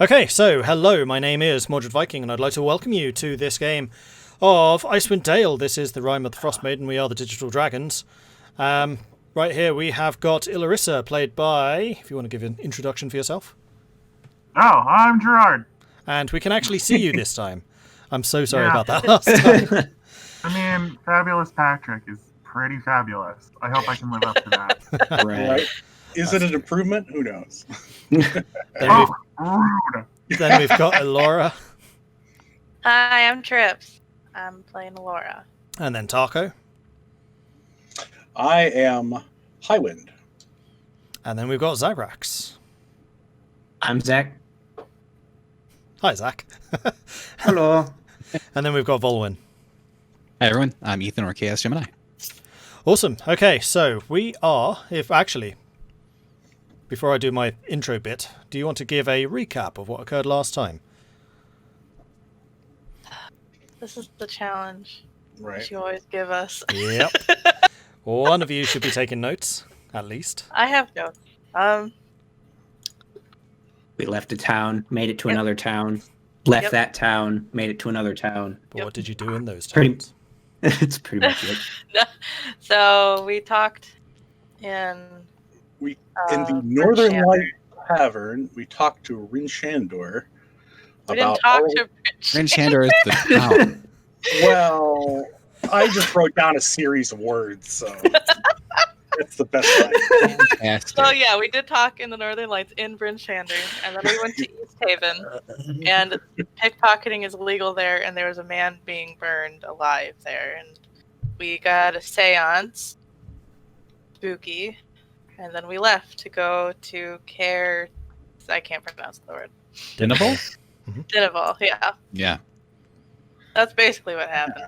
Okay, so hello, my name is Mordred Viking, and I'd like to welcome you to this game of Icewind Dale. This is the Rime of the Frostmaiden. We are the digital dragons. Right here we have got Irilyssa, played by, if you want to give an introduction for yourself. Oh, I'm Jarard. And we can actually see you this time. I'm so sorry about that last time. I mean, Fabulous Patrick is pretty fabulous. I hope I can live up to that. Right. Is it an improvement? Who knows? Then Rude. then we've got Elora. Hi, I'm Trips. I'm playing Elora. And then Tahko. I am Highwind. And then we've got Zagrax. I'm Zach. Hi, Zach. Hello. And then we've got Vulwin. Hi everyone, I'm Ethan or Chaos Gemini. Awesome. Okay, so we are, before I do my intro bit, do you want to give a recap of what occurred last time? This is the challenge Right. you always give us. Yep. One of you should be taking notes, at least. I have notes. We left a town, made it to Yep. another town, left Yep. that town, made it to another town. But what did you do in those Pretty- towns? It's pretty much it. So we talked in In the Bryn Northern Shander. Light Tavern, we talked to Bryn Shander We didn't about talk all- to Bryn Shander is the town. Well, I just wrote down a series of words, so it's the best way. Fantastic. So yeah, we did talk in the Northern Lights in Bryn Shander, and then we went to East Haven, and pickpocketing is illegal there, and there was a man being burned alive there, and we got a seance, spooky, and then we left to go to I can't pronounce the word. Dinnable? Dineval, yeah. Yeah. That's basically what happened.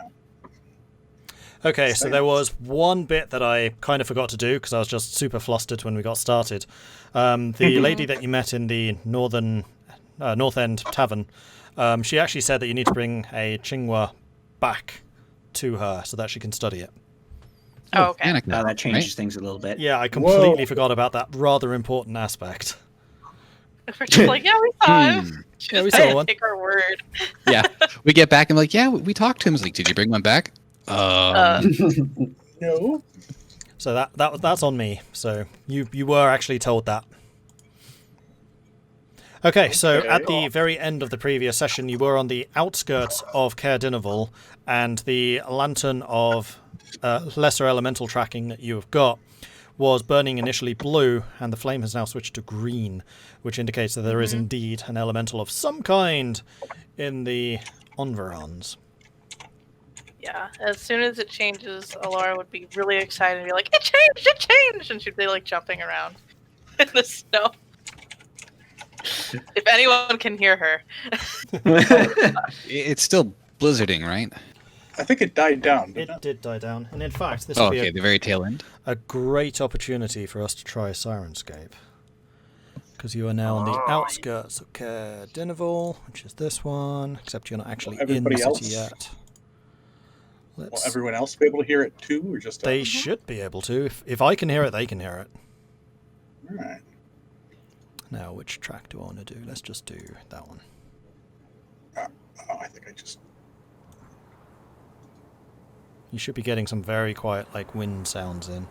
Okay, so there was one bit that I kind of forgot to do because I was just super flustered when we got started. The lady that you met in the North End Tavern, she actually said that you need to bring a Chingwa back to her so that she can study it. Oh, okay. Panic Now now, that changes right? things a little bit. Yeah, I completely Whoa. forgot about that rather important aspect. We're just like, yeah, we saw him. Yeah, we Just saw one. take our word. Yeah. We get back and like, yeah, we talked to him. He's like, did you bring one back? No. So that's on me. So you were actually told that. Okay, so Okay. at the very end of the previous session, you were on the outskirts of Caer Dineval, and the lantern of lesser elemental tracking that you have got was burning initially blue, and the flame has now switched to green, which indicates that there is indeed an elemental of some kind in the environs. Yeah, as soon as it changes, Elora would be really excited and be like, it changed! And she'd be like jumping around in the snow. If anyone can hear her. It's still blizzarding, right? I think it died down. It did die down, and in fact, this Oh, would be okay, the very tail end. a great opportunity for us to try Sirenscape. Because you are now on the outskirts of Caer Dineval, which is this one, except you're not actually in the everybody city else? yet. Will Let's, everyone else be able to hear it too, or just they us? should be able to. If I can hear it, they can hear it. All right. Now, which track do I want to do? Let's just do that one. Oh, I think I just. You should be getting some very quiet, like, wind sounds in.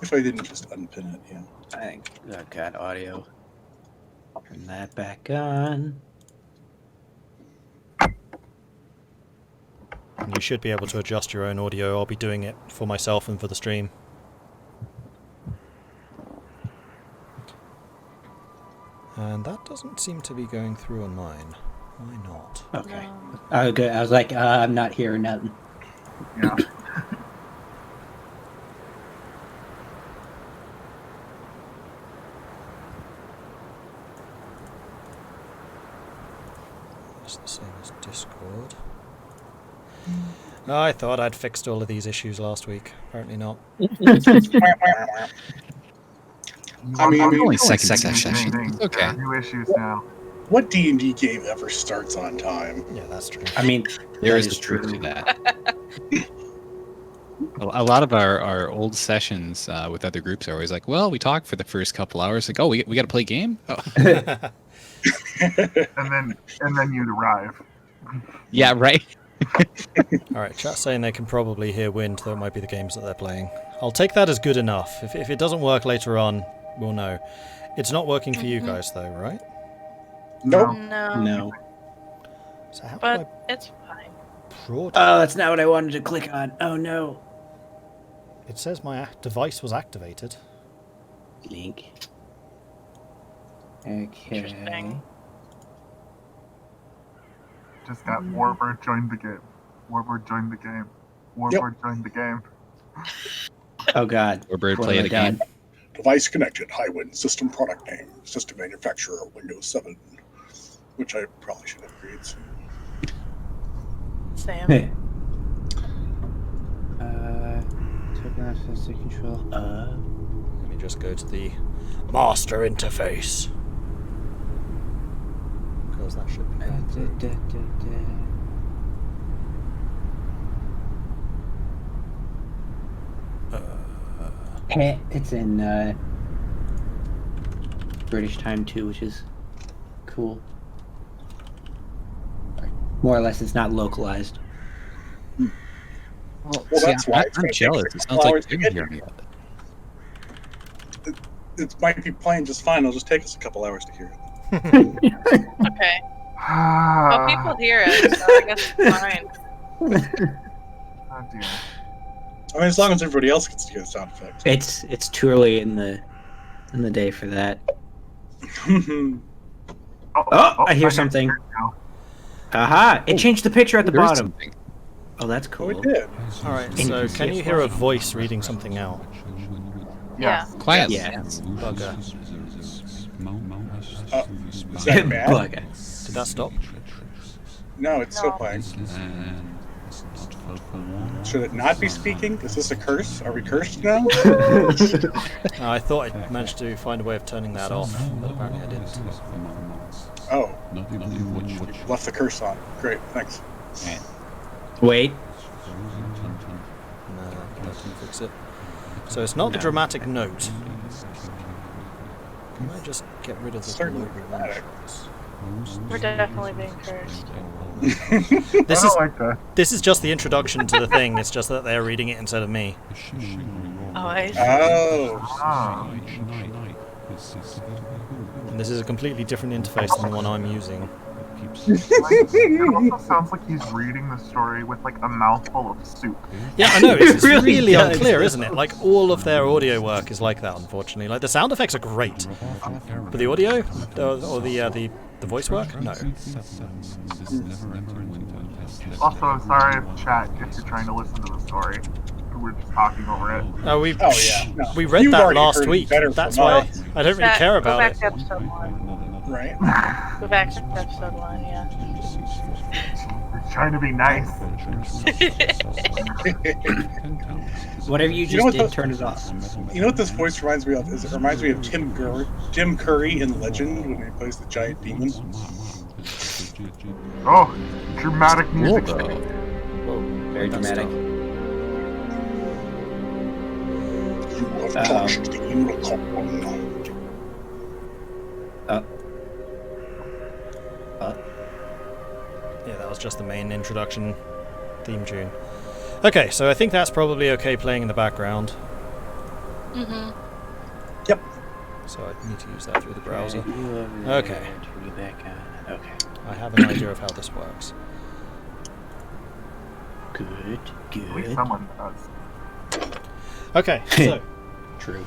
If I didn't just unpin it, yeah. I think I've got audio. Turn that back on. And you should be able to adjust your own audio. I'll be doing it for myself and for the stream. And that doesn't seem to be going through on mine. Why not? Okay. Okay. I was like, I'm not hearing nothing. Yeah. It's the same as Discord. I thought I'd fixed all of these issues last week. Apparently not. I mean, Only Ding, second ding, session. ding, ding. Okay. New issues now. what D&D game ever starts on time? Yeah, that's true. I mean, There that is the truth to that. A lot of our old sessions with other groups are always like, well, we talk for the first couple hours. Like, oh, we got to play a game? Oh. and then you'd arrive. Yeah, right. All right, chat's saying they can probably hear wind. That might be the games that they're playing. I'll take that as good enough. If it doesn't work later on, we'll know. It's not working for you guys, though, right? Nope. No. So how But do it's fine. I broad... Oh, that's not what I wanted to click on. Oh no. It says my device was activated. Link. Interesting. Okay. Just got Warbird joined the game. Warbird joined the game. Warbird joined the game. Oh god. Warbird What play have the I done? game. Device connected. Highwind. System product name. System manufacturer. Windows 7. Which I probably should upgrade soon. Same. Token control. Let me just go to the master interface. Because that should be... It's in British time too, which is cool. More or less, it's not localized. Well, Well, see, that's why it's I'm gonna take jealous. like It a sounds couple like hours to you're get hearing it. It might be playing just fine. It'll just take us a couple hours to hear it. Okay. Well, people hear it, so I guess it's fine. Oh dear. I mean, as long as everybody else gets to hear the sound effects. It's too early in the day for that. Oh, I hear something. Aha! It changed the picture at the There is bottom. something. Oh, that's Oh, cool. it did. All right, And you so can see can it you hear a flashing. voice reading something out? Yeah. Quiet. Yeah. Bugger. Is that bad? Bugger. Did that stop? No, it's still No. playing. Should it not be speaking? Is this a curse? Are we cursed now? I thought I managed to find a way of turning that off, but apparently I didn't. Oh, left the curse on. Great, thanks. Wait. No, that can fix it. So it's not the dramatic note. Can I just get rid of the Certainly global dramatic. one-shots? We're definitely being cursed. This I is don't like that. this is just the introduction to the thing. It's just that they're reading it instead of me. Oh, I see. Oh, Ah. And this is a completely different interface than the one I'm using. It also sounds like he's reading the story with like a mouthful of soup. Yeah, I know. It's really really does. unclear, isn't it? Like all of their audio work is like that, unfortunately. Like the sound effects are great, but the audio or the voice work, no. Also, I'm sorry if chat if you're trying to listen to the story. We're just talking over it. We oh yeah. No. we read You've that already last heard it week. better That's from why us, I don't really care Go about back it. to episode 1. right? Go back to episode 1, yeah. We're trying to be nice. Whatever you You just know what did, the- turn it off. You know what this voice reminds me of? Is it reminds me of Tim Curry in Legend when he plays the giant demon. Oh, dramatic Cool, music. though. Whoa, very That's dramatic. You have touched the unicorn. Yeah, that was just the main introduction theme tune. Okay, so I think that's probably okay playing in the background. Mm-hmm. Yep. So I need to use that through the browser. You over Okay. there, turn it back on. Okay. I have an idea of how this works. Good. At least Good. someone does. Okay, so True.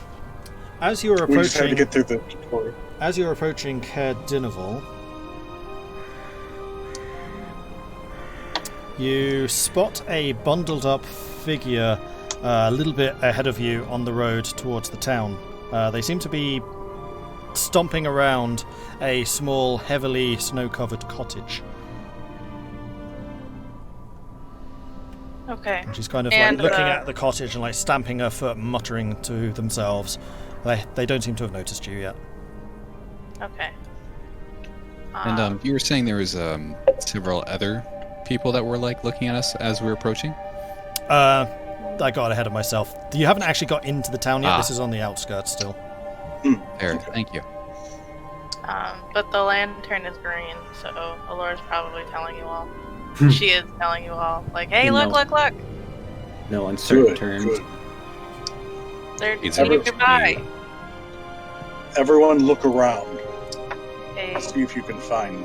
as you're We just had to approaching get through the tutorial. as you're approaching Caer Dineval, you spot a bundled up figure a little bit ahead of you on the road towards the town. They seem to be stomping around a small, heavily snow-covered cottage. Okay. And she's kind of And, like looking at the cottage and like stamping her foot, muttering to themselves. They don't seem to have noticed you yet. Okay. And you were saying there was several other people that were like looking at us as we were approaching. I got ahead of myself. You haven't actually got into the town yet. Ah. This is on the outskirts still. There, thank you. But the lantern is green, so Elora's probably telling you all. She is telling you all, like, hey, look, No. look, look! No uncertain Good, terms. good. They're It's saying ever- goodbye. Everyone look around. Hey, See if you can find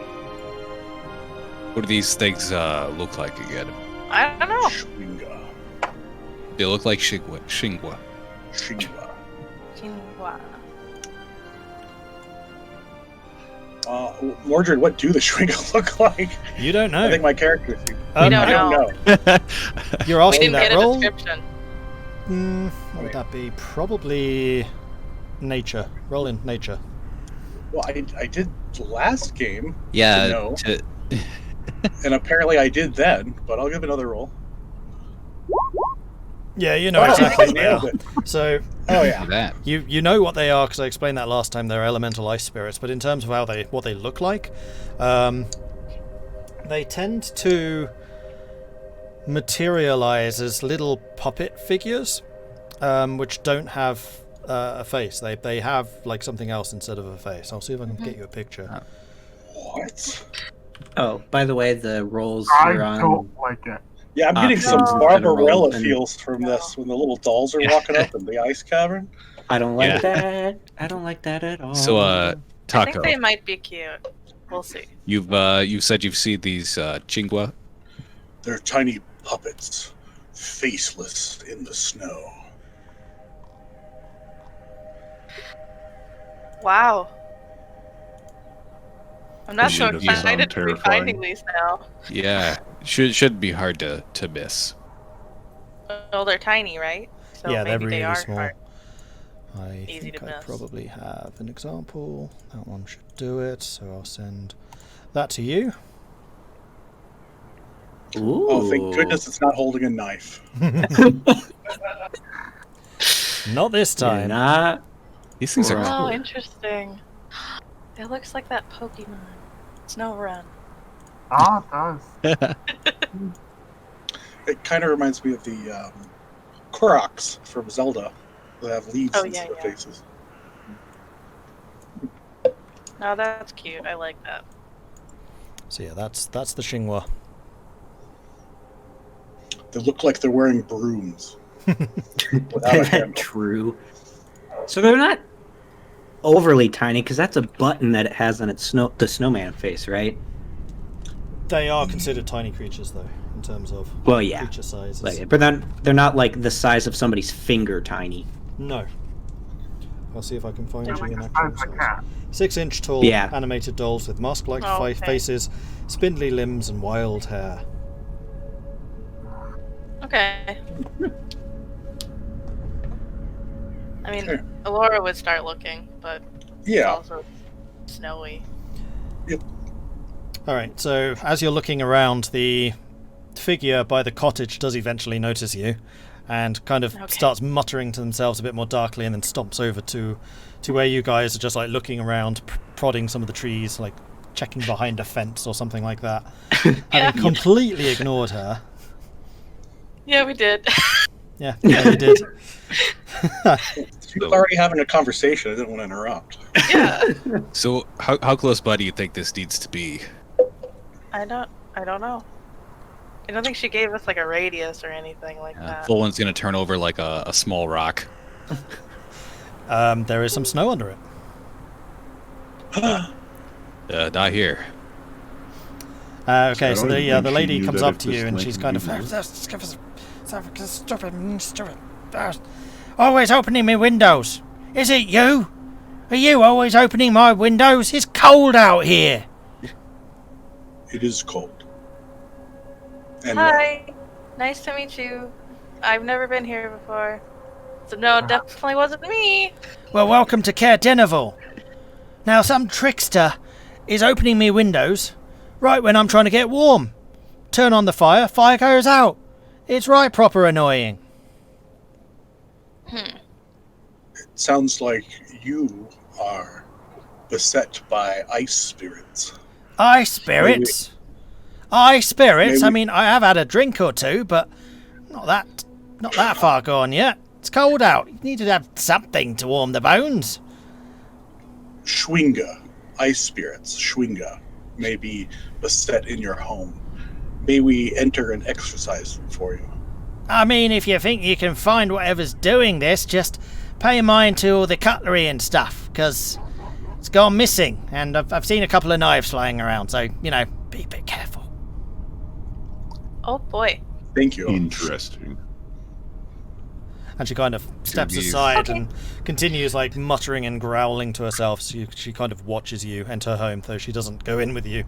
What do these things look like again? I don't know. Shwinga. They look like Shingwa. Shingwa. Quinoa. Mordred, what do the Shwinga look like? You don't know. I think my character. We don't I don't know. know. You're We asking didn't that get a roll? description. What would that be? Probably nature. Roll in nature. Well, I did the last game, Yeah. No. to- and apparently I did then, but I'll give another roll. Yeah, you know Oh, exactly I what they nailed are. it. So Oh yeah. that. you know what they are because I explained that last time. They're elemental ice spirits, but in terms of what they look like, they tend to materialize as little puppet figures, which don't have a face. They have like something else instead of a face. I'll see if I can get you a picture. What? Oh, by the way, the rolls I are on. don't like it. Yeah, I'm getting some no. Barbarella And- feels from this when the little dolls are walking up in the ice cavern. I don't like Yeah. that. I don't like that at all. So, I think they Tahko, might be cute. We'll see. you've said you've seen these Chingwa. They're tiny puppets, faceless in the snow. Wow. I'm not so Should be excited to be finding these now. Yeah, should be hard to miss. Oh, they're tiny, right? So Yeah, they're maybe they really are small. hard. I Easy think to I miss. probably have an example. That one should do it. So I'll send that to you. Ooh. Oh, thank goodness it's not holding a knife. Not this You're time. not. These things are Right. Oh, cool. interesting. It looks like that Pokemon. Snow Run. Oh, it does. It kind of reminds me of the Koroks from Zelda that have leaves Oh, instead yeah, of yeah. faces. No, that's cute. I like that. So yeah, that's the Xinhua. They look like they're wearing brooms. Without a handle. True. So they're not overly tiny because that's a button that it has on its the snowman face, right? They are considered tiny creatures, though, in terms of Well, yeah. creature sizes. Like, but then they're not like the size of somebody's finger tiny. No. I'll see if I can find They're you like an the actual size of a size. cat. 6-inch tall Yeah. animated dolls with mask-like Oh, okay. faces, spindly limbs, and wild hair. Okay. I mean, Okay. Elora would start looking, but it's Yeah. also snowy. All right. So as you're looking around, the figure by the cottage does eventually notice you, and kind of Okay. starts muttering to themselves a bit more darkly, and then stomps over to where you guys are just like looking around, prodding some of the trees, like checking behind a fence or something like that. Yeah. Having completely ignored her. Yeah, we did. Yeah, you did. She was already having a conversation. I didn't want to interrupt. Yeah. So, how close by do you think this needs to be? I don't know. I don't think she gave us like a radius or anything like that. Vulwin's gonna turn over like a small rock. There is some snow under it. Not here. Okay, so don't the think she lady knew comes that up if to you this and link she's kind of stupid. always opening my windows. Is it you? Are you always opening my windows? It's cold out here. It is cold. And Hi. Nice to meet you. I've never been here before. So no, it definitely wasn't me. Well, welcome to Caer Dineval. Now, some trickster is opening me windows right when I'm trying to get warm. Turn on the fire, fire goes out. It's right proper annoying. it sounds like you are beset by ice spirits. Ice spirits? Ice spirits? Maybe- I mean, I have had a drink or two, but not that Not that far gone yet. It's cold out. You need to have something to warm the bones. Schwinga, ice spirits, Schwinga, may be beset in your home. May we enter and exercise them for you? I mean, if you think you can find whatever's doing this, just pay mind to all the cutlery and stuff, because it's gone missing, and I've seen a couple of knives flying around, so, be a bit careful. Oh boy. Thank you. Interesting. And she kind of steps Jeez. aside and continues, muttering and growling to herself, so she kind of watches you enter home, though she doesn't go in with you.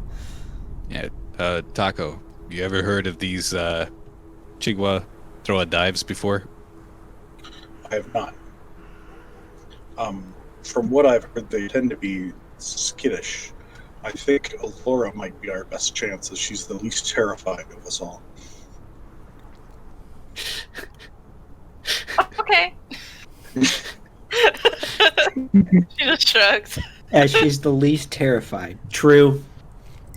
Yeah, Tahko, you ever heard of these Chigwa throw dives before? I have not. From what I've heard, they tend to be skittish. I think Elora might be our best chance, as she's the least terrifying of us all. Okay. She just shrugs. As she's the least terrified. True.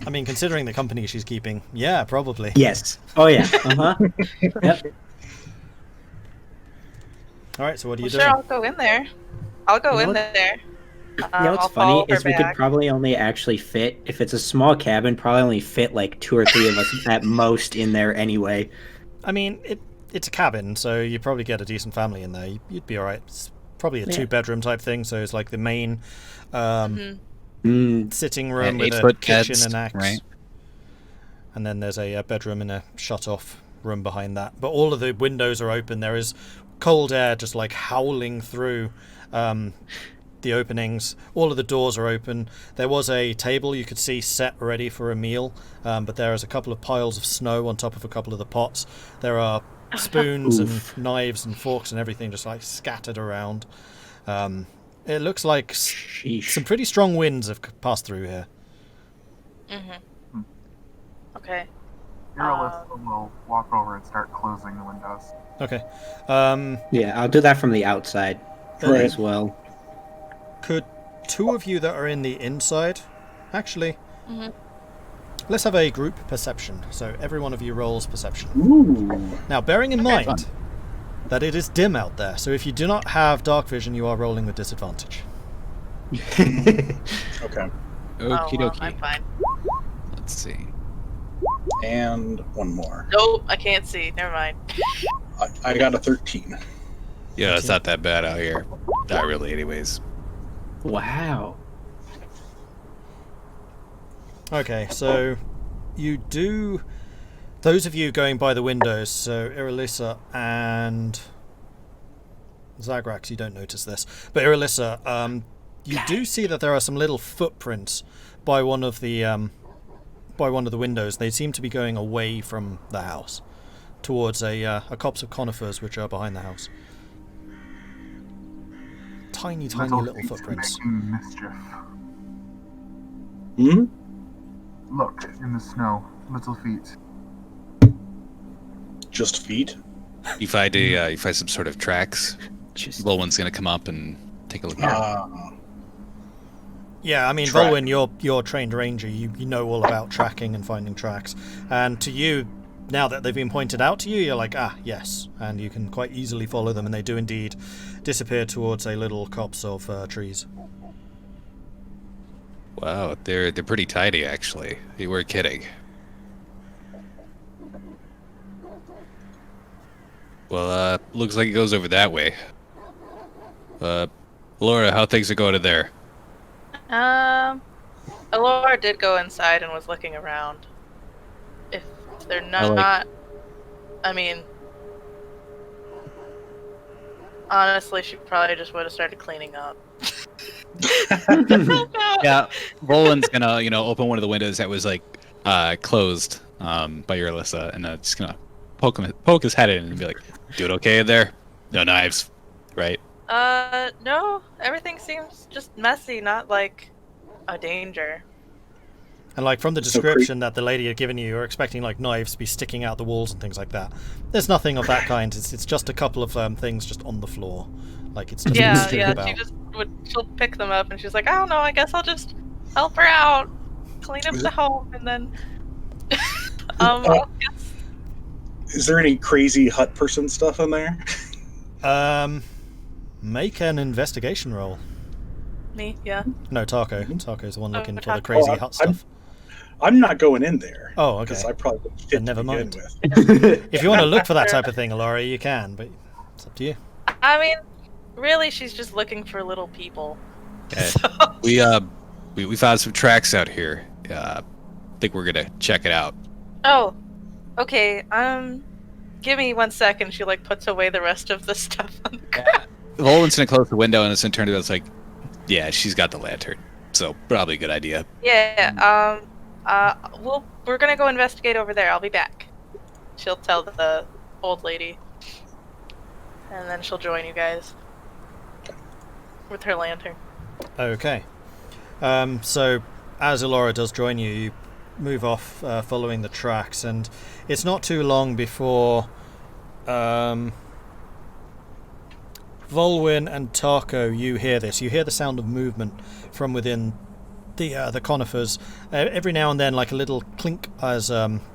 I mean, considering the company she's keeping, yeah, probably. Yes. Oh, yeah. Uh-huh. Yep. Alright, so what are you Sure, doing? I'll go in there. I'll go in What? there. You know what's I'll funny follow her is we could back. probably only actually fit, if it's a small cabin, probably only fit 2 or 3 of us at most in there anyway. I mean, it's a cabin, so you probably get a decent family in there. You'd be alright. It's probably a 2-bedroom type thing, so it's the main sitting room And with a 8-foot kitchen beds, and axe. right? And then there's a bedroom and a shut-off room behind that. But all of the windows are open. There is cold air just howling through the openings. All of the doors are open. There was a table you could see set ready for a meal, but there is a couple of piles of snow on top of a couple of the pots. There are spoons and knives and forks and everything just scattered around. It looks like Sheesh. some pretty strong winds have passed through here. Mm-hmm. Okay. Irilyssa will walk over and start closing the windows. Okay. Yeah, I'll do that from the outside Right. as well. Could 2 of you that are in the inside, actually, Mhm. let's have a group perception. So every one of you rolls perception. Ooh. Now, bearing in Okay. mind that it is dim out there, so if you do not have dark vision, you are rolling with disadvantage. Okay. Okie Oh, well, dokie. I'm fine. Let's see. And one more. Nope, I can't see. Never mind. I got a 13. Yeah, it's not that bad out here. Not really, anyways. Wow. Okay, so you do... Those of you going by the windows, so Irilyssa and Zagrax, you don't notice this, but Irilyssa, you do see that there are some little footprints by one of the windows. They seem to be going away from the house towards a copse of conifers which are behind the house. Tiny Little little feet footprints. making mischief. Hmm? Look, in the snow. Little feet. Just feet? You find some sort of tracks. Just Vulwin's gonna come up and take a look at it. Yeah, I mean, Track. Vulwin, you're trained ranger. You know all about tracking and finding tracks. And to you, now that they've been pointed out to you, you're like, ah, yes. And you can quite easily follow them, and they do indeed disappear towards a little copse of trees. Wow, they're pretty tidy, actually. You were kidding. Well, looks like it goes over that way. Laura, how things are going in there? Elora did go inside and was looking around. If they're not, I mean, honestly, she probably just would have started cleaning up. Yeah, Roland's gonna, open one of the windows that was closed by Irilyssa, and just gonna poke his head in and be like, "Dude, okay in there? No knives, right?" No, everything seems just messy, not like a danger. And from the So description that the lady had given you, you're expecting knives to be sticking out the walls and things like that. There's nothing of that kind. It's just a couple of things just on the floor, it's just strewn about. She'll pick them up and she's like, I don't know, I guess I'll just help her out, clean up the home, and then I'll guess Is there any crazy hut person stuff in there? Make an investigation roll. Me, yeah. No, Tahko. Tahko's the one looking for the Tahko. crazy hut stuff. I'm not going in there. Oh, okay. Because I probably wouldn't fit Then never to begin mind. with. If you want to look for that type of thing, Elora, you can, but it's up to you. I mean, really, she's just looking for little people. Okay. So- We found some tracks out here. Think we're gonna check it out. Oh, okay. Give me 1 second. She like puts away the rest of the stuff on the ground. Vulwin's gonna close the window and it's gonna turn to us like, yeah, she's got the lantern, so probably a good idea. Yeah. We're gonna go investigate over there. I'll be back. She'll tell the old lady, and then she'll join you guys with her lantern. Okay. So, as Elora does join you, you move off following the tracks, and it's not too long before Vulwin and Tahko, you hear this. You hear the sound of movement from within the conifers. Every now and then, like a little clink as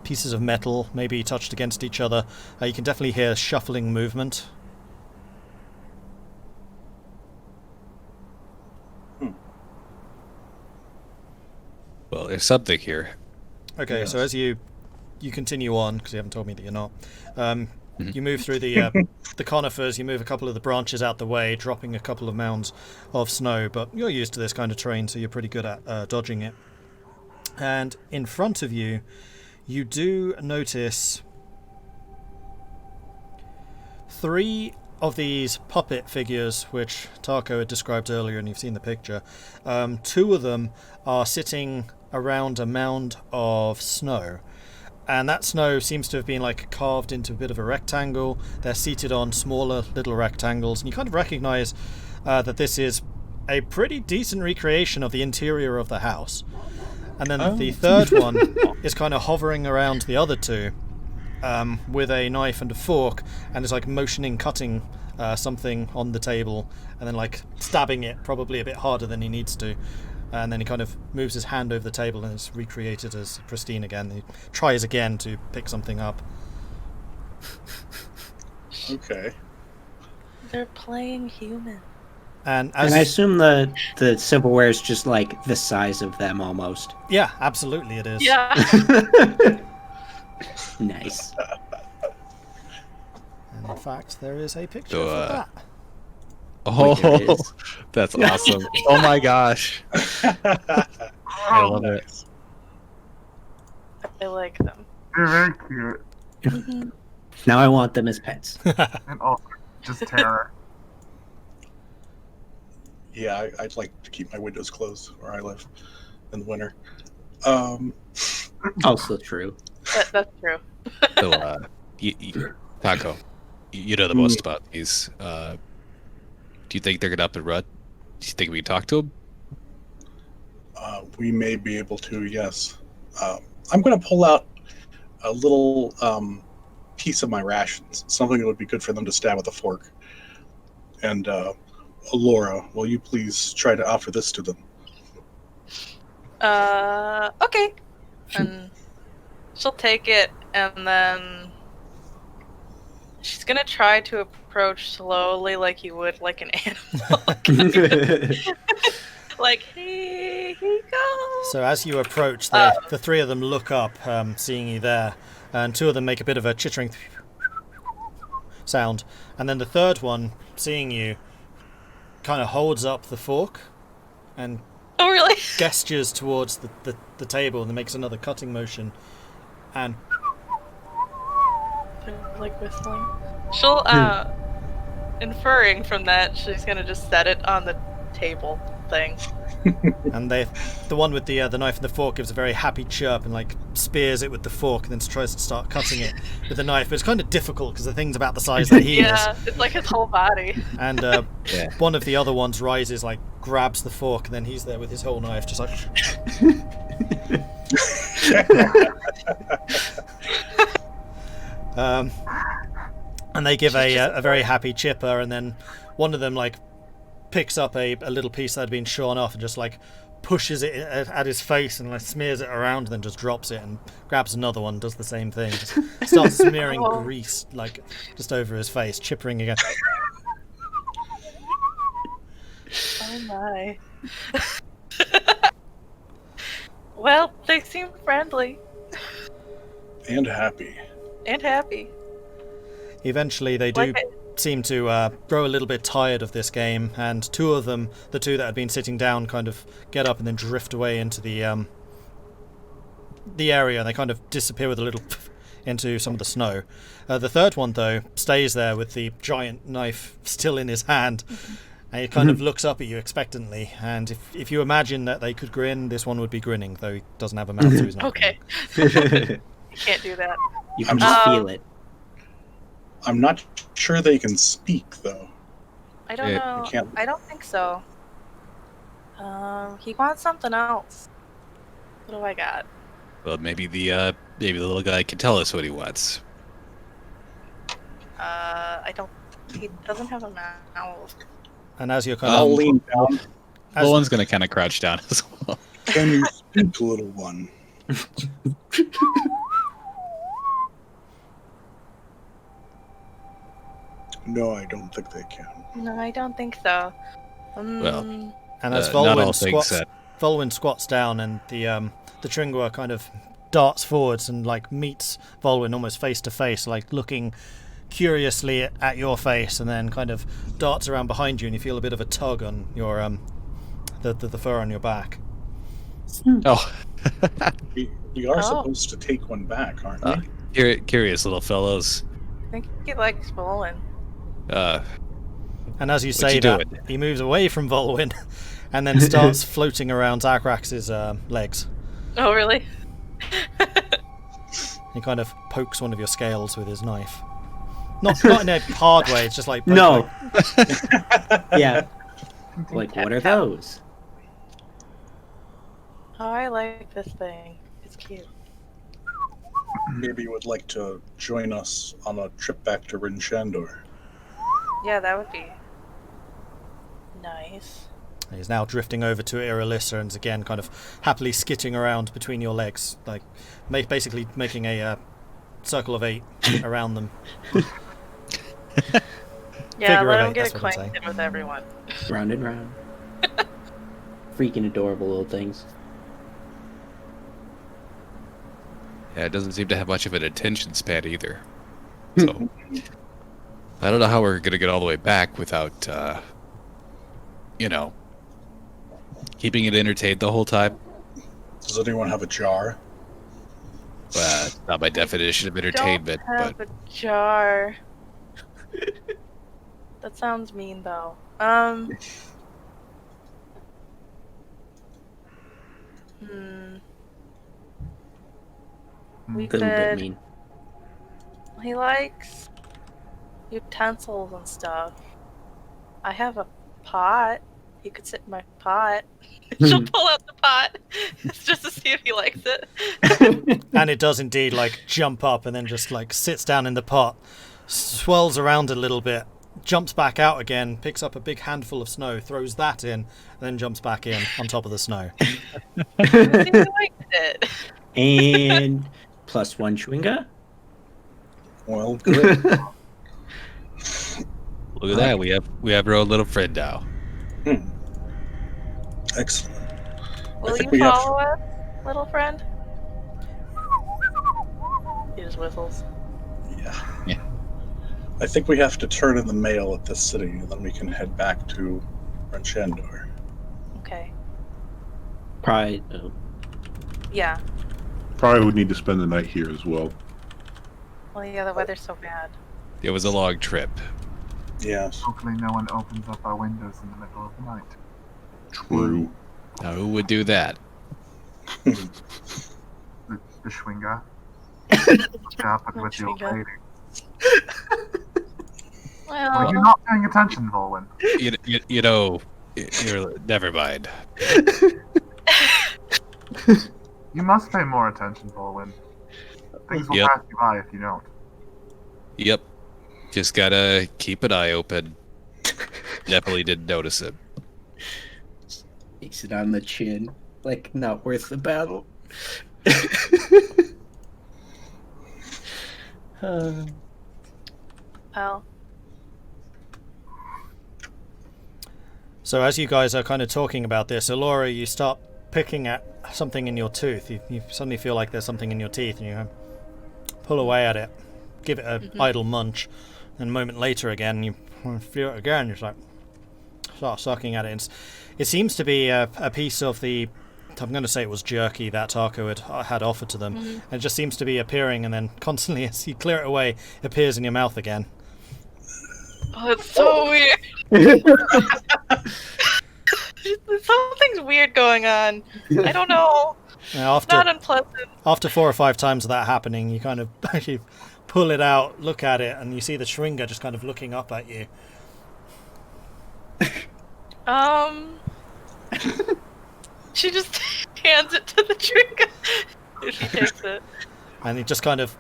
pieces of metal maybe touched against each other. You can definitely hear shuffling movement. Well, there's something here. Okay, Yes. so as you continue on, because you haven't told me that you're not, you move through the conifers, you move a couple of the branches out the way, dropping a couple of mounds of snow, but you're used to this kind of terrain, so you're pretty good at dodging it. And in front of you, you do notice 3 of these puppet figures, which Tahko had described earlier, and you've seen the picture. 2 of them are sitting around a mound of snow, and that snow seems to have been like carved into a bit of a rectangle. They're seated on smaller little rectangles, and you kind of recognize that this is a pretty decent recreation of the interior of the house. And then the third one is kind of hovering around the other 2 with a knife and a fork, and is like motioning, cutting something on the table, and then like stabbing it probably a bit harder than he needs to. And then he kind of moves his hand over the table and it's recreated as pristine again. He tries again to pick something up. Okay. They're playing human. And as And I assume the silverware is just like the size of them almost. yeah, absolutely it is. Yeah. Nice. And in fact, there is a picture So, for that. Oh, there it is. that's awesome. Oh my gosh. I love it. I like them. They're very cute. Now I want them as pets. And also just terror. Yeah, I'd like to keep my windows closed where I live in the winter. Also true. That's true. So, Tahko, you know the most about these. Do you think they're gonna up and run? Do you think we can talk to them? We may be able to, yes. I'm going to pull out a little piece of my rations, something that would be good for them to stab with a fork. And Elora, will you please try to offer this to them? Okay. And she'll take it, and then she's gonna try to approach slowly, like you would like an animal. Like, here he goes. So as you approach, the 3 of them look up, seeing you there, and 2 of them make a bit of a chittering sound, and then the third one, seeing you, kind of holds up the fork and Oh, really? gestures towards the table, and then makes another cutting motion, and They're, like whistling. She'll, inferring from that, she's gonna just set it on the table thing. and the one with the knife and the fork gives a very happy chirp and like spears it with the fork, and then tries to start cutting it with the knife, but it's kind of difficult because the thing's about the size that he is. Yeah, it's like his whole body. And Yeah. one of the other ones rises, like grabs the fork, and then he's there with his whole knife, just like. And they give a very happy chipper, and then one of them like picks up a little piece that had been shorn off and just like pushes it at his face and like smears it around, and then just drops it and grabs another one, does the same thing, just starts smearing grease like just over his face, chippering again. Oh my. Well, they seem friendly And happy. and happy. Eventually, they do Like seem to grow a little bit tired of this game, and two of them, the two that had been sitting down, kind of get up and then drift away into the area, and they kind of disappear with a little into some of the snow. The third one, though, stays there with the giant knife still in his hand, and he kind of looks up at you expectantly, and if you imagine that they could grin, this one would be grinning, though he doesn't have a mouth, so he's not Okay. grinning. You can't do that. You can just feel it. I'm not sure they can speak, though. I don't Yeah, know. you can't- I don't think so. He wants something else. What do I got? Well, maybe the little guy can tell us what he wants. I don't. He doesn't have a mouth. And as you're kind I'll of lean down. as- Vulwin's gonna kind of crouch down as well. Can you speak, little one? No, I don't think they can. No, I don't think so. Well, and as not all Vulwin things squats, said. Vulwin squats down, and the Tringua kind of darts forwards and like meets Vulwin almost face to face, like looking curiously at your face, and then kind of darts around behind you, and you feel a bit of a tug on your the fur on your back. Oh, We are Oh. supposed to take one back, aren't we? curious little fellows. I think he likes Vulwin. And as you say you that, doing? he moves away from Vulwin, and then starts floating around Zagrax's legs. Oh, really? He kind of pokes one of your scales with his knife. Not in a hard way. It's just like No. Yeah. Like, what are those? Oh, I like this thing. It's cute. Maybe you would like to join us on a trip back to Bryn Shander. Yeah, that would be nice. He's now drifting over to Irilyssa and is again kind of happily skitting around between your legs, like basically making a circle of 8 around them. Yeah, Figure let of him 8, get that's what I'm acquainted with everyone. Round and round. Freaking adorable little things. Yeah, it doesn't seem to have much of an attention span either. So I don't know how we're gonna get all the way back without, keeping it entertained the whole time. Does anyone have a jar? Not by definition of entertainment, Don't have but a jar. That sounds mean, though. We A little bit could. mean. He likes utensils and stuff. I have a pot. He could sit in my pot. She'll pull out the pot just to see if he likes it. And it does indeed like jump up and then just like sits down in the pot, swirls around a little bit, jumps back out again, picks up a big handful of snow, throws that in, and then jumps back in on top of the snow. See if he likes it. And +1 Schwinga. Well, good. look at that. We have our own little friend now. Excellent. Will think you we have- follow us, little friend? He just whistles. Yeah. I think we have to turn in the mail at this city, and then we can head back to Bryn Shander. Okay. Probably. Yeah. Probably would need to spend the night here as well. Well, yeah, the weather's so bad. It was a long trip. Yes. Hopefully no one opens up our windows in the middle of the night. True. Now, who would do that? The Schwinga. Happened with the old Schwinga. lady. Well, Were you not paying attention, Vulwin? You're never mind. You must pay more attention, Vulwin. Things will Yep. pass you by if you don't. Yep. Just gotta keep an eye open. Definitely didn't notice it. Takes it on the chin. Like, not worth the battle. Well, So as you guys are kind of talking about this, Elora, you start picking at something in your tooth. You suddenly feel like there's something in your teeth, and you pull away at it, give it an idle munch, and a moment later again, you feel it again. You're just like start sucking at it. It seems to be a piece of the. I'm going to say it was jerky that Tahko had offered to them. And it just seems to be appearing, and then constantly, as you clear it away, it appears in your mouth again. oh, it's so weird. Something's weird going on. I don't know. Now, It's not unpleasant. after 4 or 5 times of that happening, you kind of actually pull it out, look at it, and you see the Shringa just kind of looking up at you. She just hands it to the trigger. She takes it. And he just kind of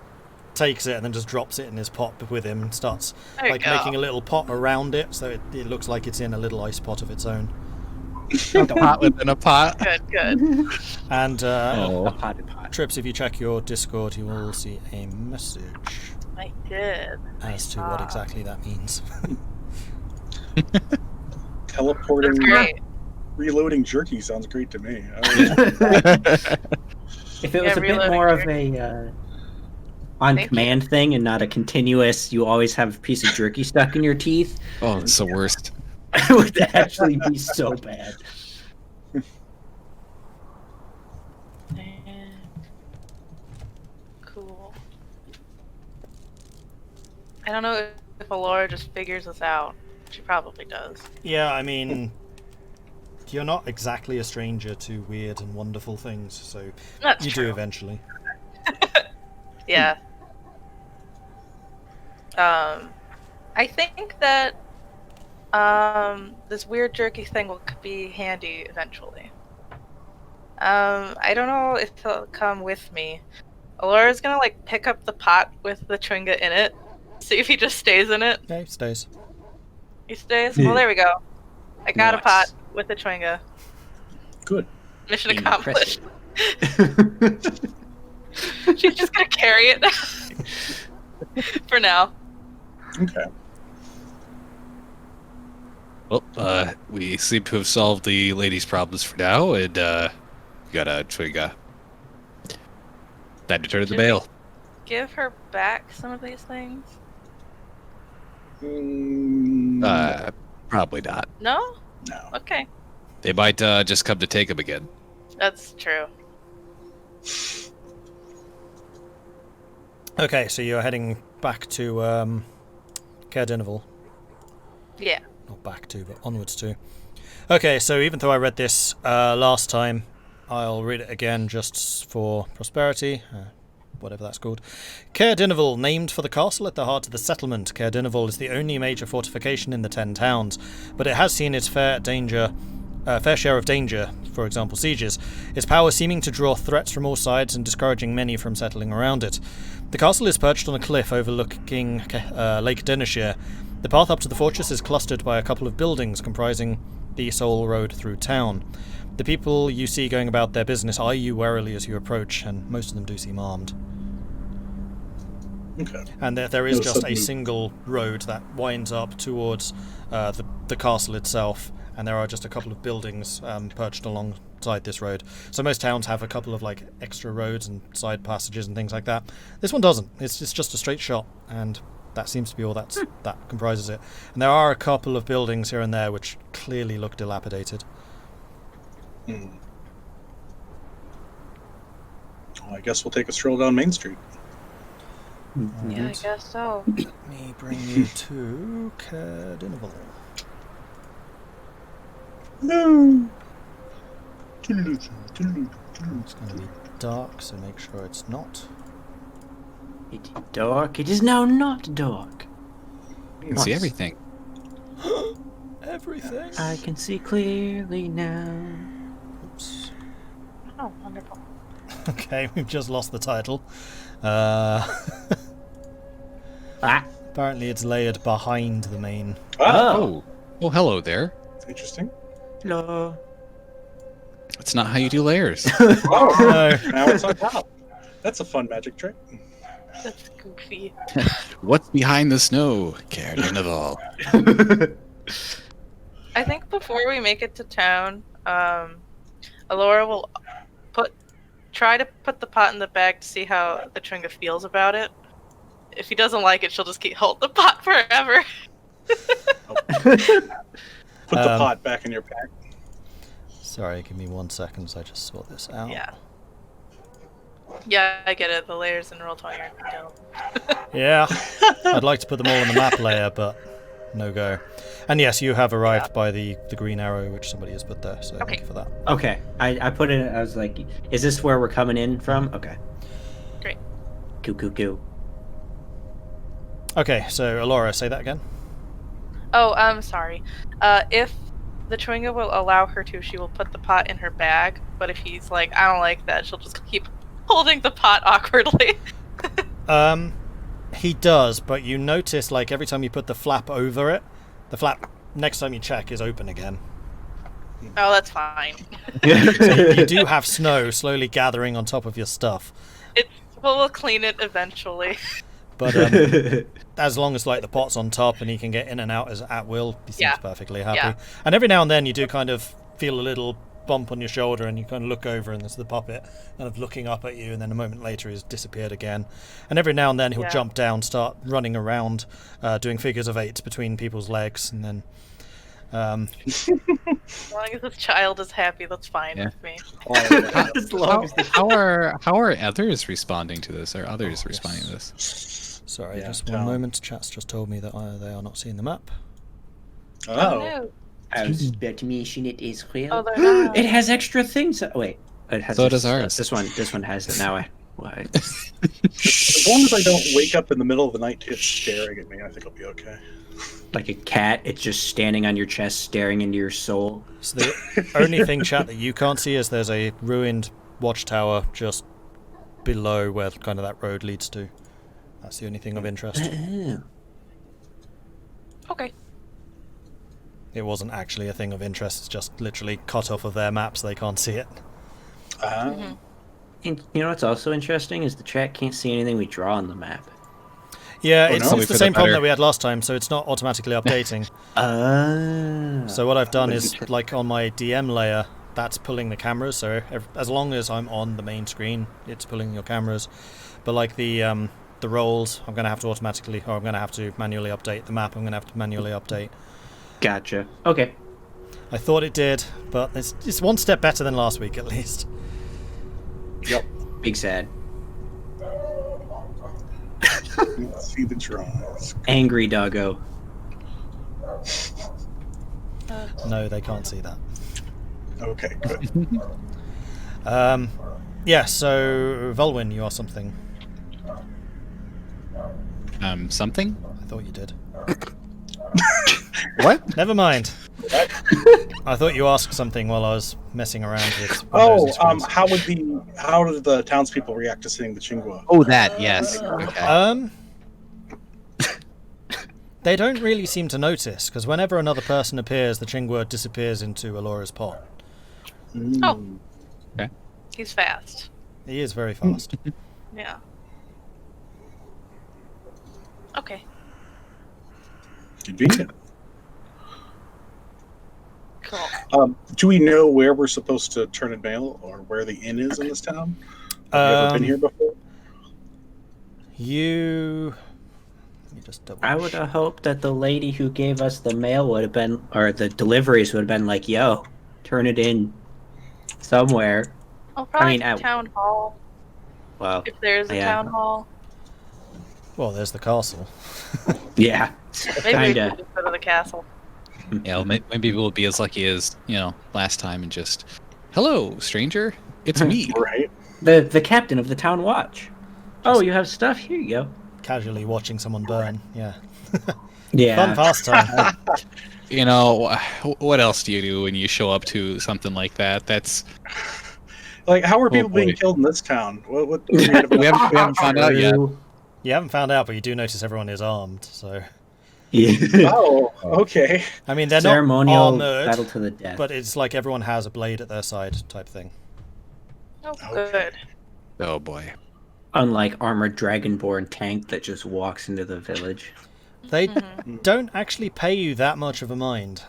takes it and then just drops it in his pot with him and starts There you like go. making a little pot around it, so it looks like it's in a little ice pot of its own. A pot within a pot. Good. And A potted pot. Trips, if you check your Discord, you will see a message I did. as to what exactly that means. Teleporting, That's great. reloading jerky sounds great to me. If it was Yeah, a bit reloading more of jerky. a on Thank command thing and not a continuous, you always have a piece of jerky stuck in your teeth, Oh, it's the worst. it would actually be so bad. Cool. I don't know if Elora just figures this out. She probably does. Yeah, I mean, you're not exactly a stranger to weird and wonderful things, so That's you true. do eventually. Yeah. I think that this weird jerky thing will be handy eventually. I don't know if it'll come with me. Alora's gonna like pick up the pot with the Tringa in it, see if he just stays in it. Okay, stays. He stays? Well, there we go. I got a Nice. pot with the Tringa. Good. Mission Impressive. accomplished. She's just gonna carry it for now. Okay. Well, we seem to have solved the lady's problems for now, and we got a Twiga. Time to turn to the Should bail. Give her back some of these things? Probably not. No? No. Okay. They might just come to take him again. That's true. Okay, so you're heading back to Caer Dineval. Yeah. Not back to, but onwards to. Okay, so even though I read this last time, I'll read it again just for prosperity, whatever that's called. Caer Dineval, named for the castle at the heart of the settlement. Caer Dineval is the only major fortification in the 10 towns, but it has seen its fair share of danger, for example sieges, its power seeming to draw threats from all sides and discouraging many from settling around it. The castle is perched on a cliff overlooking Lake Denishire. The path up to the fortress is clustered by a couple of buildings comprising the sole road through town. The people you see going about their business eye you warily as you approach, and most of them do seem armed. Okay. And there is No just a sudden- single road that winds up towards the castle itself, and there are just a couple of buildings perched alongside this road. So most towns have a couple of like extra roads and side passages and things like that. This one doesn't. It's just a straight shot, and that seems to be all that comprises it. And there are a couple of buildings here and there which clearly look dilapidated. Well, I guess we'll take a stroll down Main Street. Yeah, I guess so. Let me bring you to Caer Dineval. No. It's going to be dark, so make sure it's not. It is dark. It is now not dark. You can see Nice. everything. Everything. I can see clearly now. Oops. Oh, wonderful. Okay, we've just lost the title. Apparently it's layered behind the main. Ah, Oh, hello there. interesting. Hello. That's not how you do layers. Oh, No. now it's on top. That's a fun magic trick. That's goofy. What's behind the snow? Carnival. I think before we make it to town, Elora will try to put the pot in the bag to see how the Chunga feels about it. If he doesn't like it, she'll just keep holding the pot forever. Put the pot back in your pack. Sorry, give me 1 second so I just sort this out. Yeah. Yeah, I get it. The layers in Roll20 are dumb. Yeah. I'd like to put them all on the map layer, but no go. And yes, you have arrived by the green arrow, which somebody has put there, so thank you for that. Okay, I put it. I was like, "Is this where we're coming in from?" Okay. Great. Coo. Okay, so Elora, say that again. Oh, I'm sorry. If the Chunga will allow her to, she will put the pot in her bag. But if he's like, I don't like that, she'll just keep holding the pot awkwardly. He does, but you notice, like, every time you put the flap over it, the flap, next time you check, is open again. Oh, that's fine. So you do have snow slowly gathering on top of your stuff. We'll clean it eventually. But as long as, like, the pot's on top and he can get in and out as at will, he seems perfectly happy. Yeah. And every now and then you do kind of feel a little bump on your shoulder and you kind of look over and there's the puppet kind of looking up at you, and then a moment later he's disappeared again. And every now and then he'll jump down, start running around, doing figures of 8 between people's legs, and then As long as this child is happy, that's fine with me. How are others responding to this? Are others responding to this? Sorry, just one moment. Chat's just told me that they are not seeing the map. Oh. No. I was about to mention it as well. Oh, they're not. It has extra things. Wait, it has. So does ours. This one has it now. What? As long as I don't wake up in the middle of the night to it staring at me, I think I'll be okay. Like a cat, it's just standing on your chest, staring into your soul. So the only thing, chat, that you can't see is there's a ruined watchtower just below where kind of that road leads to. That's the only thing of interest. Okay. It wasn't actually a thing of interest, it's just literally cut off of their map so they can't see it. And you know what's also interesting is the chat can't see anything we draw on the map. Yeah, Oh, it's no? the same problem that we had last time, so it's not automatically updating. So what I've done is, like on my DM layer, that's pulling the cameras, so as long as I'm on the main screen, it's pulling your cameras. But like the roles, I'm going to have to automatically, or I'm going to have to manually update. The map, I'm going to have to manually update. Gotcha. Okay. I thought it did, but it's one step better than last week at least. Yep. Big sad. Let's see the drawings. Angry doggo. No, they can't see that. Okay, good. Yeah, so Vulwin, you are something. Something? I thought you did. What? Never mind. I thought you asked something while I was messing around with. Oh, Windows and screens. how did the townspeople react to seeing the Chingua? Oh, that, yes. Okay. They don't really seem to notice, because whenever another person appears, the Chingua disappears into Elora's pot. Oh. Okay. He's fast. He is very fast. Yeah. Okay. Convenient. Cool. Do we know where we're supposed to turn and mail, or where the inn is in this town? Have you ever been here before? Let me just double I would have hoped that the lady who gave us the mail would have been, or the deliveries would have been like, yo, turn it in somewhere. Oh, probably mean, town hall. Well, If there's a town hall. Well, there's the castle. yeah. Maybe we Kinda. could just go to the castle. Yeah, well, maybe we'll be as lucky as, last time and just, hello, stranger, it's me. Right. The captain of the town watch. Oh, you have stuff? Here you go. Casually watching someone burn. Yeah. Yeah. Fun pastime. What else do you do when you show up to something like that? That's... Like, how are people being boy. killed in this town? What we haven't found out yet. You haven't found out, but you do notice everyone is armed, so... Yeah. Oh, okay. I mean, they're Ceremonial not armored, battle to the death. but it's like everyone has a blade at their side type thing. Oh, Okay. good. Oh boy. Unlike armored dragonborn tank that just walks into the village. They Mhm. don't actually pay you that much of a mind.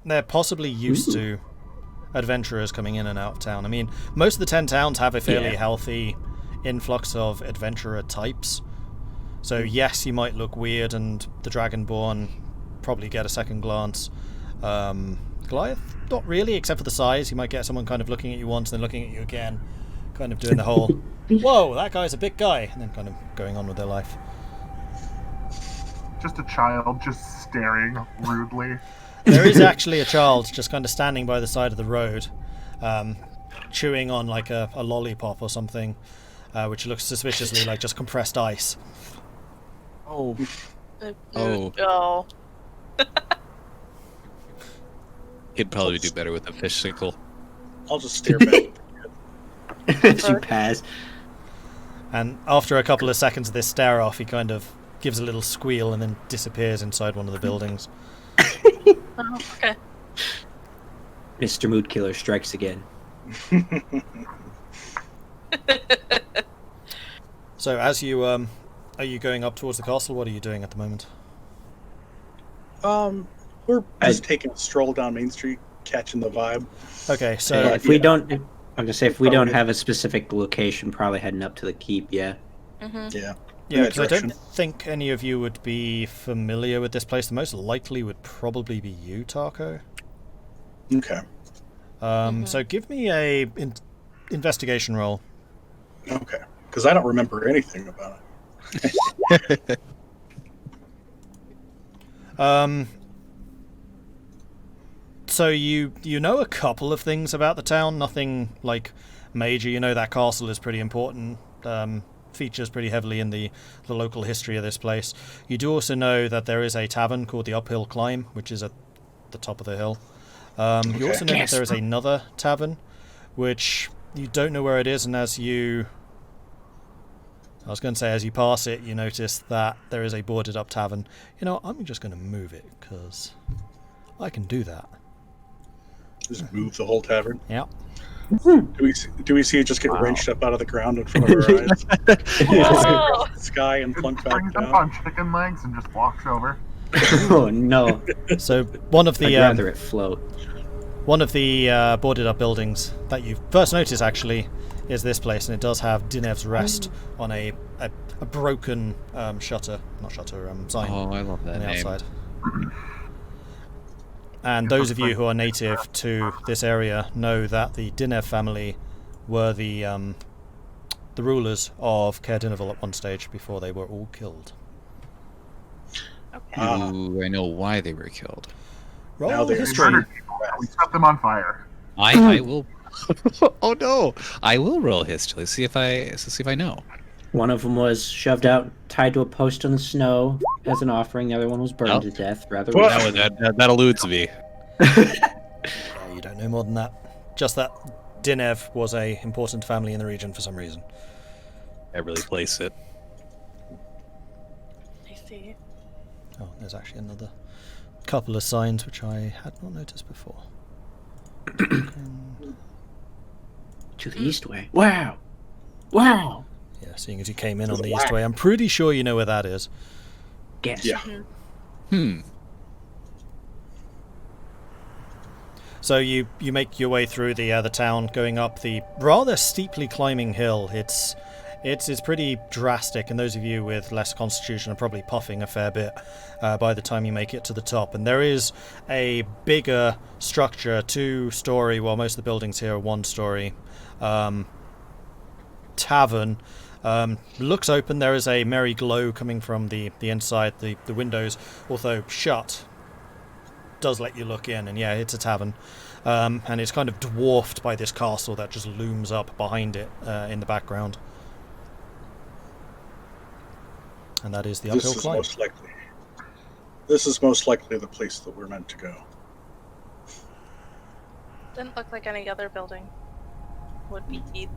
They're possibly used to adventurers coming in and out of town. I mean, most of the 10 towns have a fairly Yeah. healthy influx of adventurer types. So yes, you might look weird, and the Dragonborn probably get a second glance. Goliath, not really, except for the size. You might get someone kind of looking at you once, then looking at you again, kind of doing the whole, whoa, that guy's a big guy, and then kind of going on with their life. Just a child just staring rudely. There is actually a child just kind of standing by the side of the road, chewing on like a lollipop or something, which looks suspiciously like just compressed ice. Oh. Oh. Oh. He'd probably do better with a fish sickle. I'll just stare back. As you pass. And after a couple of seconds of this stare off, he kind of gives a little squeal and then disappears inside one of the buildings. Oh, okay. Mr. Mood Killer strikes again. So as you are you going up towards the castle? What are you doing at the moment? We're just taking a stroll down Main Street, catching the vibe. Okay, so If we don't, I'm gonna say if we don't have a specific location, probably heading up to the keep. Yeah. Mhm. Yeah. yeah, that because I don't direction. think any of you would be familiar with this place. The most likely would probably be you, Tahko. Okay. So give me a investigation roll. Okay. Because I don't remember anything about it. So you know a couple of things about the town, nothing like major. You know that castle is pretty important, features pretty heavily in the local history of this place. You do also know that there is a tavern called the Uphill Climb, which is at the top of the hill. You also know that there is another tavern, which you don't know where it is, and as you pass it, you notice that there is a boarded up tavern. You know, I'm just going to move it, because I can do that. Just move the whole tavern. Yeah. Do we see it just get wrenched up out of the ground in front of our eyes? Oh. The sky and plunk back Brings up down. on chicken legs and just walks over. Oh no! So one of I'd the rather it float. boarded up buildings that you first notice actually is this place, and it does have Dinev's Rest on a broken sign Oh, I love that on the name. outside. And those of you who are native to this area know that the Dinev family were the rulers of Caer Dineval at one stage before they were all killed. Okay. Ooh, I know why they were killed. Now Roll they're history. Murdered people. We set them on fire. I will. Oh no! I will roll history. See if I know. One of them was shoved out, tied to a post in the snow as an offering. The other one was burned Oh. to death. Rather. What? That eludes me. Yeah, you don't know more than that. Just that Dinev was a important family in the region for some reason. I really place it. I see. Oh, there's actually another couple of signs which I had not noticed before. To the east way. Wow! Wow! Yeah, seeing as you came in on the east way, I'm pretty sure you know where that is. Guess. Yeah. So you make your way through the town, going up the rather steeply climbing hill. It's pretty drastic, and those of you with less constitution are probably puffing a fair bit by the time you make it to the top. And there is a bigger structure, 2-story, while most of the buildings here are 1-story. Tavern. Looks open. There is a merry glow coming from the inside. The windows, although shut, does let you look in, and yeah, it's a tavern. And it's kind of dwarfed by this castle that just looms up behind it in the background. And that is the This Uphill is Climb. most likely the place that we're meant to go. Didn't look like any other building would be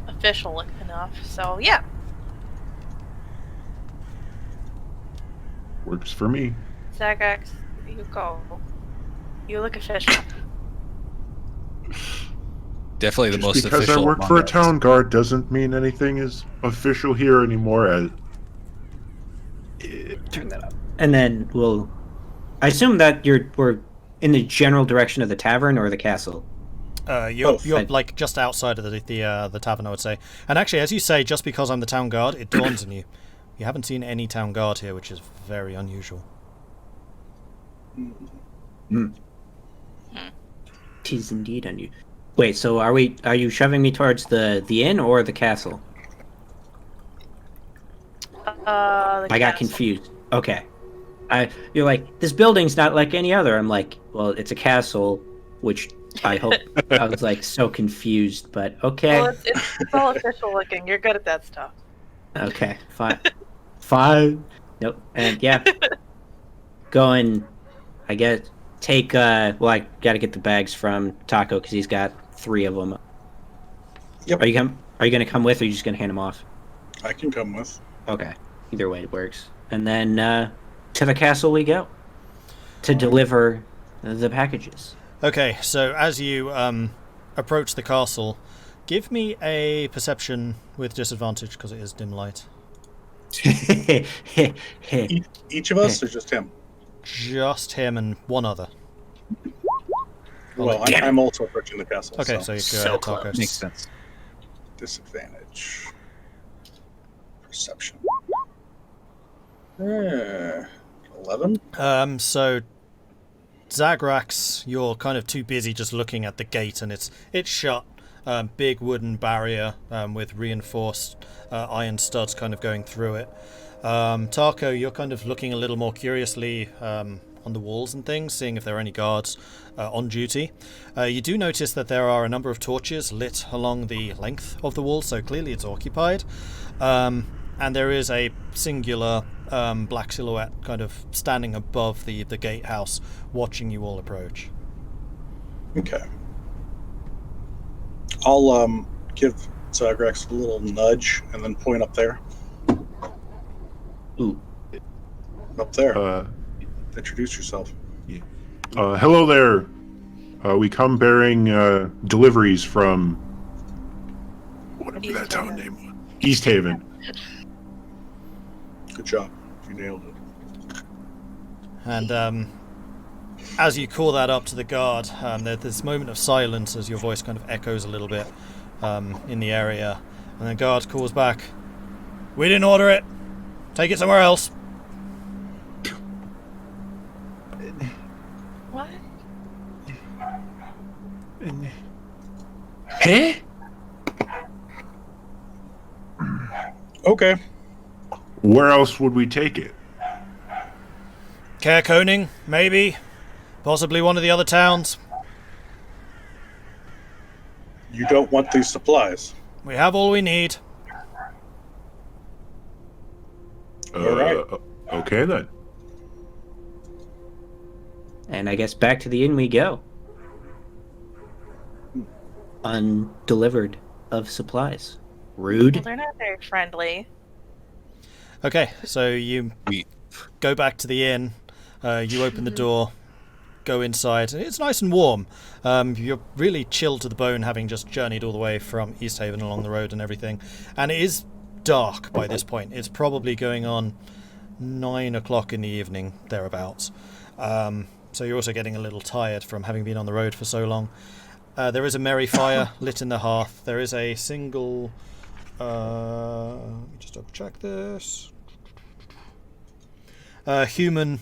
official enough. So yeah. Works for me. Zagrax, you go. You look official. Definitely the Just most because official. I work among for a us. town guard doesn't mean anything is official here anymore. Turn that up. And then we'll. I assume that we're in the general direction of the tavern or the castle. You're Both. like just outside of the tavern, I would say. And actually, as you say, just because I'm the town guard, it dawns on you. You haven't seen any town guard here, which is very unusual. Tis indeed on you. Wait, so are you shoving me towards the inn or the castle? I got confused. Okay. You're like, this building's not like any other. I'm like, well, it's a castle, which I hope. I was like so confused, but okay. Well, it's all official looking. You're good at that stuff. Okay, fine. Fine. Nope. And yeah. Go and I guess take well, I gotta get the bags from Tahko because he's got 3 of them. Yep. Are you gonna come with or are you just gonna hand them off? I can come with. Okay. Either way it works. And then to the castle we go. To deliver the packages. Okay, so as you approach the castle, give me a perception with disadvantage because it is dim light. Each of us or just him? Just him and one other. Well, I'm also approaching the castle. Okay, so so you go ahead, Tahko. Makes sense. disadvantage. Perception. 11? So Zagrax, you're kind of too busy just looking at the gate, and it's shut. Big wooden barrier with reinforced iron studs kind of going through it. Tahko, you're kind of looking a little more curiously on the walls and things, seeing if there are any guards on duty. You do notice that there are a number of torches lit along the length of the wall, so clearly it's occupied. And there is a singular black silhouette kind of standing above the gatehouse, watching you all approach. Okay. I'll give Zagrax a little nudge and then point up there. Ooh. Up there. Introduce yourself. Hello there. We come bearing deliveries from whatever that town name was. East Haven. Good job. You nailed it. And as you call that up to the guard, there's this moment of silence as your voice kind of echoes a little bit in the area. And the guard calls back, "We didn't order it. Take it somewhere else." What? Hey? Okay. Where else would we take it? Care Koning, maybe. Possibly one of the other towns. You don't want these supplies. We have all we need. All right. Okay then. And I guess back to the inn we go. Undelivered of supplies. Rude. Well, they're not very friendly. Okay, so you go back to the inn. You open the door, go inside. It's nice and warm. You're really chilled to the bone, having just journeyed all the way from East Haven along the road and everything. And it is dark by this point. It's probably going on 9 o'clock in the evening, thereabouts. So you're also getting a little tired from having been on the road for so long. There is a merry fire lit in the hearth. There is a single... let me just double check this. A human,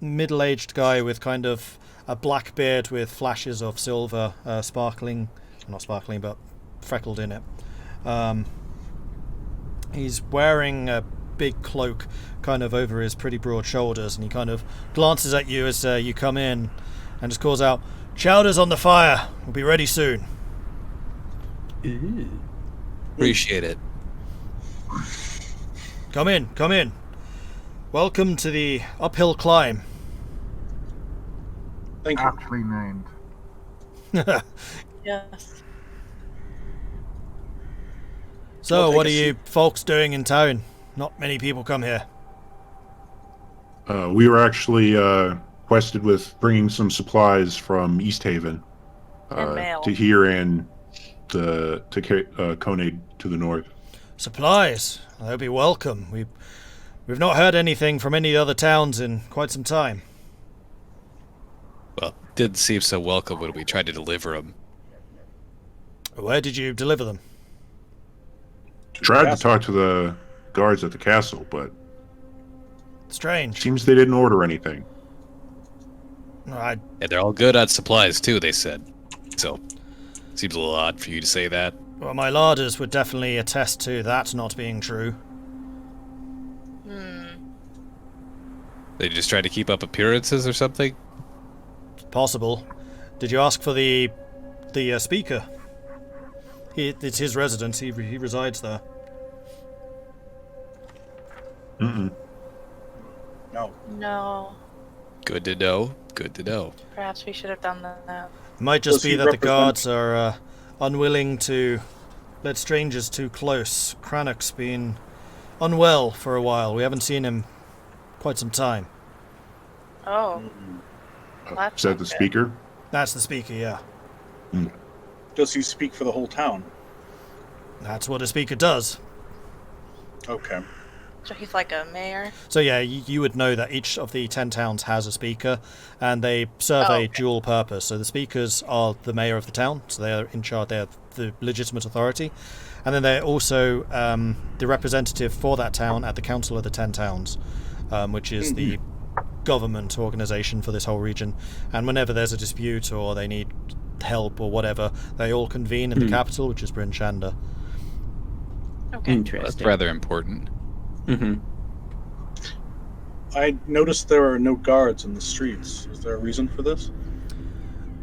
middle-aged guy with kind of a black beard with flashes of silver sparkling, not sparkling, but freckled in it. He's wearing a big cloak kind of over his pretty broad shoulders, and he kind of glances at you as you come in and just calls out, "Chowder's on the fire. We'll be ready soon." Ooh. Appreciate it. Come in, come in. Welcome to the uphill climb. Thank you. Aptly named. Yes. So, I'll take what a are you folks doing in town? Not many people come here. We were actually quested with bringing some supplies from East Haven And mail. to here and to Koenig to the north. Supplies. They'll be welcome. We've not heard anything from any other towns in quite some time. Well, didn't seem so welcome when we tried to deliver them. Where did you deliver them? Tried to talk to the guards at the castle, but Strange. seems they didn't order anything. I And they're all good on supplies, too, they said. So, seems a little odd for you to say that. Well, my larders would definitely attest to that not being true. They just tried to keep up appearances or something? It's possible. Did you ask for the speaker? It's his residence. He resides there. Mm-mm. No. No. Good to know. Good to know. Perhaps we should have done that. It might just Does be he that the represent- guards are unwilling to let strangers too close. Crannock's been unwell for a while. We haven't seen him quite some time. Oh. Is that the speaker? That's the speaker, yeah. Does he speak for the whole town? That's what a speaker does. Okay. So he's like a mayor? So yeah, you would know that each of the 10 towns has a speaker, and they serve a dual purpose. So the speakers are the mayor of the town, so they're in charge, they're the legitimate authority. And then they're also the representative for that town at the Council of the 10 Towns, which is the government organization for this whole region. And whenever there's a dispute or they need help or whatever, they all convene in the capital, which is Bryn Shander. Okay. Interesting. That's rather important. Mm-hmm. I noticed there are no guards in the streets. Is there a reason for this?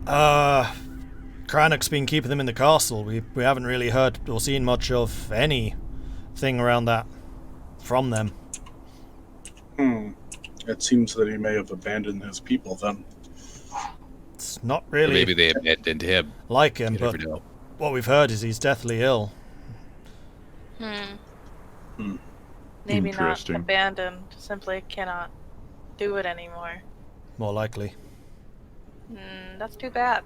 Crannock's been keeping them in the castle. We haven't really heard or seen much of anything around that from them. It seems that he may have abandoned his people then. It's not Or really maybe they abandoned him. like him, You never but know. what we've heard is he's deathly ill. Maybe not Interesting. abandoned, simply cannot do it anymore. More likely. That's too bad.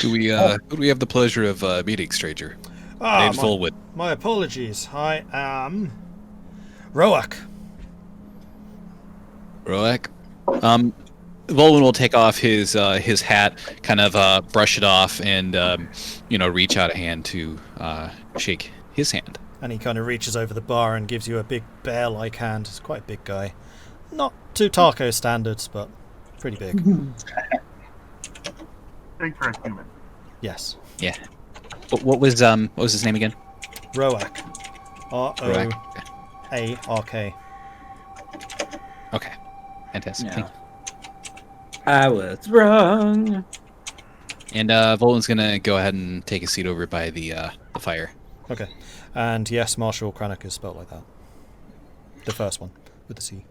Who do we have the pleasure of meeting, stranger? Name's Vulwin. My apologies. I am Roak. Roak. Vulwin will take off his hat, kind of brush it off, and reach out a hand to shake his hand. And he kind of reaches over the bar and gives you a big bear-like hand. He's quite a big guy. Not to Tahko standards, but pretty big. Big for a human. Yes. Yeah. What was his name again? Roak. Roak. R-O-A-R-K. Okay. Fantastic. Yeah. Thank you. I was wrong. And Vulwin's gonna go ahead and take a seat over by the fire. Okay. And yes, Marshal Crannock is spelled like that. The first one, with the C.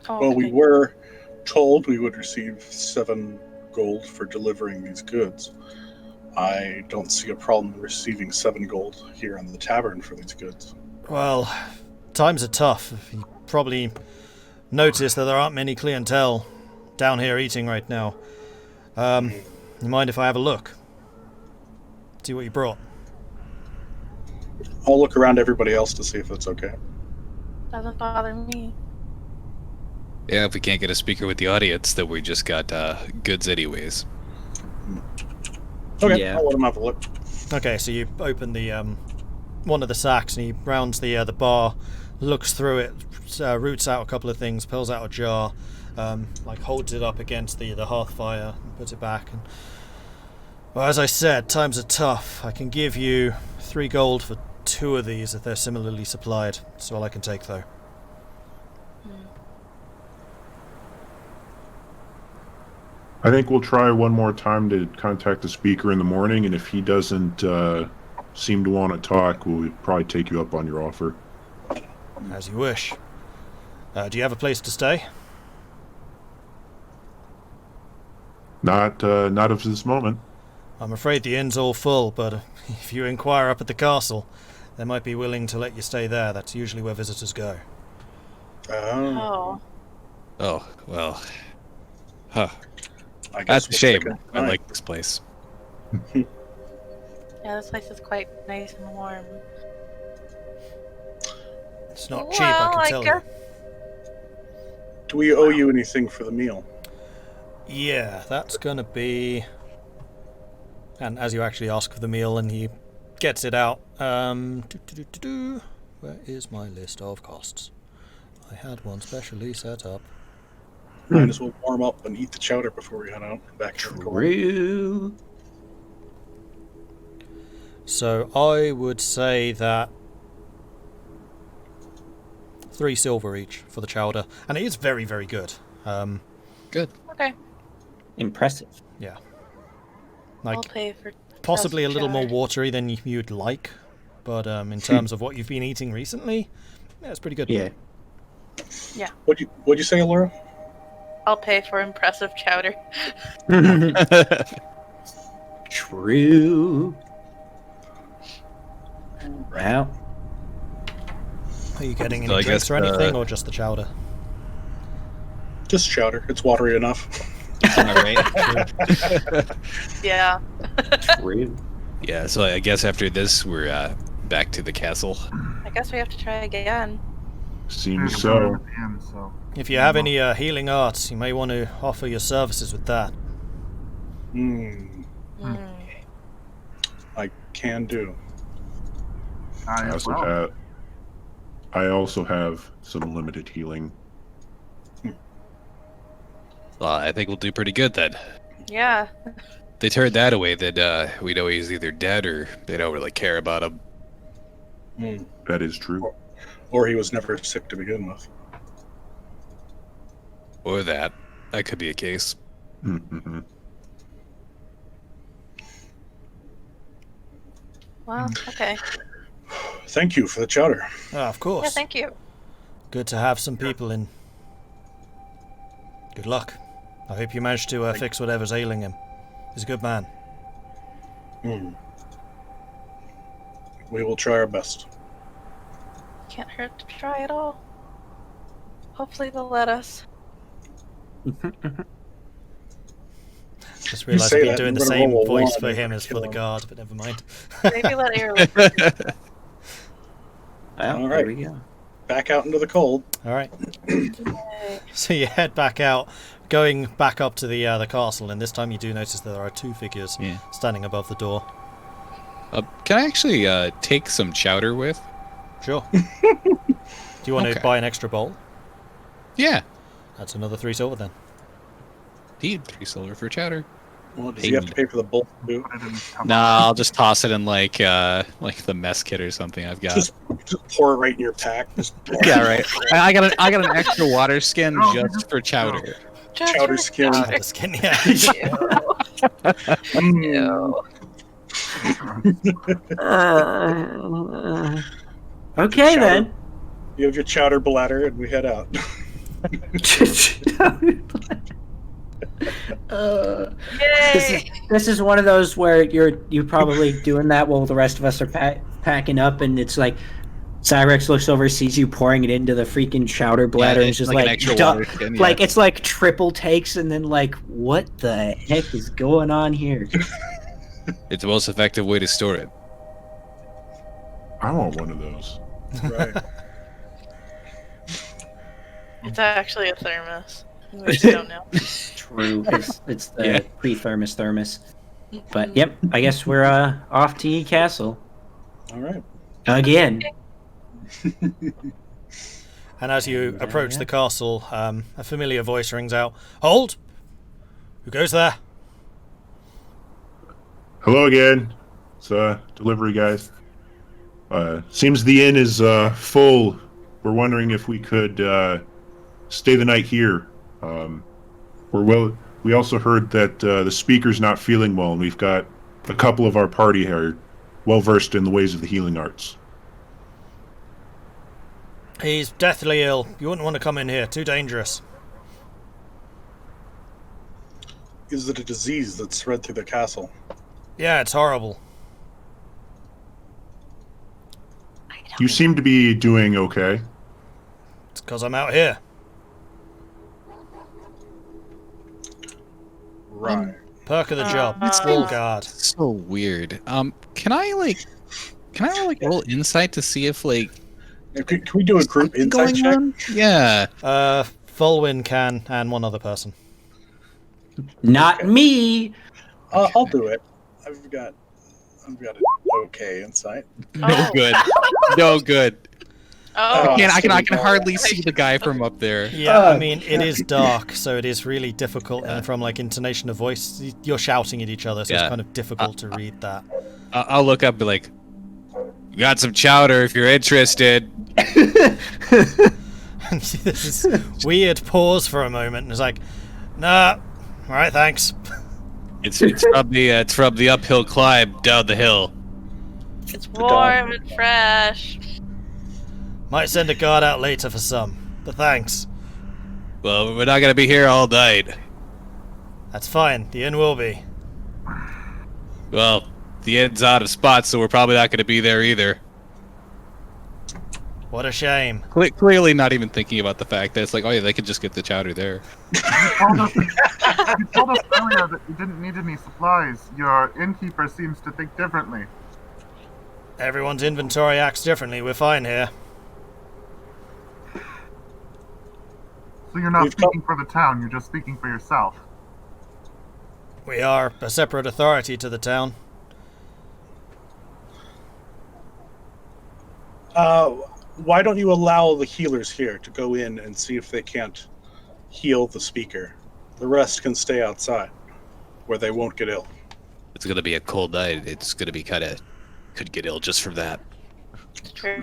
Oh, Well, we okay. were told we would receive 7 gold for delivering these goods. I don't see a problem receiving 7 gold here in the tavern for these goods. Well, times are tough. You probably noticed that there aren't many clientele down here eating right now. You mind if I have a look? See what you brought? I'll look around everybody else to see if it's okay. Doesn't bother me. Yeah, if we can't get a speaker with the audience, then we just got goods anyways. Okay, Yeah. I'll let him have a look. Okay, so you open the one of the sacks and he rounds the bar, looks through it, roots out a couple of things, pulls out a jar, holds it up against the hearth fire and puts it back. And well, as I said, times are tough. I can give you 3 gold for 2 of these if they're similarly supplied. That's all I can take, though. I think we'll try one more time to contact the speaker in the morning, and if he doesn't seem to want to talk, we'll probably take you up on your offer. As you wish. Do you have a place to stay? Not of this moment. I'm afraid the inn's all full, but if you inquire up at the castle, they might be willing to let you stay there. That's usually where visitors go. Oh, Oh. Oh, well. Huh. I guess That's a we'll shame. stick it I tonight. like this place. Yeah, this place is quite nice and warm. It's not cheap, I can tell you. Do we owe you anything for the meal? Yeah, that's gonna be. And as you actually ask for the meal, and he gets it out. Where is my list of costs? I had one specially set up. Might as well warm up and eat the chowder before we head out back to the cold. True. So I would say that 3 silver each for the chowder, and it is very, very good. Good. Okay, Impressive. Yeah, I'll like pay for possibly a little more chowder. watery than you'd like, but in terms of what you've been eating recently, yeah, it's pretty good. Yeah. What'd you say, Elora? I'll pay for impressive chowder. True. Well, Are you getting So any I drinks guess, or anything, or just the chowder? Just chowder. It's watery enough. All right. Yeah. true. Yeah, so I guess after this, we're back to the castle. I guess we have to try again. Seems At so. the end, so. If you have any healing arts, you may want to offer your services with that. Hmm. Mm. I can do. I I as also well. have. I also have some limited healing. Well, I think we'll do pretty good then. Yeah. They turned that away, then we know he's either dead or they don't really care about him. Hmm. That is true. Or he was never sick to begin with. Or that. That could be a case. Mm-hmm. Well, okay. Thank you for the chowder. Of course. Yeah, thank you. Good to have some people in. Good luck. I hope you manage to fix whatever's ailing him. He's a good man. Hmm. We will try our best. Can't hurt to try at all. Hopefully they'll let us. Just realised say I've been that, doing the I'm gonna same roll a voice one for and him as for kill the him. guard, but never mind. Maybe let Irilyssa. Well, All there right. we go. Back out into the cold. All right. Yay. So you head back out, going back up to the castle, and this time you do notice that there are 2 figures Yeah. standing above the door. Can I actually take some chowder with? Sure. Do you want to Okay. buy an extra bowl? Yeah. That's another 3 silver then. Need 3 silver for chowder. Well, does he have to pay for the bowl too? Put it in the tub. Nah, I'll just toss it in like the mess kit or something I've got. Just pour it right in your pack. Just Yeah, right. I got an extra water skin No, just for chowder. Just Chowder for skin. chowder. The skin, yeah. Mm. Okay Chowder. then. You have your chowder bladder, and we head out. Yay! This is one of those where you're probably doing that while the rest of us are packing up, and it's like Zagrax looks over, sees you pouring it into the freaking chowder bladder, and it's it's just like an like, extra duh, water skin, yeah. like it's like triple takes, and then like, what the heck is going on here? It's the most effective way to store it. I want one of those. Right. It's actually a thermos. We just don't know. True, it's the Yeah. pre-thermos thermos. But yep, I guess we're off to E Castle All right. again. And as you approach the castle, a familiar voice rings out. Hold! Who goes there? Hello again. It's delivery guys. Seems the inn is full. We're wondering if we could stay the night here. We also heard that the speaker's not feeling well, and we've got a couple of our party here well versed in the ways of the healing arts. He's deathly ill. You wouldn't want to come in here. Too dangerous. Is it a disease that's spread through the castle? Yeah, it's horrible. You seem to be doing okay. It's Because I'm out here. Right. Perk of the job. It's Full guard. So weird. Can I roll insight to see if Can we do a group something insight check? on? Yeah. Vulwin can, and one other person. Not me. I'll do it. I've got an okay insight. No Oh. good. No good. Oh, I can hardly see the guy from up there. Yeah, I mean, it is dark, so it is really difficult. And from like intonation of voice, you're shouting at each other, so it's Yeah. kind of difficult to read that. I'll look up and be like, got some chowder if you're interested. And this weird pause for a moment, and it's like, nah, all right, thanks. It's from the uphill climb down the hill. it's warm and fresh. Might send a guard out later for some, but thanks. Well, we're not gonna be here all night. That's fine. The inn will be. Well, the inn's out of spots, so we're probably not gonna be there either. What a shame. Clearly not even thinking about the fact that it's like, oh yeah, they could just get the chowder there. You told us earlier that you didn't need any supplies. Your innkeeper seems to think differently. Everyone's inventory acts differently. We're fine here. So you're not We've speaking for the town, you're just speaking for yourself. We are a separate authority to the town. Why don't you allow the healers here to go in and see if they can't heal the speaker? The rest can stay outside, where they won't get ill. It's gonna be a cold night. It's gonna be could get ill just from that. True.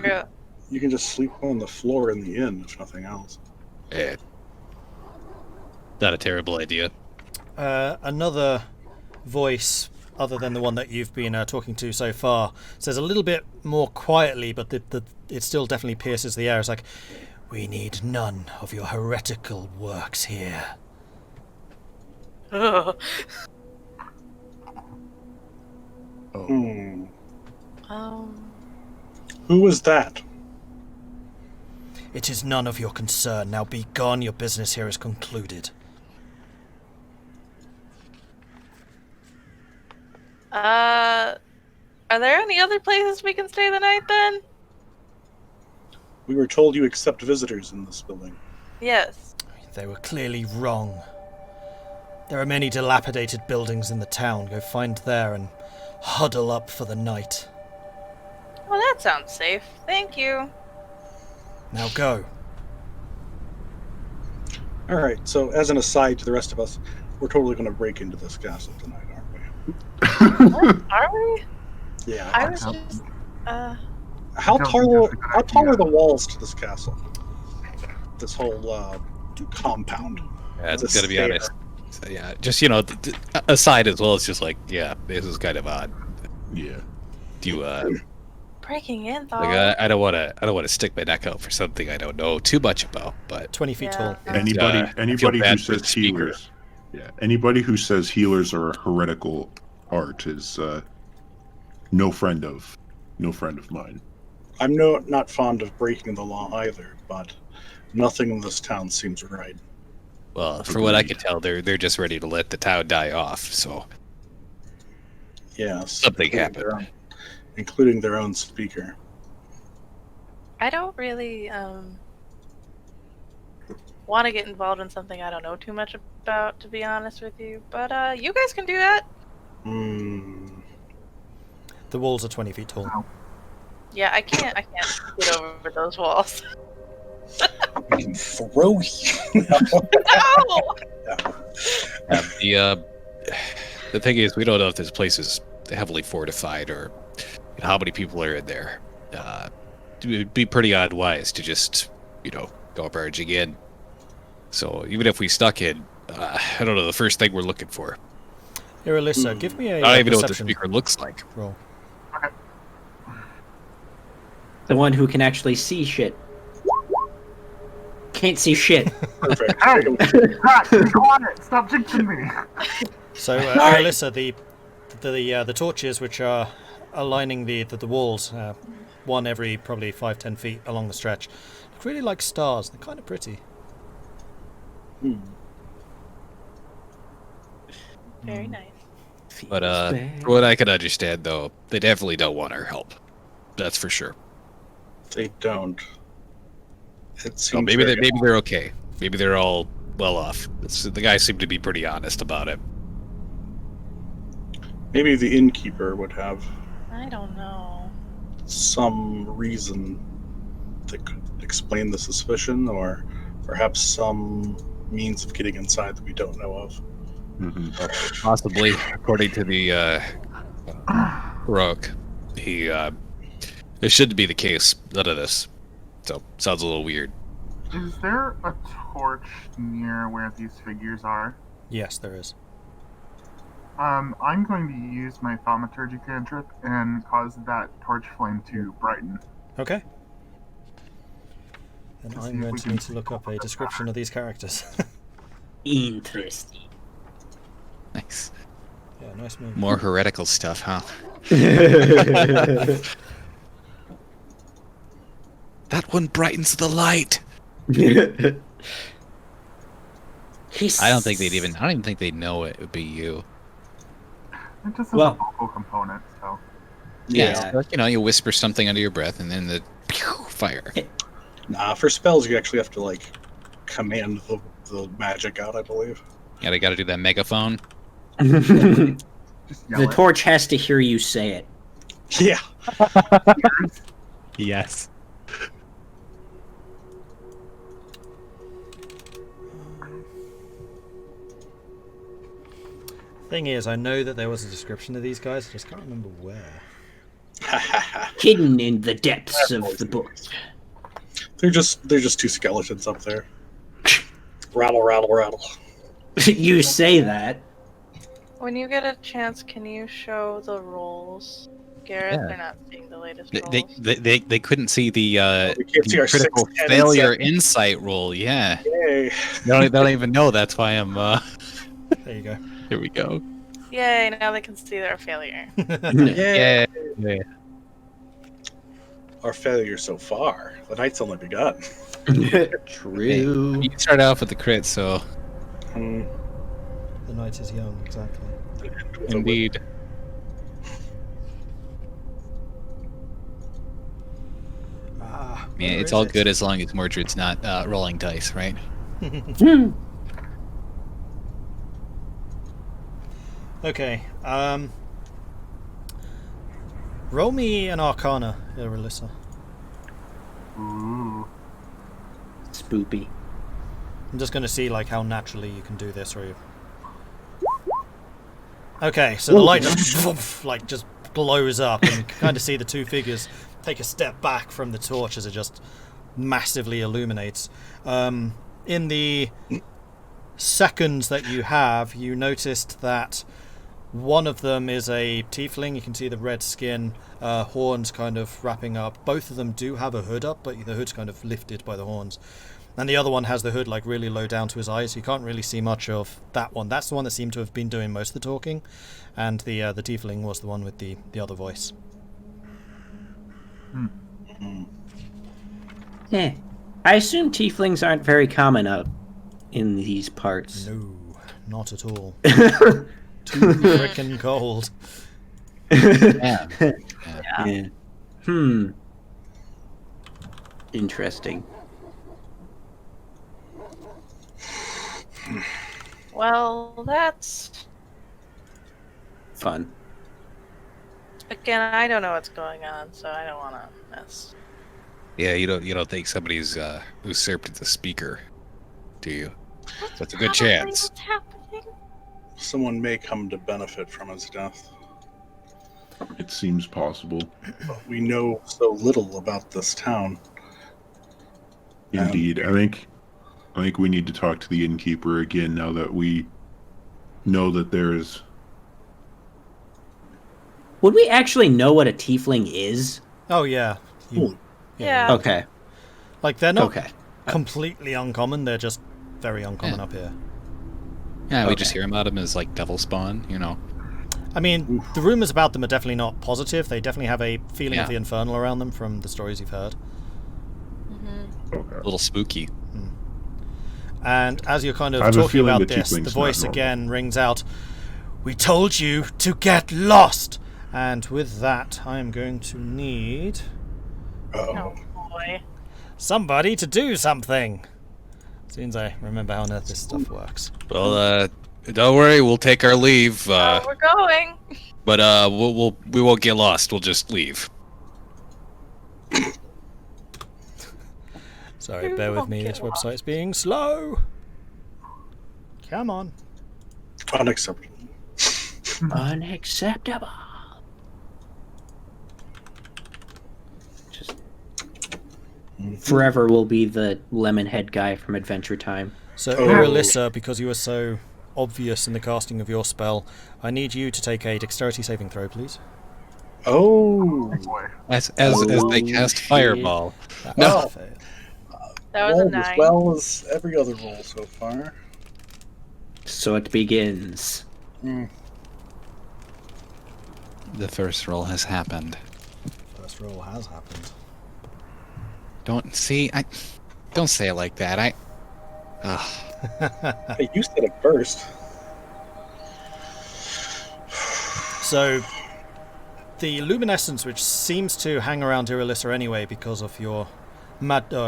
You can just sleep on the floor in the inn, if nothing else. Eh. Not a terrible idea. Another voice, other than the one that you've been talking to so far, says a little bit more quietly, but it still definitely pierces the air. It's like, we need none of your heretical works here. Ugh. Hmm. Um, Who was that? It is none of your concern. Now be gone. Your business here is concluded. are there any other places we can stay the night then? We were told you accept visitors in this building. Yes. They were clearly wrong. There are many dilapidated buildings in the town. Go find there and huddle up for the night. Well, that sounds safe. Thank you. Now go. All right, so as an aside to the rest of us, we're totally going to break into this castle tonight, aren't we? Are we? Yeah. I was just. How don't tall? think that's a good How tall idea. are the walls to this castle? This whole compound. Yeah, it's It's a gotta be stair. honest. So, yeah, just aside as well. It's just like, yeah, this is kind of odd. Yeah. Do you Breaking in, though. like I don't want to stick my neck out for something I don't know too much about, but 20 feet tall. Anybody I feel anybody who bad for the says speaker. healers. Yeah. Anybody who says healers are a heretical art is no friend of mine. I'm not fond of breaking the law either, but nothing in this town seems right. well, for what I can tell, they're just ready to let the town die off. So Yes. Something happened. Including their own speaker. I don't really want to get involved in something I don't know too much about, to be honest with you. But you guys can do that. Hmm. The walls are 20 feet tall. Yeah, I can't get over those walls. I can throw you. No! The thing is, we don't know if this place is heavily fortified or how many people are in there. It would be pretty unwise to just, go barging in. So even if we stuck in, I don't know, the first thing we're looking for. Irilyssa, give me a I don't even know what the perception speaker looks like. roll. The one who can actually see shit. Can't see shit. Perfect. Hey! Zach, be quiet! Stop jinxing me! So, Irilyssa, the torches which are aligning the walls, one every probably 5-10 feet along the stretch, I really like stars. They're kind of pretty. Very nice. But from what I can understand, though, they definitely don't want our help. That's for sure. They don't. It seems So maybe very they're okay. Maybe they're all well off. The guys seem to be pretty honest about it. Maybe the innkeeper would have I don't know. some reason that could explain the suspicion, or perhaps some means of getting inside that we don't know of. Possibly, according to the Rook, it should be the case. None of this. So sounds a little weird. Is there a torch near where these figures are? Yes, there is. I'm going to use my thaumaturgy cantrip and cause that torch flame to brighten. Okay. And To see I'm if going we to can need to look up a description of these characters. Interesting. Nice. Yeah, nice move. More heretical stuff, huh? That one brightens the light. I I don't even think they'd know it would be you. It just has Well- a vocal component, so. Yeah. Like, you whisper something under your breath, and then the fire. Nah, for spells you actually have to like command the magic out, I believe. Yeah, they got to do that megaphone. Just yell The it. torch has to hear you say it. Yeah. Yes. Thing is, I know that there was a description of these guys. I just can't remember where. Hidden in the depths of the book. They're just two skeletons up there. Rattle, rattle, rattle. You say that. When you get a chance, can you show the rolls? Garrett, Yeah. they're not seeing the latest They, rolls. they couldn't see the, We can't see our critical 6, 10, failure 7. insight roll. Yeah, Yay. they don't even know. That's why I'm. There you go. Here we go. Yay, now they can see their failure. Yay. Yeah. Our failure so far. The night's only begun. True. You start off with the crit, so Hmm. The night is young, exactly. indeed. Ah, Yeah, where it's is all it? good as long as Mordred's not rolling dice, right? Okay. Roll me an Arcana, Irilyssa. Ooh. Spoopy. I'm just going to see like how naturally you can do this, or you. Okay, so the light just like just glows up, and you can kind of see the two figures take a step back from the torch as it just massively illuminates. In the seconds that you have, you noticed that one of them is a tiefling. You can see the red skin, horns kind of wrapping up. Both of them do have a hood up, but the hood's kind of lifted by the horns. And the other one has the hood like really low down to his eyes. You can't really see much of that one. That's the one that seemed to have been doing most of the talking, and the tiefling was the one with the other voice. Yeah. I assume tieflings aren't very common up in these parts. No, not at all. Too frickin' cold. Yeah. Yeah. Hmm. Interesting. Well, that's... Fun. Again, I don't know what's going on, so I don't want to mess. Yeah, you don't think somebody's usurped the speaker, do you? That's a good chance. What's happening? Someone may come to benefit from his death. It seems possible. But we know so little about this town. Indeed. I think we need to talk to the innkeeper again now that we know that there's... Would we actually know what a tiefling is? Oh yeah. Yeah. Okay. Like they're not Okay. completely uncommon. They're just very uncommon Yeah. up here. Yeah, we Okay. just hear about them as like devil spawn, you know. I mean, the rumors about them are definitely not positive. They definitely have a feeling of Yeah. the infernal around them from the stories you've heard. Okay. A little spooky. And as you're kind I of have a talking feeling about the this, the tiefling's voice not normal. again rings out, "We told you to get lost!" And with that, I am going to need Oh boy. somebody to do something. As soon as I remember how on earth this stuff works. Well, don't worry, we'll take our leave. We're going. But we won't get lost. We'll just leave. Sorry, bear with me. This website's being slow. Come on. Unacceptable. Unacceptable. Just forever will be the lemon head guy from Adventure Time. So, Oh. Irilyssa, because you were so obvious in the casting of your spell, I need you to take a dexterity saving throw, please. Oh. Boy. As they cast shit. fireball. That's No. a fail. That was a Rolled 9. as well as every other roll so far. So it begins. The first roll has happened. First roll has happened. Don't say it like that. Hey, you said it first. So, the luminescence, which seems to hang around Irilyssa anyway because of your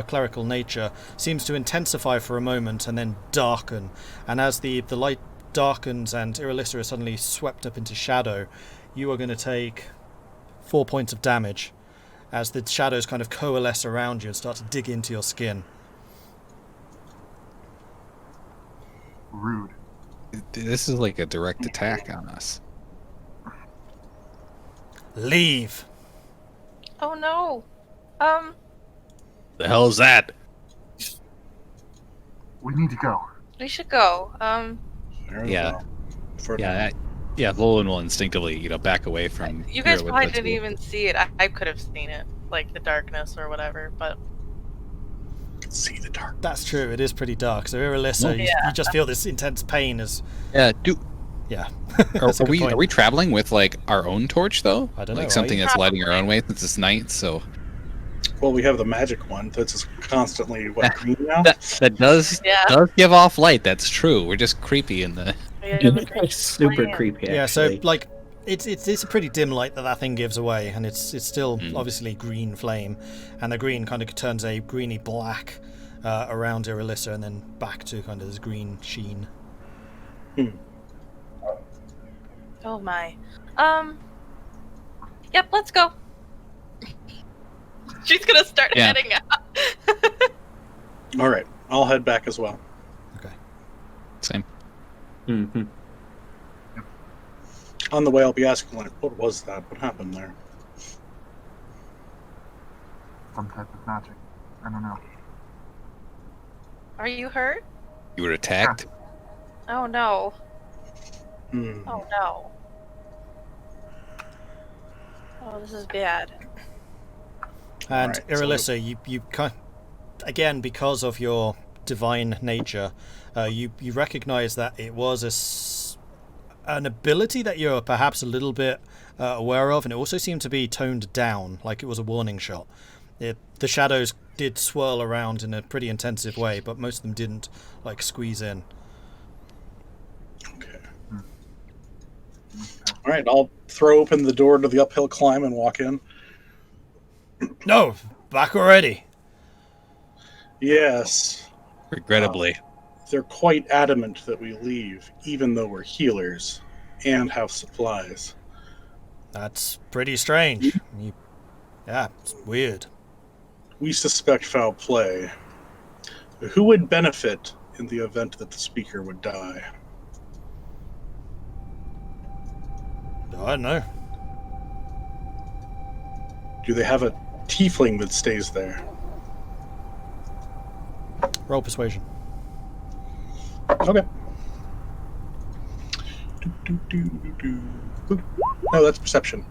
clerical nature, seems to intensify for a moment and then darken. And as the light darkens and Irilyssa is suddenly swept up into shadow, you are going to take 4 points of damage as the shadows kind of coalesce around you and start to dig into your skin. Rude. This is like a direct attack on us. Leave! Oh no. The hell is that? We need to go. We should go. Very Yeah. well. For Yeah, Vulwin will instinctively, back away from. You guys here with probably the didn't tool. even see it. I could have seen it, like the darkness or whatever. But see the dark. That's true, it is pretty dark. So Irilyssa, you just feel this intense pain as... Yeah. Yeah. Are That's a good we point. are we traveling with like our own torch though? I don't know, Like are something you? that's lighting our own way since it's night. So Well, we have the magic one that's just constantly green now. that does give off light. That's true. We're just creepy in the. It's super creepy, Yeah, so actually. like it's a pretty dim light that thing gives away, and it's still obviously green flame, and the green kind of turns a greeny black around Irilyssa, and then back to kind of this green sheen. oh my. Yep. Let's go. She's gonna start Yeah. heading out. All right, I'll head back as well. Okay. Same. Mhm. On the way, I'll be asking, like, what was that? What happened there? Some type of magic. I don't know. Are you hurt? You were attacked. Oh no. Hmm. Oh no. Oh, this is bad. And Alright, so- Irilyssa, you again, because of your divine nature, you recognize that it was an ability that you're perhaps a little bit aware of, and it also seemed to be toned down, like it was a warning shot. The shadows did swirl around in a pretty intensive way, but most of them didn't like squeeze in. Okay. All right, I'll throw open the door to the uphill climb and walk in. No, back already. Yes, Regrettably. they're quite adamant that we leave, even though we're healers and have supplies. That's pretty strange. Yeah, it's weird. We suspect foul play. Who would benefit in the event that the speaker would die? I don't know. Do they have a tiefling that stays there? Roll persuasion. Okay. No, that's perception.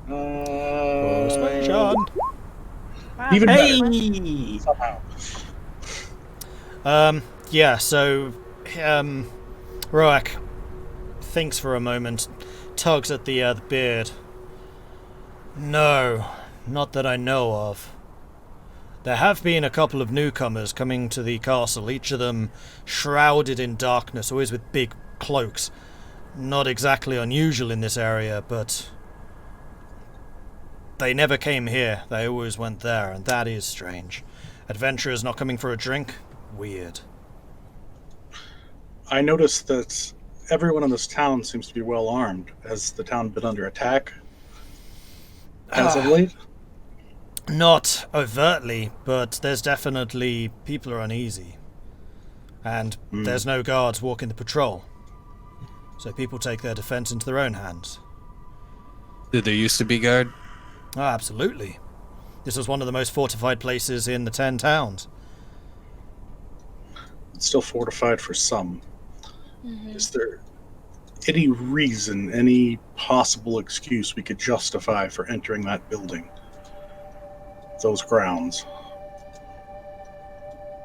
Persuasion. Wow. Even Hey! better, somehow. Yeah, so Roak thinks for a moment, tugs at the beard. No, not that I know of. There have been a couple of newcomers coming to the castle, each of them shrouded in darkness, always with big cloaks. Not exactly unusual in this area, but they never came here. They always went there, and that is strange. Adventurers not coming for a drink? Weird. I noticed that everyone in this town seems to be well armed. Has the town been under attack as of late? Not overtly, but there's definitely people are uneasy. And there's no guards walking the patrol. So people take their defense into their own hands. Did there used to be guard? Oh, absolutely. This was one of the most fortified places in the 10 towns. It's still fortified for some. Is there any reason, any possible excuse we could justify for entering that building? Those grounds?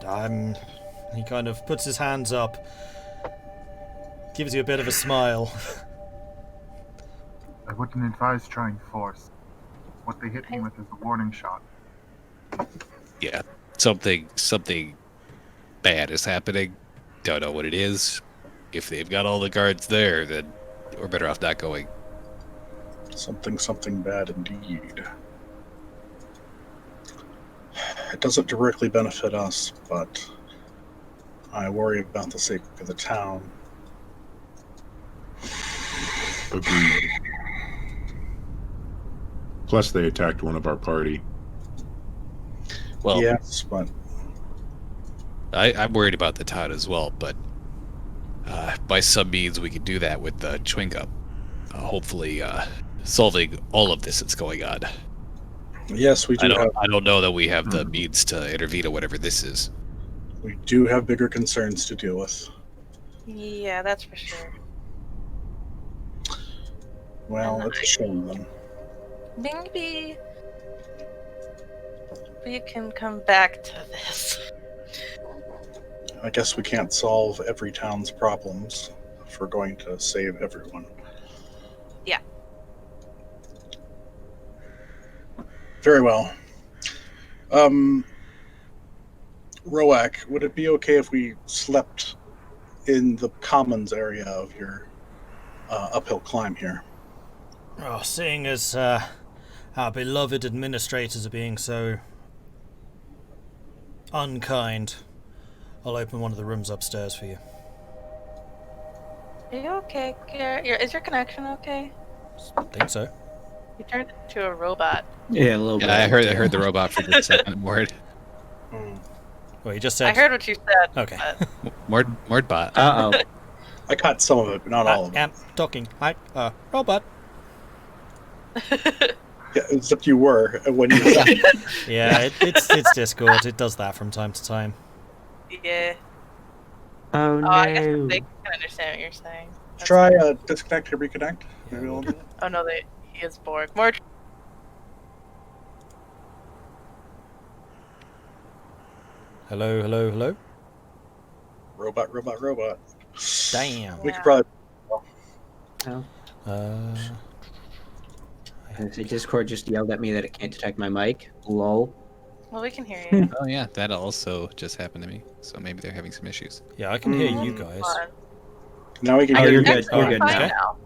He kind of puts his hands up, gives you a bit of a smile. I wouldn't advise trying force. What they hit me with is a warning shot. Yeah, something bad is happening. Don't know what it is. If they've got all the guards there, then we're better off not going. Something bad indeed. It doesn't directly benefit us, but I worry about the sake of the town. Agreed. Plus, they attacked one of our party. Well, Yes, but I'm worried about the town as well, but by some means we can do that with the chewing gum. Hopefully, solving all of this that's going on. yes, we do I don't know that we have the means to intervene or whatever this is. we do have bigger concerns to deal with. Yeah, that's for sure. Well, it's a shame then. Maybe we can come back to this. I guess we can't solve every town's problems if we're going to save everyone. Yeah. Very well. Roak, would it be okay if we slept in the commons area of your uphill climb here? Oh, seeing as our beloved administrators are being so unkind, I'll open one of the rooms upstairs for you. Are you okay? Is your connection okay? I think so. You turned into a robot. Yeah, a little bit. Yeah, I heard the robot for the second word. Well, you just said... I heard what you said. Okay. Mordbot. Uh-oh. I caught some of it, but not all of it. Am talking like a robot. Yeah, except you were when you were done. Yeah, it's Discord. It does that from time to time. Yeah. Oh, no. Oh, I guess they can understand what you're saying. That's Try fine. disconnect to reconnect. Maybe we'll do it. Oh no, he is Borg. Mordred. Hello, hello, hello. Robot. Damn. We could probably. The Discord just yelled at me that it can't detect my mic. Lol. Well, we can hear you. Oh yeah, that also just happened to me. So maybe they're having some issues. Yeah, I can hear you guys. Fun. Now we can Oh, hear you're you. good. Actually, You're good fine now.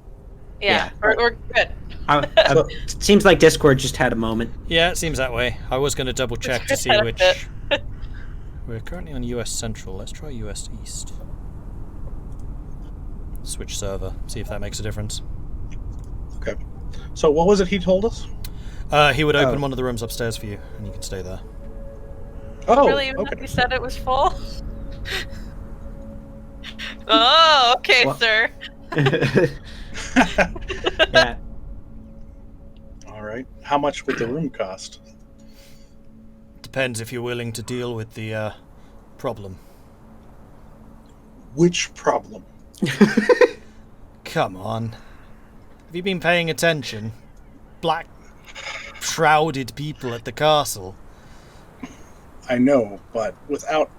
Yeah, Yeah. we're good. It seems like Discord just had a moment. Yeah, it seems that way. I was going to double check to see Had a which... bit. We're currently on US Central. Let's try US East. Switch server. See if that makes a difference. Okay. So what was it he told us? He would open one of the rooms upstairs for you, and you can stay there. Oh, Really, even though okay. you said it was full? Oh, okay, What? sir. Yeah. All right. How much would the room cost? Depends if you're willing to deal with the problem. Which problem? Come on. Have you been paying attention? Black shrouded people at the castle. I know, but without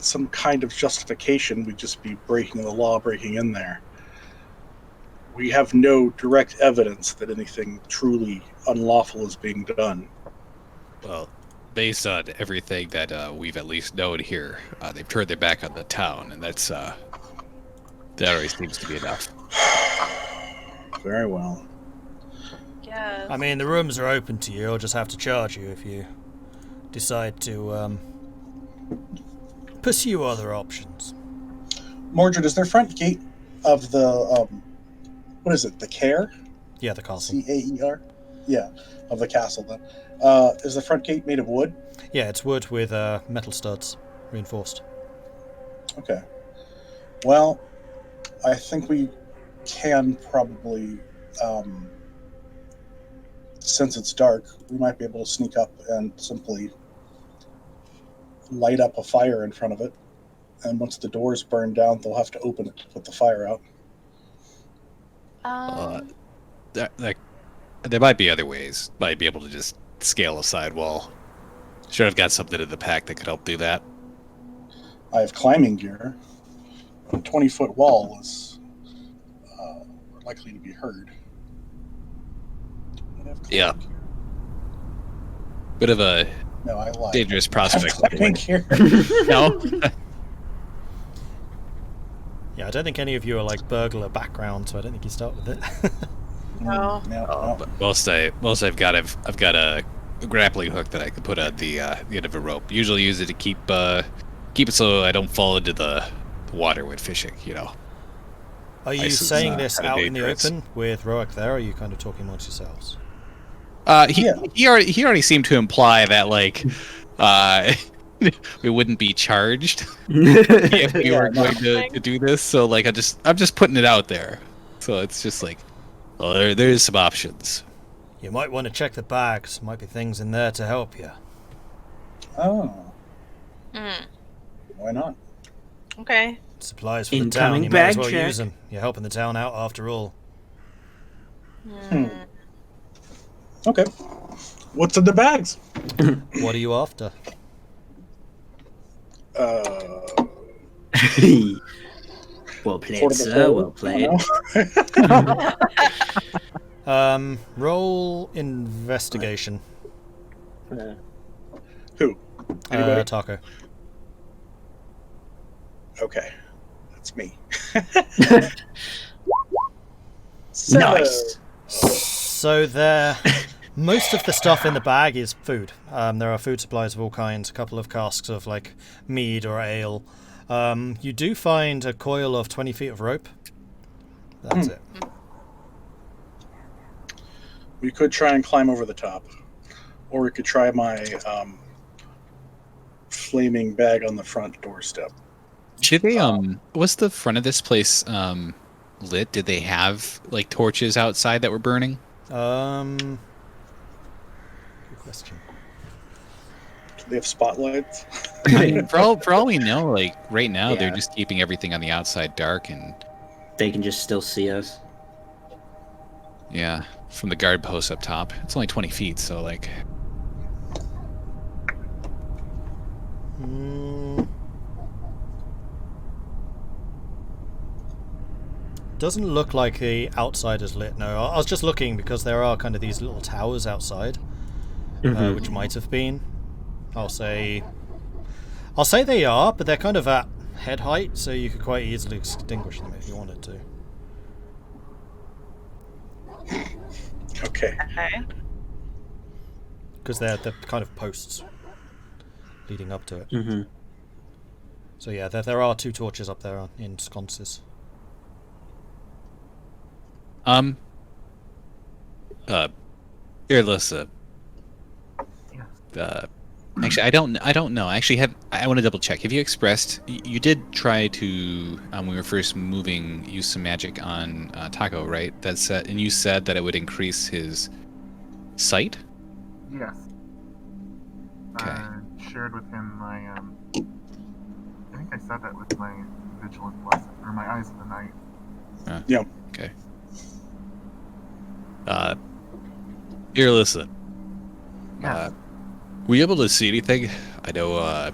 some kind of justification, we'd just be breaking the law, breaking in there. We have no direct evidence that anything truly unlawful is being done. Well, based on everything that we've at least known here, they've turned their back on the town, and that already seems to be enough. Very well. Yes. I mean, the rooms are open to you. I'll just have to charge you if you decide to pursue other options. Mordred, is there front gate of the what is it? The Care? Yeah, the castle. Caer? Yeah, of the castle. Then, is the front gate made of wood? Yeah, it's wood with metal studs, reinforced. Okay. Well, I think we can probably, since it's dark, we might be able to sneak up and simply light up a fire in front of it. And once the doors burn down, they'll have to open it to put the fire out. There might be other ways. Might be able to just scale a side wall. Sure, I've got something in the pack that could help do that. I have climbing gear. A 20-foot wall is likely to be heard. Yeah. Bit of a No, I lied. dangerous I have prospect. climbing gear. No? Yeah, I don't think any of you are like burglar background, so I don't think you start with it. No. No. But most I've got a grappling hook that I can put at the end of a rope. Usually use it to keep it so I don't fall into the water when fishing. You know. Are you Ice is, saying this kinda out in the dangerous. open with Roak there, or are you kind of talking amongst yourselves? He already seemed to imply that like we wouldn't be charged if we were going to do this. So like I'm just putting it out there. So it's just like, well, there is some options. You might want to check the bags. Might be things in there to help you. Oh, Mm. why not? Okay. Supplies for the Incoming town. You might as bag well check. use them. You're helping the town out after all. Okay. What's in the bags? What are you after? Well played, Sort of sir. the Well played. Roll investigation. Who? Anybody? Tahko. Okay, that's me. Nice. So most of the stuff in the bag is food. There are food supplies of all kinds, a couple of casks of like mead or ale. You do find a coil of 20 feet of rope. That's it. We could try and climb over the top, or we could try my flaming bag on the front doorstep. Did they was the front of this place lit? Did they have like torches outside that were burning? Good question. Do they have spotlights? I mean, for all we know, like right now they're Yeah. just keeping everything on the outside dark, and They can just still see us. yeah, from the guard post up top, it's only 20 feet, so like Doesn't look like the outside is lit. No, I was just looking because there are kind of these little towers outside, which might have been. I'll say they are, but they're kind of at head height, so you could quite easily extinguish them if you wanted to. Okay. Okay. Because they're kind of posts leading up to it. Mm-hmm. So yeah, there are two torches up there in sconces. Irilyssa. Yes. Actually, I don't know. Actually, I want to double check. Have you expressed? You did try to when we were first moving use some magic on Tahko, right? And you said that it would increase his sight. Yes. Okay. I shared with him my, I think I said that with my Vigilant Blessing, or my Eyes of the Night. Yeah. Okay. Irilyssa. Yes. Were you able to see anything? I know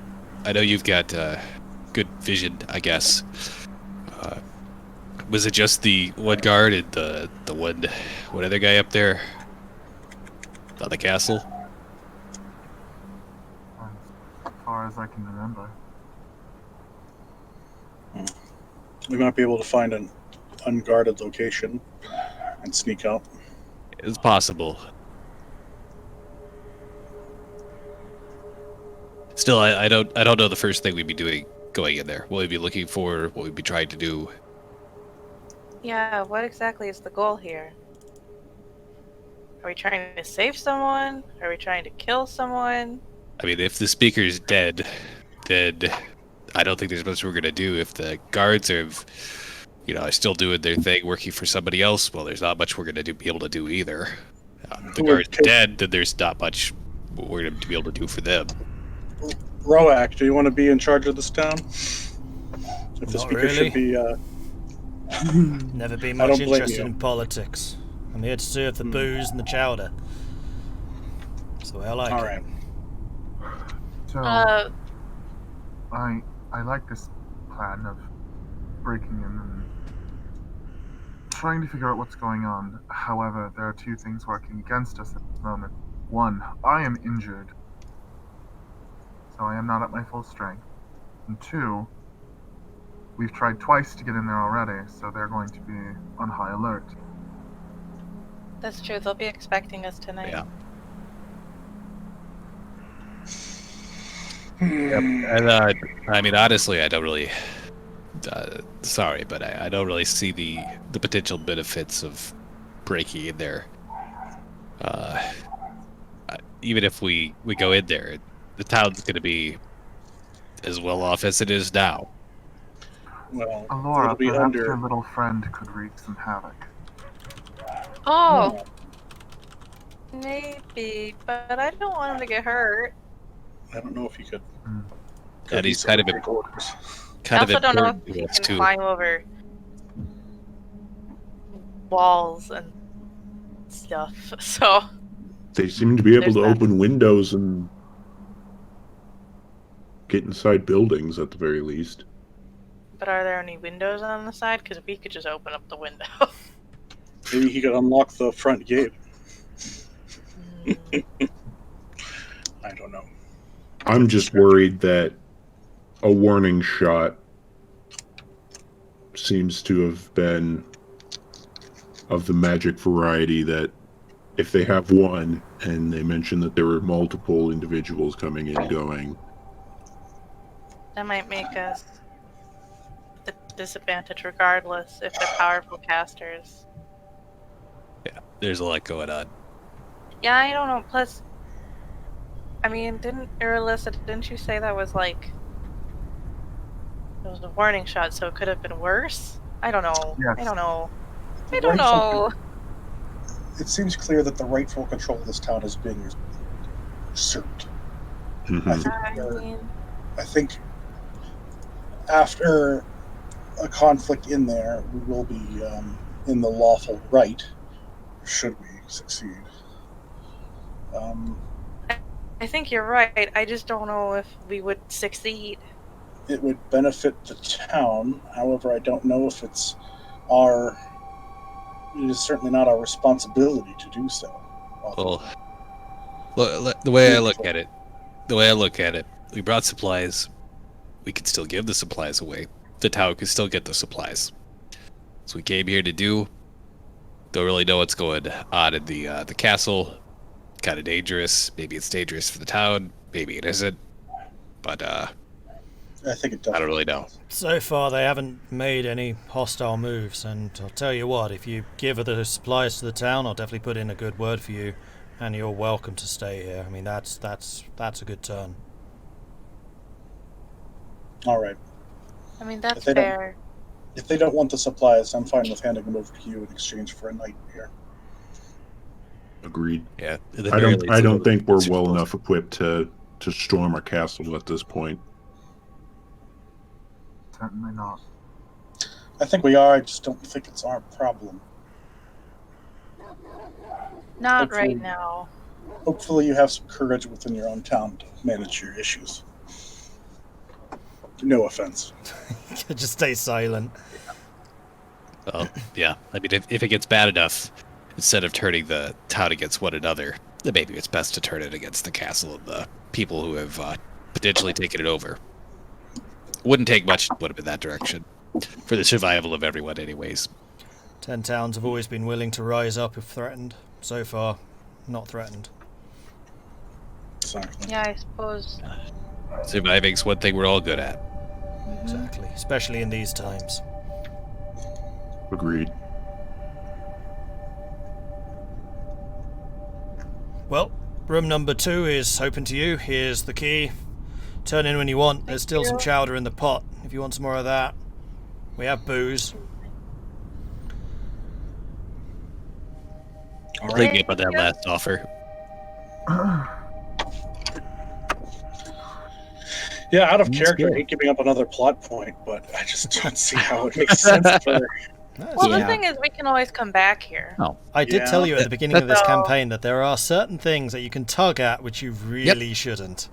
you've got good vision, I guess. Was it just the one guard and the one other guy up there on the castle? far as I can remember. We might be able to find an unguarded location and sneak out. It's possible. Still, I don't know the first thing we'd be doing going in there. What we'd be looking for, what we'd be trying to do. Yeah, what exactly is the goal here? Are we trying to save someone? Are we trying to kill someone? I mean, if the speaker's dead, then I don't think there's much we're gonna do. If the guards are, are still doing their thing, working for somebody else, well, there's not much we're gonna be able to do either. If the guards are dead, then there's not much we're gonna be able to do for them. Roak, do you want to be in charge of this town? If the Not speaker really. should be... Never been I much don't blame interested you. in politics. I'm here to serve the booze and the chowder. That's the way I like All it. right. So, I like this plan of breaking in and trying to figure out what's going on. However, there are two things working against us at this moment. One, I am injured, so I am not at my full strength. And two, we've tried twice to get in there already, so they're going to be on high alert. That's true, they'll be expecting us tonight. Yeah. Yep. And I mean, honestly, I don't really. Sorry, but I don't really see the potential benefits of breaking in there. Even if we go in there, the town's going to be as well off as it is now. Well, Elora, it'll be perhaps under... your little friend could wreak some havoc. Oh, maybe, but I don't want him to get hurt. I don't know if you could... And he's kind of break orders. I also don't know important if to he us, can too. climb over walls and stuff, so... They seem to be able There's to that. open windows and get inside buildings at the very least. But are there any windows on the side? Because we could just open up the window. Maybe he could unlock the front gate. I don't know. I'm just worried that a warning shot seems to have been of the magic variety that if they have one and they mention that there were multiple individuals coming and going, That might make us at a disadvantage regardless if they're powerful casters. Yeah, there's a lot going on. Yeah, I don't know. Plus, I mean, didn't you say that was like... It was a warning shot, so it could have been worse? I don't know. Yes. I don't know. I The don't rightful- know. It seems clear that the rightful control of this town is being usurped. Mhm. I think after a conflict in there, we will be in the lawful right, should we succeed. I think you're right. I just don't know if we would succeed. It would benefit the town. However, I don't know if it's our... It is certainly not our responsibility to do so. Well, the way I look at it, we brought supplies. We could still give the supplies away. The town could still get the supplies. So we came here to do. Don't really know what's going on in the castle. Kind of dangerous. Maybe it's dangerous for the town. Maybe it isn't. But I think it does. I don't really know. So far, they haven't made any hostile moves, and I'll tell you what, if you give the supplies to the town, I'll definitely put in a good word for you, and you're welcome to stay here. I mean, that's a good turn. All right. I mean, that's If they don't- fair. If they don't want the supplies, I'm fine with handing them over to you in exchange for a night here. Agreed. Yeah. I don't think we're well enough equipped to storm a castle at this point. Certainly not. I think we are. I just don't think it's our problem. Not hopefully- right now. Hopefully you have some courage within your own town to manage your issues. No offense. Just stay silent. Well, yeah. I mean, if it gets bad enough, instead of turning the town against one another, then maybe it's best to turn it against the castle and the people who have potentially taking it over. Wouldn't take much to put him in that direction for the survival of everyone, anyways. 10 towns have always been willing to rise up if threatened. So far, not threatened. Exactly. Yeah, I suppose. Surviving's one thing we're all good at. Exactly, especially in these times. Agreed. Well, room number 2 is open to you. Here's the key. Turn in when you want. There's still some chowder in the pot if you want some more of that. We have booze. I'll think about that last offer. Yeah, out of That's character, good. I hate giving up another plot point, but I just don't see how it makes sense for. Well, Yeah. the thing is, we can always come back here. I did Yeah. tell you at the beginning of this So- campaign that there are certain things that you can tug at which you really shouldn't.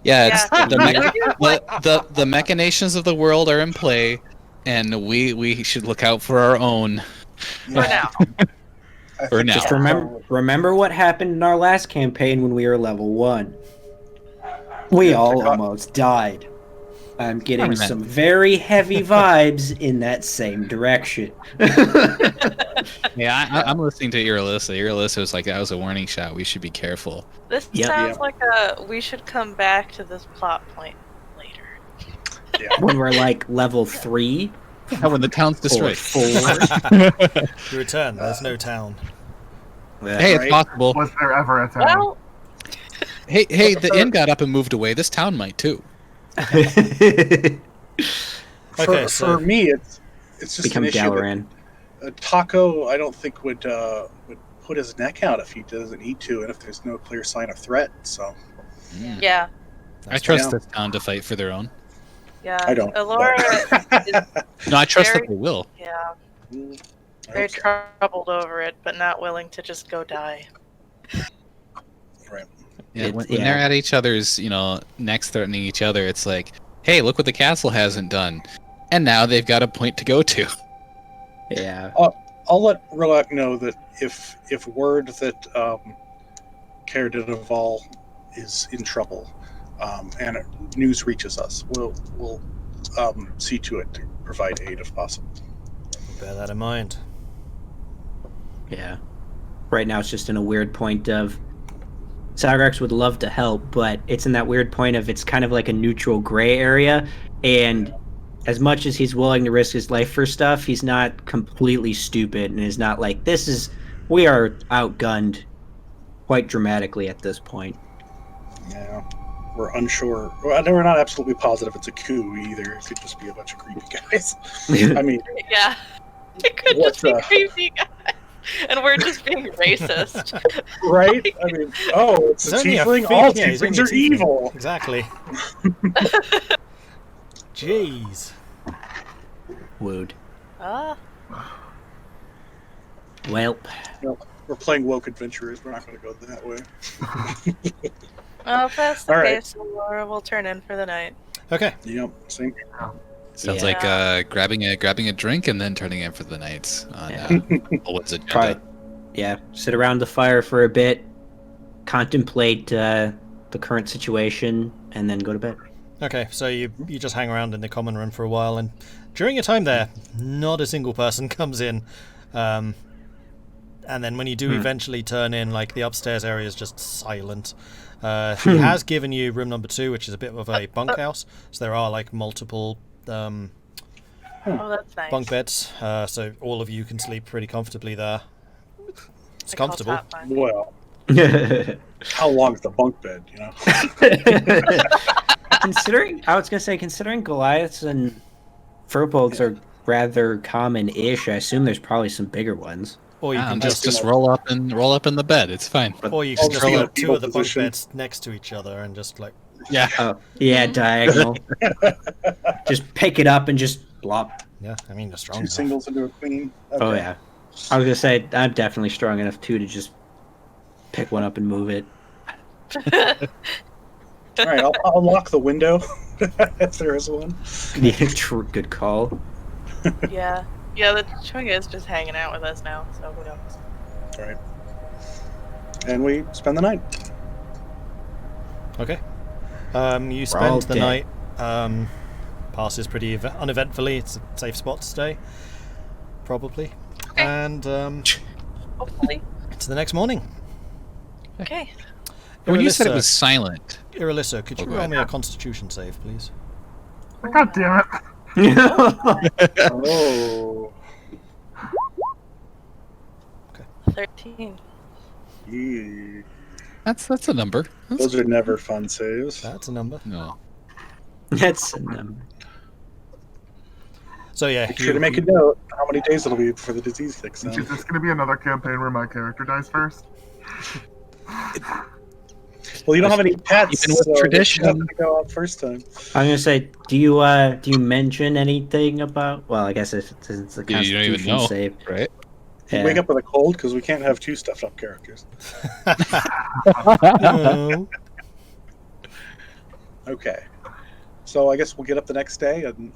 Yeah, it's Yeah. the machinations of the world are in play, and we should look out for our own. For now. For now. Just remember what happened in our last campaign when we were level 1. We all almost died. I'm getting that. some very heavy vibes in that same direction. Yeah, I'm listening to Irilyssa. Irilyssa was like, that was a warning shot. We should be careful. This Yep. sounds like we should come back to this plot point later. When we're like level 3 How when the town's or destroyed. 4. You return, there's no town. Hey, it's Right. possible. Was there ever a town? Well, Hey, the inn got up and moved away. This town might too. Okay, For so me, it's just Become an issue Dalaran. that Tahko, I don't think would put his neck out if he doesn't need to, and if there's no clear sign of threat. So yeah. I trust Yeah. this town to fight for their own. Yeah. I don't, Elora is, No, I trust Very- that they will. yeah, I very hope so. troubled over it, but not willing to just go die. Right. Yeah, It- when yeah. they're at each other's, necks threatening each other, it's like, hey, look what the castle hasn't done. And now they've got a point to go to. Yeah. I'll let Rilak know that if word that Caer Dineval is in trouble, and news reaches us, we'll see to it to provide aid if possible. bear that in mind. Yeah. Right now it's just in a weird point of Zagrax would love to help, but it's in that weird point of it's kind of like a neutral gray area, and as much as he's willing to risk his life for stuff, he's not completely stupid and is not like, we are outgunned quite dramatically at this point. Yeah, we're unsure. Well, we're not absolutely positive it's a coup either. It could just be a bunch of creepy guys. I mean, Yeah. It could What just be the- creepy guys. And we're just being racist. right? I mean, it's He's a only a tiefling. fe- All yeah, he's tieflings only a are tiefling. evil. Exactly. Jeez. Wood. Ah. Well, We're playing woke adventurers. We're not going to go that way. Well, if that's the All right. case, Elora will turn in for the night. Okay. Yep. Same. Sounds Yeah. like grabbing a drink and then turning in for the night on Vulwin's agenda. try. Yeah, sit around the fire for a bit, contemplate the current situation, and then go to bed. Okay, so you just hang around in the common room for a while, and during your time there, not a single person comes in. And then when you do eventually turn in, like, the upstairs area is just silent. He has given you room number 2, which is a bit of a bunkhouse, so there are, like, multiple Oh, that's nice. bunk beds, so all of you can sleep pretty comfortably there. It's I call comfortable. top fun. Well, how long is the bunk bed? Considering Goliaths and furbolgs are rather common-ish, I assume there's probably some bigger ones. Or you can Just roll up in the bed. It's fine. or you can just Also, put 2 fetal of the bunk position. beds next to each other and just, like, Yeah. Oh, yeah, diagonal. Just pick it up and just blop. yeah, I mean, you're strong Two enough. singles into a queen. Oh Okay. yeah. I was gonna say I'm definitely strong enough too to just pick one up and move it. All right. I'll lock the window if there is one. Yeah, true, good call. Yeah. Yeah, the Chunga is just hanging out with us now, so who knows? All right. And we spend the night. Okay. You all spend the dead. night. Passes pretty uneventfully. It's a safe spot to stay, probably. Okay. And Hopefully. it's the next morning. Okay. When you said it Irilyssa- was silent, Irilyssa, could you go roll ahead. me a Constitution save, please? God damn it! Oh. 13. Yeah. that's a number. Those are never fun saves. That's a number. No. That's a number. So yeah, Make sure to make a note how many days it'll be before the disease kicks in. Is this going to be another campaign where my character dies first? Well, you don't have any pets, Even with so tradition. you have to go out first time. I'm gonna say, do you mention anything about? Well, I guess it's a You don't Constitution even know, save. right? You Yeah. wake up with a cold because we can't have two stuffed up characters. No. Okay. So I guess we'll get up the next day and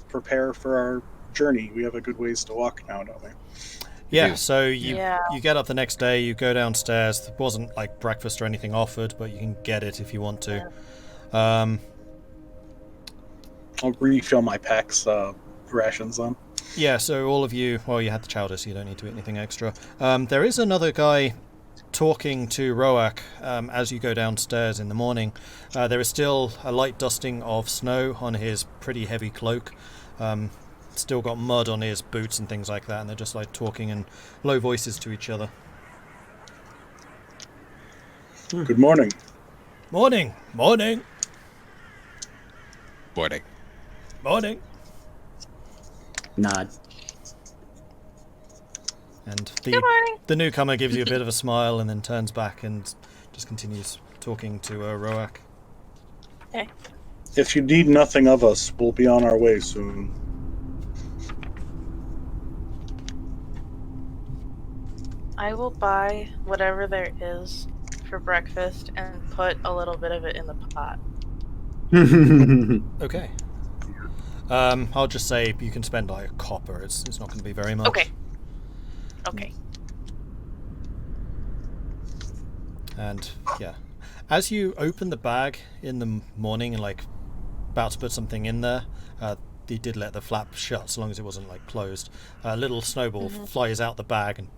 prepare for our journey. We have a good ways to walk now, don't we? Yeah, so you Yeah. get up the next day, you go downstairs. There wasn't like breakfast or anything offered, but you can get it if you want to. I'll refill my pack's rations on. Yeah, so all of you, well, you had the chowder, so you don't need to eat anything extra. There is another guy talking to Roak as you go downstairs in the morning. There is still a light dusting of snow on his pretty heavy cloak. Still got mud on his boots and things like that, and they're just like talking in low voices to each other. Good morning. Morning! Morning! Boarding. Morning! Nod. And Good morning. the newcomer gives you a bit of a smile and then turns back and just continues talking to Roak. If you need nothing of us, we'll be on our way soon. I will buy whatever there is for breakfast and put a little bit of it in the pot. Okay. I'll just say you can spend like a copper. It's not going to be very much. Okay. Okay. And yeah, as you open the bag in the morning and like about to put something in there, you did let the flap shut so long as it wasn't like closed. A little snowball flies out the bag and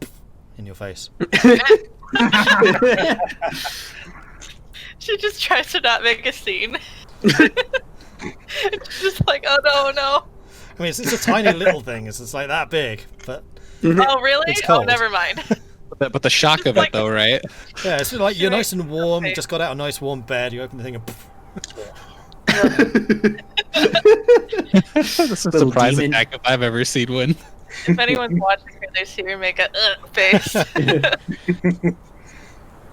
in your face. She just tries to not make a scene. It's just like, oh no. I mean, it's a tiny little thing. It's just like that big, but Oh really? It's Oh, cold. never mind. But the shock of it, though, right? yeah, it's like you're Right. nice and warm. You Okay. just got out a nice warm bed. You open the thing and This is a Little surprise demon. attack if I've ever seen one. If anyone's watching her, they see her make a face.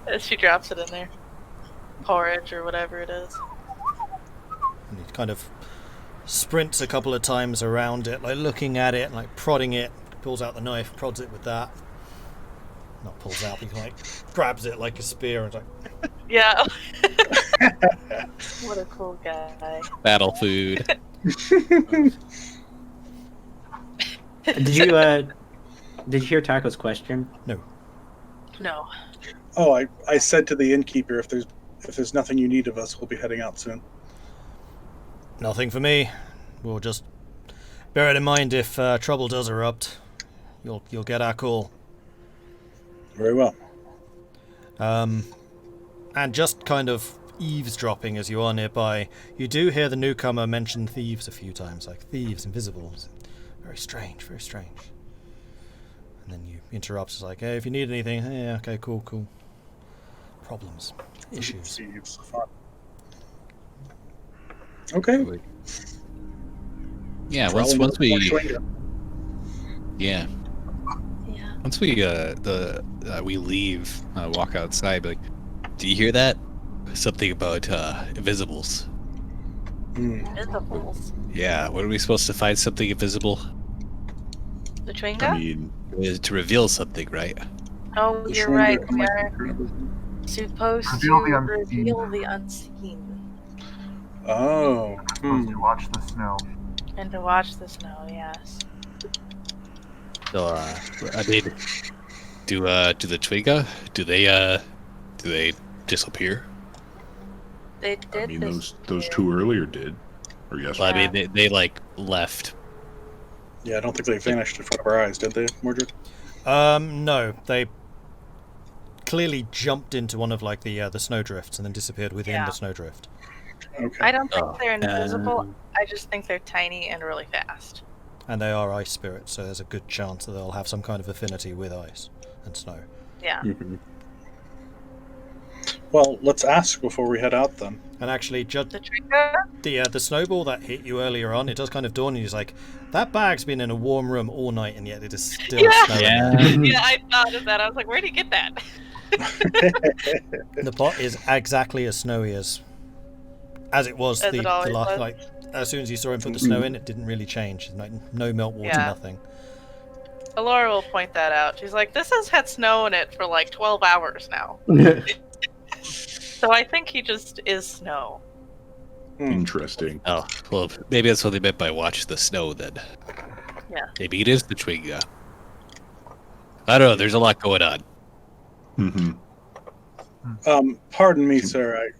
As she drops it in there. Porridge or whatever it is. and he kind of sprints a couple of times around it, like looking at it, like prodding it. Pulls out the knife, prods it with that. Not pulls out, but he like grabs it like a spear and like. Yeah. What a cool guy. Battle food. Did you hear Tahko's question? No. No. Oh, I said to the innkeeper, if there's nothing you need of us, we'll be heading out soon. Nothing for me. We'll just bear it in mind if trouble does erupt. You'll get our call. Very well. And just kind of eavesdropping as you are nearby, you do hear the newcomer mention thieves a few times, like thieves, invisibles. Very strange, very strange. And then you interrupt, it's like, hey, if you need anything, hey, okay, cool. Problems, issues. Thieves, fun. Okay. Yeah, Probably once we more Schwinger. Yeah. once we we leave, walk outside, be like, do you hear that? Something about invisibles. Invisibles. Yeah, what are we supposed to find something invisible? The Chewinga? I mean, To reveal something, right? Oh, The you're Schwinger right. come We like are a green- supposed Reveal to the unseen. reveal the unseen Oh. Supposed to watch the snow. and to watch the snow. Yes. So, I mean, do the Twiga? Do they disappear? They did. I mean, those two earlier did, or Well, yesterday. I mean, they like left. Yeah, I don't think they vanished in front of our eyes, did they, Mordred? No, they clearly jumped into one of like the snowdrifts and then disappeared within the snowdrift. Okay. I don't think they're invisible. I just think they're tiny and really fast. And they are ice spirits, so there's a good chance that they'll have some kind of affinity with ice and snow. Yeah. Mhm. Well, let's ask before we head out then. And actually, The trigger? the snowball that hit you earlier on, it does kind of dawn on you. It's like, that bag's been in a warm room all night, and yet it is still snowing. Yeah, I thought of that. I was like, where'd he get that? The pot is exactly as snowy as it was As it always last was. like as soon as you saw him put the snow in, it didn't really change. Like, no melt water, Yeah. nothing. Elora will point that out. She's like, this has had snow in it for like 12 hours now. So I think he just is snow. Interesting. Oh, well, maybe that's what they meant by watch the snow then. Yeah. Maybe it is the Twinga. I don't know, there's a lot going on. Mm-hmm. Pardon me, sir.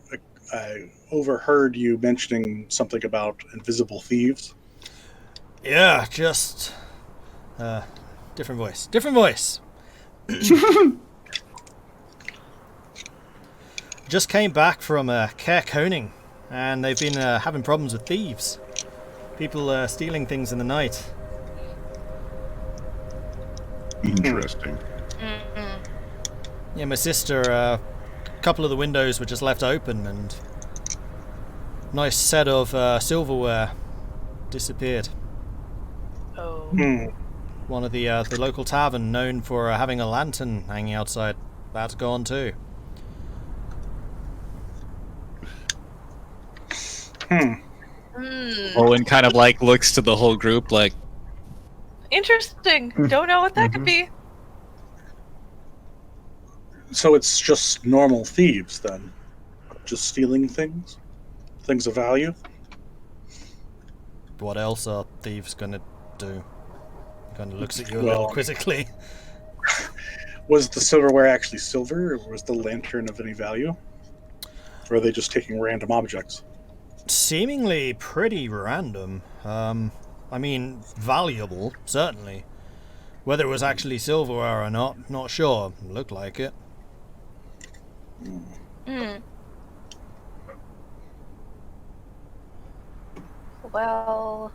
I overheard you mentioning something about invisible thieves. Yeah, just different voice. Different voice. Just came back from Care Coning, and they've been having problems with thieves. People stealing things in the night. Interesting. Yeah, my sister, a couple of the windows were just left open, and nice set of silverware disappeared. Oh. One of the local tavern known for having a lantern hanging outside, that's gone too. Owen kind of like looks to the whole group like, Interesting. Don't know what that could be. So it's just normal thieves then? Just stealing things? Things of value? What else are thieves gonna do? He kind of looks at you a little quizzically. Was the silverware actually silver, or was the lantern of any value? Or are they just taking random objects? Seemingly pretty random. I mean, valuable, certainly. Whether it was actually silverware or not sure. Looked like it. Well,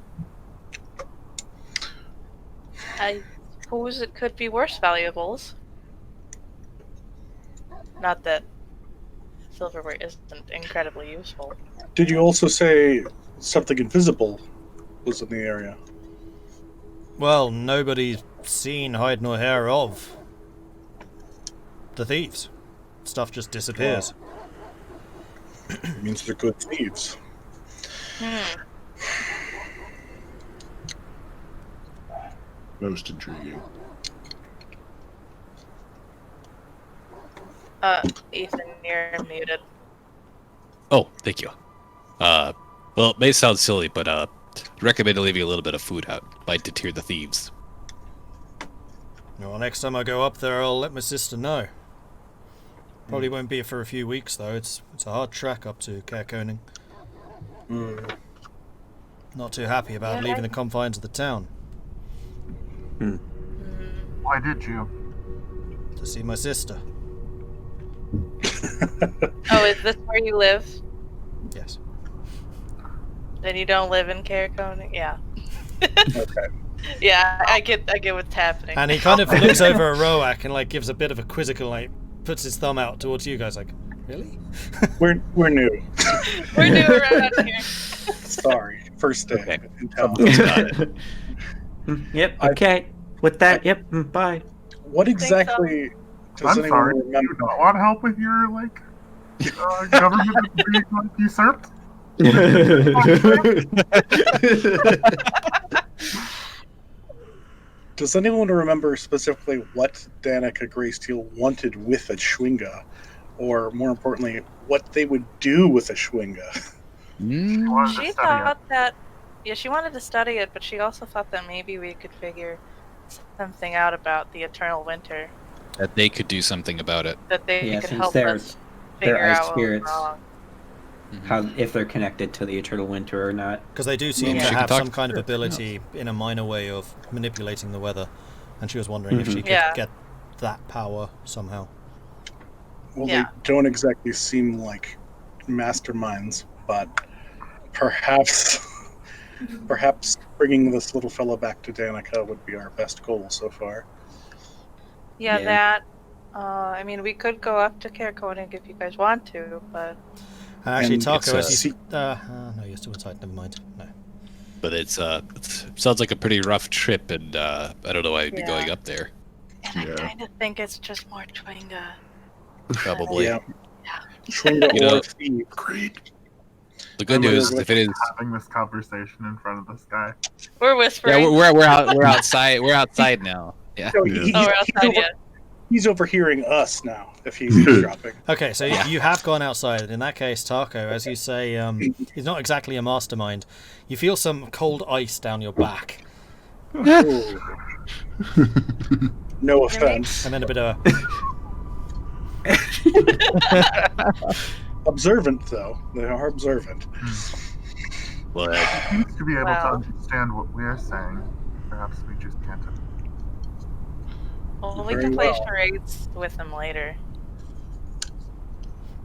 I suppose it could be worse valuables. Not that silverware isn't incredibly useful. Did you also say something invisible was in the area? Well, nobody's seen hide nor hair of the thieves. Stuff just disappears. It means they're good thieves. Most intriguing. Ethan, you're muted. oh, thank you. Well, it may sound silly, but recommend leaving a little bit of food out. Might deter the thieves. Well, next time I go up there, I'll let my sister know. Probably won't be for a few weeks, though. It's a hard trek up to Care Coning. Not too happy about leaving the confines of the town. Why did you? To see my sister. Oh, is this where you live? Yes. Then you don't live in Caracone? Yeah. Okay. Yeah, I get what's happening. And he kind of looks over at Roak and like gives a bit of a quizzical, like puts his thumb out towards you guys, like, really? We're new. We're new around here. Sorry. First day in town. Yep. Okay. With that, yep. Bye. What exactly does I'm anyone sorry. Do you remember? not want help with your government that's being usurped? Does anyone remember specifically what Danica Greysteel wanted with a Schwinga? Or more importantly, what they would do with a Schwinga? She thought that, she wanted to study it, but she also thought that maybe we could figure something out about the eternal winter. That they could do something about it. That they could since help they're us figure ice out what was spirits. wrong. how if they're connected to the Eternal Winter or not. Because they do seem Yeah. to She can have talk some to kind of her. ability in a minor way of manipulating the weather, and she was wondering if she could Yeah. get that power somehow. Well, Yeah. they don't exactly seem like masterminds, but perhaps bringing this little fella back to Danica would be our best goal so far. Yeah, Yeah. that. I mean, we could go up to Caer Konig if you guys want to, but Actually, And Tahko, as it's, you... no, you're still inside. Never mind. No. But it sounds like a pretty rough trip, and I don't know why I'd be Yeah. going up there. and I Yeah. kind of think it's just more Chwinga. Probably. Yeah. Chwinga You know- or Thieves. Great. The good news is if it is, Having this conversation in front of this guy. We're whispering. yeah, we're outside. We're outside now. Yeah. No, Yeah. Oh, we're outside yet. He's overhearing us now if he's eavesdropping. Okay, so Yeah. you have gone outside. In that case, Tahko, as you say, he's not exactly a mastermind. You feel some cold ice down your back, Ooh. No offense. and then a bit of Observant, though. They are observant. Well, He seems to be able to Wow. understand what we're saying. Perhaps we just can't. Well, we Very can play well. charades with him later.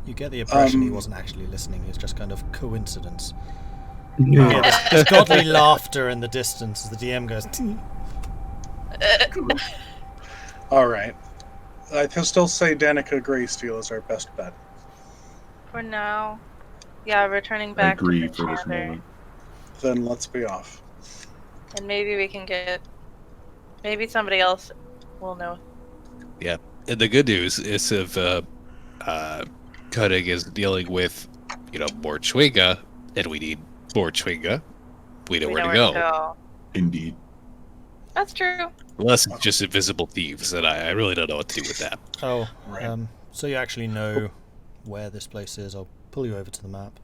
You get the impression he wasn't actually listening. It's just kind of coincidence. Yeah, there's godly laughter in the distance as the DM goes. All right. I can still say Danica Greysteel is our best bet. For now, yeah, returning I back agree to for this Shander, moment. Then let's be off. and maybe we can get. Maybe somebody else will know. and the good news is if Koenig is dealing with, more Chwinga, and we need more Chwinga, we know where to go. Indeed. That's true. Unless it's just invisible thieves, and I really don't know what to do with that. Oh, Right. so you actually know where this place is. I'll pull you over to the map.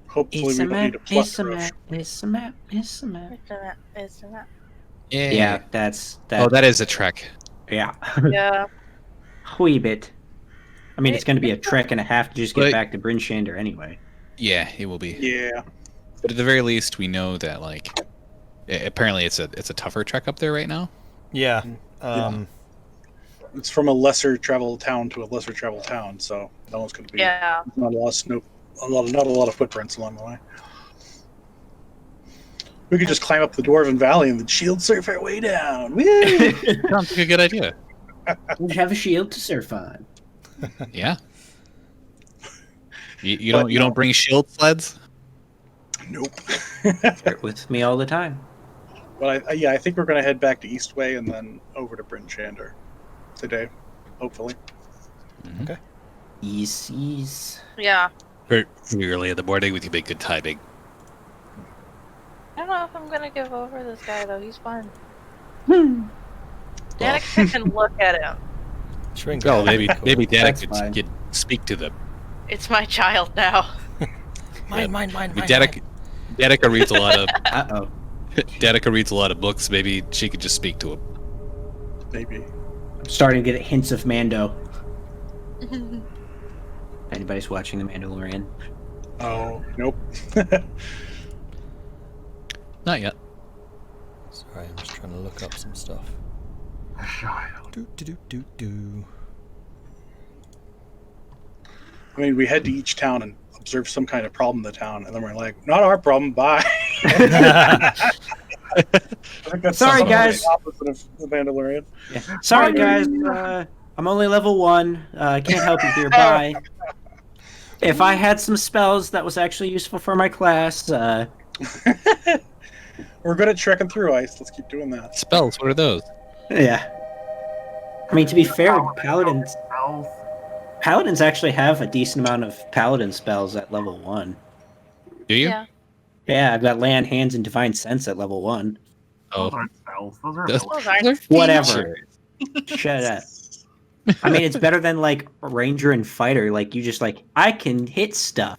Hopefully It's we a don't need map, a it's a plethora map, it's a map, it's a map. Isn't it? Yeah, that's that. Oh, that is a trek. Yeah, Yeah. wee bit. I mean, it's going to be a trek and a half to just get But- back to Bryn Shander anyway. Yeah, it will be. Yeah. But at the very least, we know that apparently it's a tougher trek up there right now. Yeah. It's from a lesser travel town to a lesser travel town, so no one's going to be Yeah. not a lot of snow, not a lot of footprints along the way. We could just climb up the Dwarven Valley and then shield surf our way down. Woo! Sounds like a good idea. We have a shield to surf on. Yeah. You don't bring shield sleds? Nope. They're with me all the time. But I think we're going to head back to Eastway and then over to Bryn Shander today, hopefully. Yes. Yeah. Pretty early in the morning, we can make good timing. I don't know if I'm gonna give over this guy though. He's fun. Hmm. Danica can look at him. Shrink. Well, maybe That's Danica fine. could speak to them. It's my child now. Mine. Danica reads a lot of Uh-oh. Danica reads a lot of books. Maybe she could just speak to him. Maybe. I'm starting to get hints of Mando. Anybody's watching The Mandalorian? Oh, nope. Not yet. Sorry, I'm just trying to look up some stuff. A child. Do. I mean, we head to each town and observe some kind of problem in the town, and then we're like, not our problem, bye. I think that's Sorry, something guys. the opposite of the Mandalorian. Yeah. Sorry, guys. I'm only level 1. I can't help you here. Bye. If I had some spells that was actually useful for my class, We're good at trekking through ice. Let's keep doing that. Spells. What are those? yeah. I mean, to be fair, paladins actually have a decent amount of paladin spells at level 1. Do you? Yeah. Yeah, I've got Lay on Hands and Divine Sense at level 1. Those Oh, aren't spells. Those are Those- abilities. Those aren't Whatever. Shut up. I mean, it's better than like Ranger and Fighter. Like you just I can hit stuff.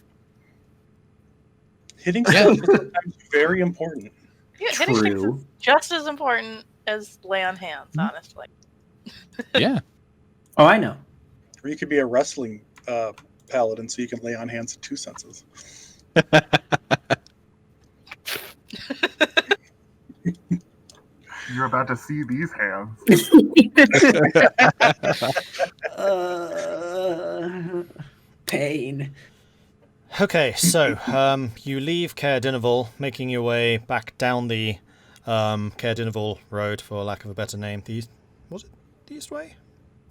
Hitting Yeah. stuff is sometimes very important. Yeah, hitting things is True. just as important as lay on hands, honestly. yeah. Oh, I know. Or you could be a wrestling paladin, so you can lay on hands of 2 senses. You're about to see these hands. Pain. Okay, so you leave Caer Dineval, making your way back down the Caer Dineval road, for lack of a better name. Was it the East Way?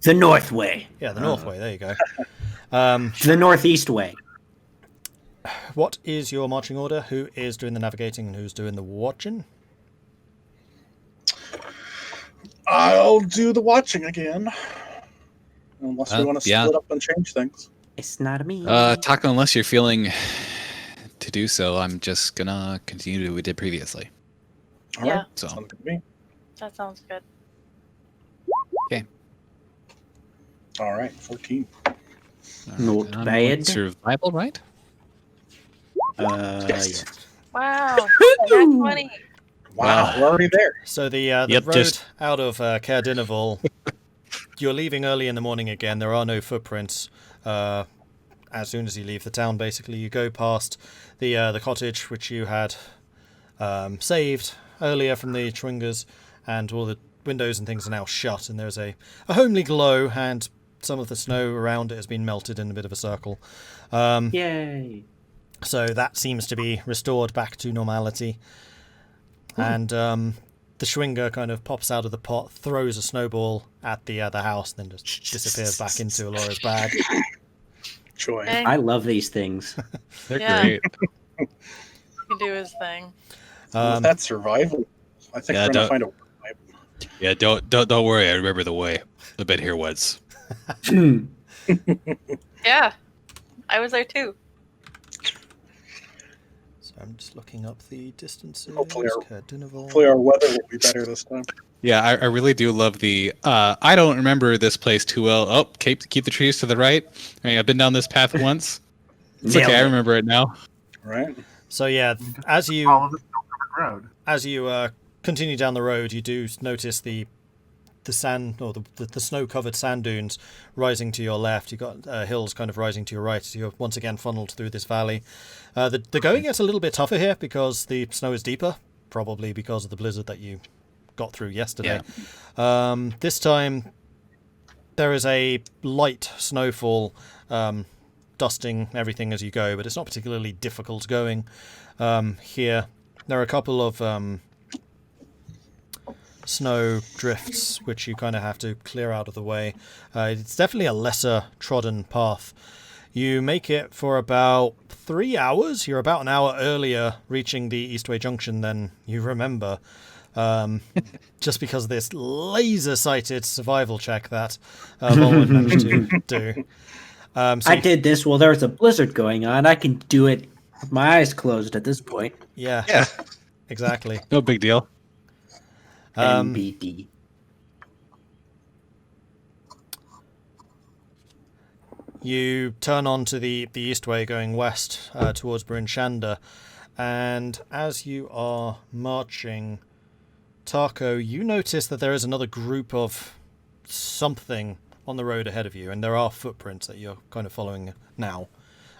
The North Way. Yeah, the North Way. There you go. The Northeast Way. What is your marching order? Who is doing the navigating and who's doing the watching? I'll do the watching again. Unless we want to yeah. split up and change things. It's not me. Tahko, unless you're feeling to do so, I'm just gonna continue what we did previously. All right. Yeah. So, Sounds good to me. That sounds good. okay. All right, 14. Not And I'm bad. on survival, right? Yes. Wow. That's 20. Wow, we're already there. So the Yep, road just- out of Caer Dineval, you're leaving early in the morning again. There are no footprints. As soon as you leave the town, basically, you go past the cottage which you had saved earlier from the Chwingers, and all the windows and things are now shut, and there's a homely glow, and some of the snow around it has been melted in a bit of a circle. Yay. So that seems to be restored back to normality. And the Schwinger kind of pops out of the pot, throws a snowball at the house, then just disappears back into Elora's bag. Joy. Hey, I love these things. They're Yeah. great. he can do his thing. That's survival. I think Yeah, we're going to don't- find a... Yeah, don't worry. I remember the way. The bit here was. Yeah. I was there too. So I'm just looking up the distances. Hopefully Caer Dineval. Hopefully our weather will be better this time. Yeah, I really do love the. I don't remember this place too well. Oh, keep the trees to the right. I mean, I've been down this path once. It's Nailed okay. I it. remember it now. Right? So yeah, as you Follow the snow-covered road. as you continue down the road, you do notice the sand, or the snow-covered sand dunes rising to your left. You've got hills kind of rising to your right. So you're once again funneled through this valley. The going gets a little bit tougher here because the snow is deeper, probably because of the blizzard that you got through yesterday. This time there is a light snowfall dusting everything as you go, but it's not particularly difficult going. Here there are a couple of snow drifts which you kind of have to clear out of the way. It's definitely a lesser trodden path. You make it for about 3 hours. You're about an hour earlier reaching the Eastway Junction than you remember, just because of this laser-sighted survival check that Vulwin managed to do. So I did this while there was a blizzard going on. I can do it with my eyes closed at this point. yeah, exactly. No big deal. NBD. You turn onto the Eastway going west towards Bryn Shander, and as you are marching, Tahko, you notice that there is another group of something on the road ahead of you, and there are footprints that you're kind of following now.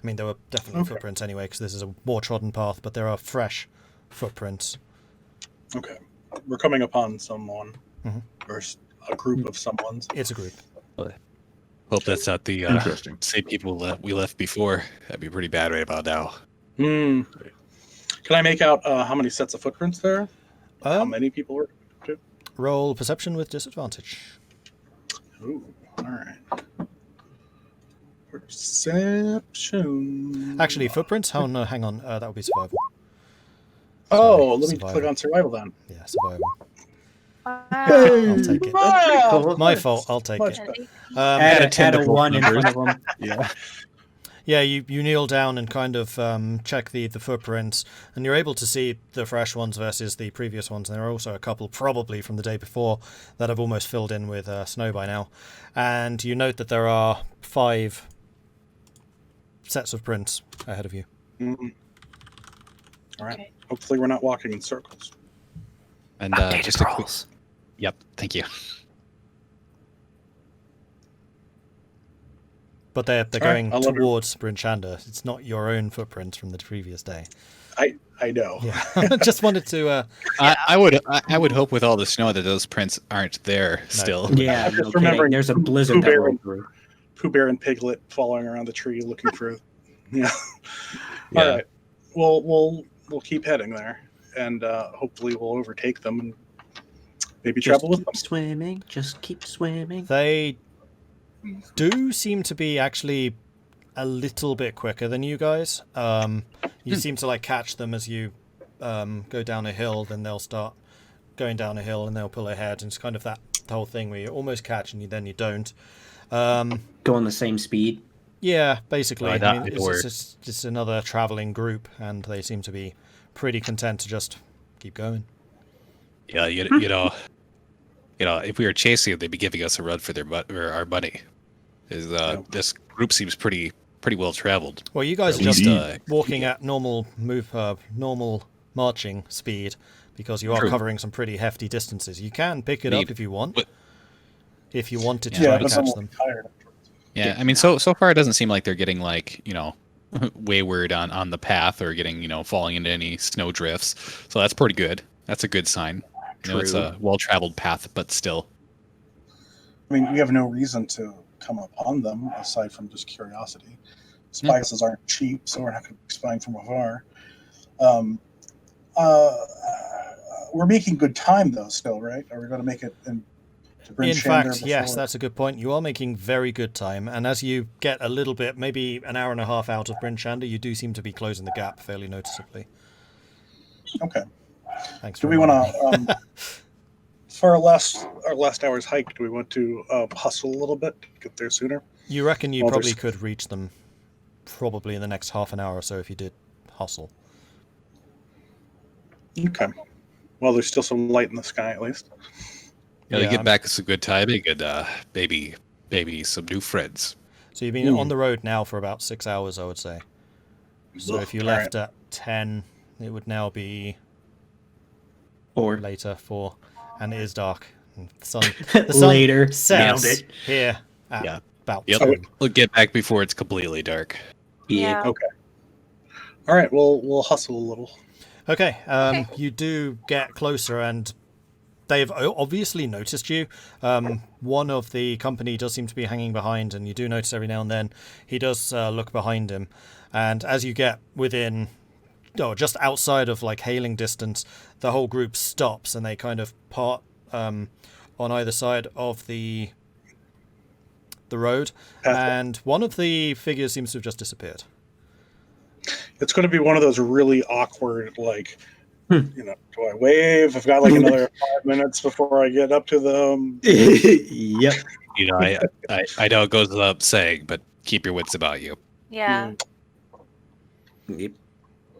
I mean, there were definitely footprints anyway, because this is a more trodden path, but there are fresh footprints. Okay. We're coming upon someone. Mhm. Or a group of someones. It's a group. Hope that's not the Interesting. same people that we left before. That'd be pretty bad right about now. Hmm. Can I make out how many sets of footprints there are? How many people were? Roll perception with disadvantage. Ooh, all right. Perception. Actually, footprints? Oh, no, hang on. That would be survival. Oh, let me survival. click on survival then. Yeah, survival. Wow. I'll take it. Wow. My fault. I'll take Much it. better. Add a difficult 1 in numbers. front of them. Yeah. Yeah, you kneel down and kind of check the footprints, and you're able to see the fresh ones versus the previous ones. And there are also a couple, probably from the day before, that have almost filled in with snow by now. And you note that there are 5 sets of prints ahead of you. Mm. All right. Okay. Hopefully, we're not walking in circles. And Updated just a quick. rolls. Yep. Thank you. But they're right, going I'll let her- towards Bryn Shander. It's not your own footprints from the previous day. I know. Yeah, just wanted to. I would hope with all the snow that those prints aren't there still. Yeah, I'm just no remembering kidding. There's a Pooh blizzard that Bear rolled and- through. Pooh Bear and Piglet following around the tree looking for. Yeah. Yeah. All right. We'll keep heading there, and hopefully we'll overtake them and maybe Just travel with keep them. swimming. Just keep swimming. They do seem to be actually a little bit quicker than you guys. You seem to like catch them as you go down a hill, then they'll start going down a hill and they'll pull ahead, and it's kind of that whole thing where you almost catch and then you don't. Go on the same speed. Yeah, basically. Right, I mean, that it's works. just another traveling group, and they seem to be pretty content to just keep going. Yeah, you know, if we were chasing, they'd be giving us a run for our money. This group seems pretty well traveled. Well, you guys are At just least, walking at normal marching speed because you are True. covering some pretty hefty distances. You can pick it up Indeed. if you want. But- If you wanted to Yeah, try but to then catch we'll them. be tired afterwards. Yeah, I mean, so far it doesn't seem like they're getting like wayward on the path or getting falling into any snow drifts. So that's pretty good. That's a good sign. It's True. a well-traveled path, but still. I mean, we have no reason to come upon them aside from just curiosity. Spices aren't cheap, so we're not going to be spying from afar. We're making good time, though, still, right? Are we going to make it to Bryn In Shander fact, yes, before- that's a good point. You are making very good time, and as you get a little bit, maybe an hour and a half out of Bryn Shander, you do seem to be closing the gap fairly noticeably. Okay. Thanks. Do for we want reminding me. to, for our last hour's hike, do we want to hustle a little bit to get there sooner? You reckon you Well, probably there's- could reach them probably in the next half an hour or so if you did hustle. Okay. Well, there's still some light in the sky, at least. Yeah, they Yeah, get back. It's a good time. They could maybe some new friends. So you've been on the road now for about 6 hours, I would say. So if you All left at 10, it would now be Or later 4, and it is dark. And the sun later. Nailed sets it. here at Yeah. about Yep. 2. We'll get back before it's completely dark. Yeah. Okay. All right. We'll hustle a little. Okay, you do get closer, and they've obviously noticed you. One of the company does seem to be hanging behind, and you do notice every now and then he does look behind him. And as you get within, just outside of like hailing distance, the whole group stops and they kind of part on either side of the road. Pathway. And one of the figures seems to have just disappeared. It's going to be one of those really awkward, like, do I wave? I've got like another 5 minutes before I get up to them. Yep. I know it goes without saying, but keep your wits about you. Yeah. Yep.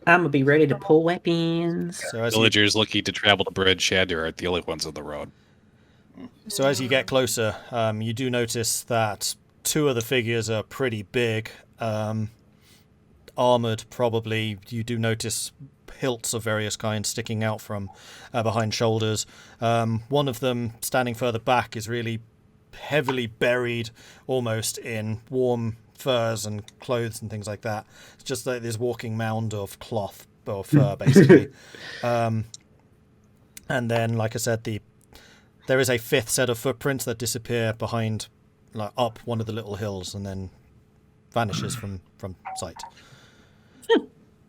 I'm gonna be ready to pull weapons. So as you Villagers looking to travel to Bryn Shander aren't the only ones on the road. So as you get closer, you do notice that 2 of the figures are pretty big, armored probably. You do notice hilts of various kinds sticking out from behind shoulders. One of them, standing further back, is really heavily buried almost in warm furs and clothes and things like that. It's just like this walking mound of cloth or fur, basically. And then, like I said, there is a 5th set of footprints that disappear behind, like up one of the little hills, and then vanishes from sight.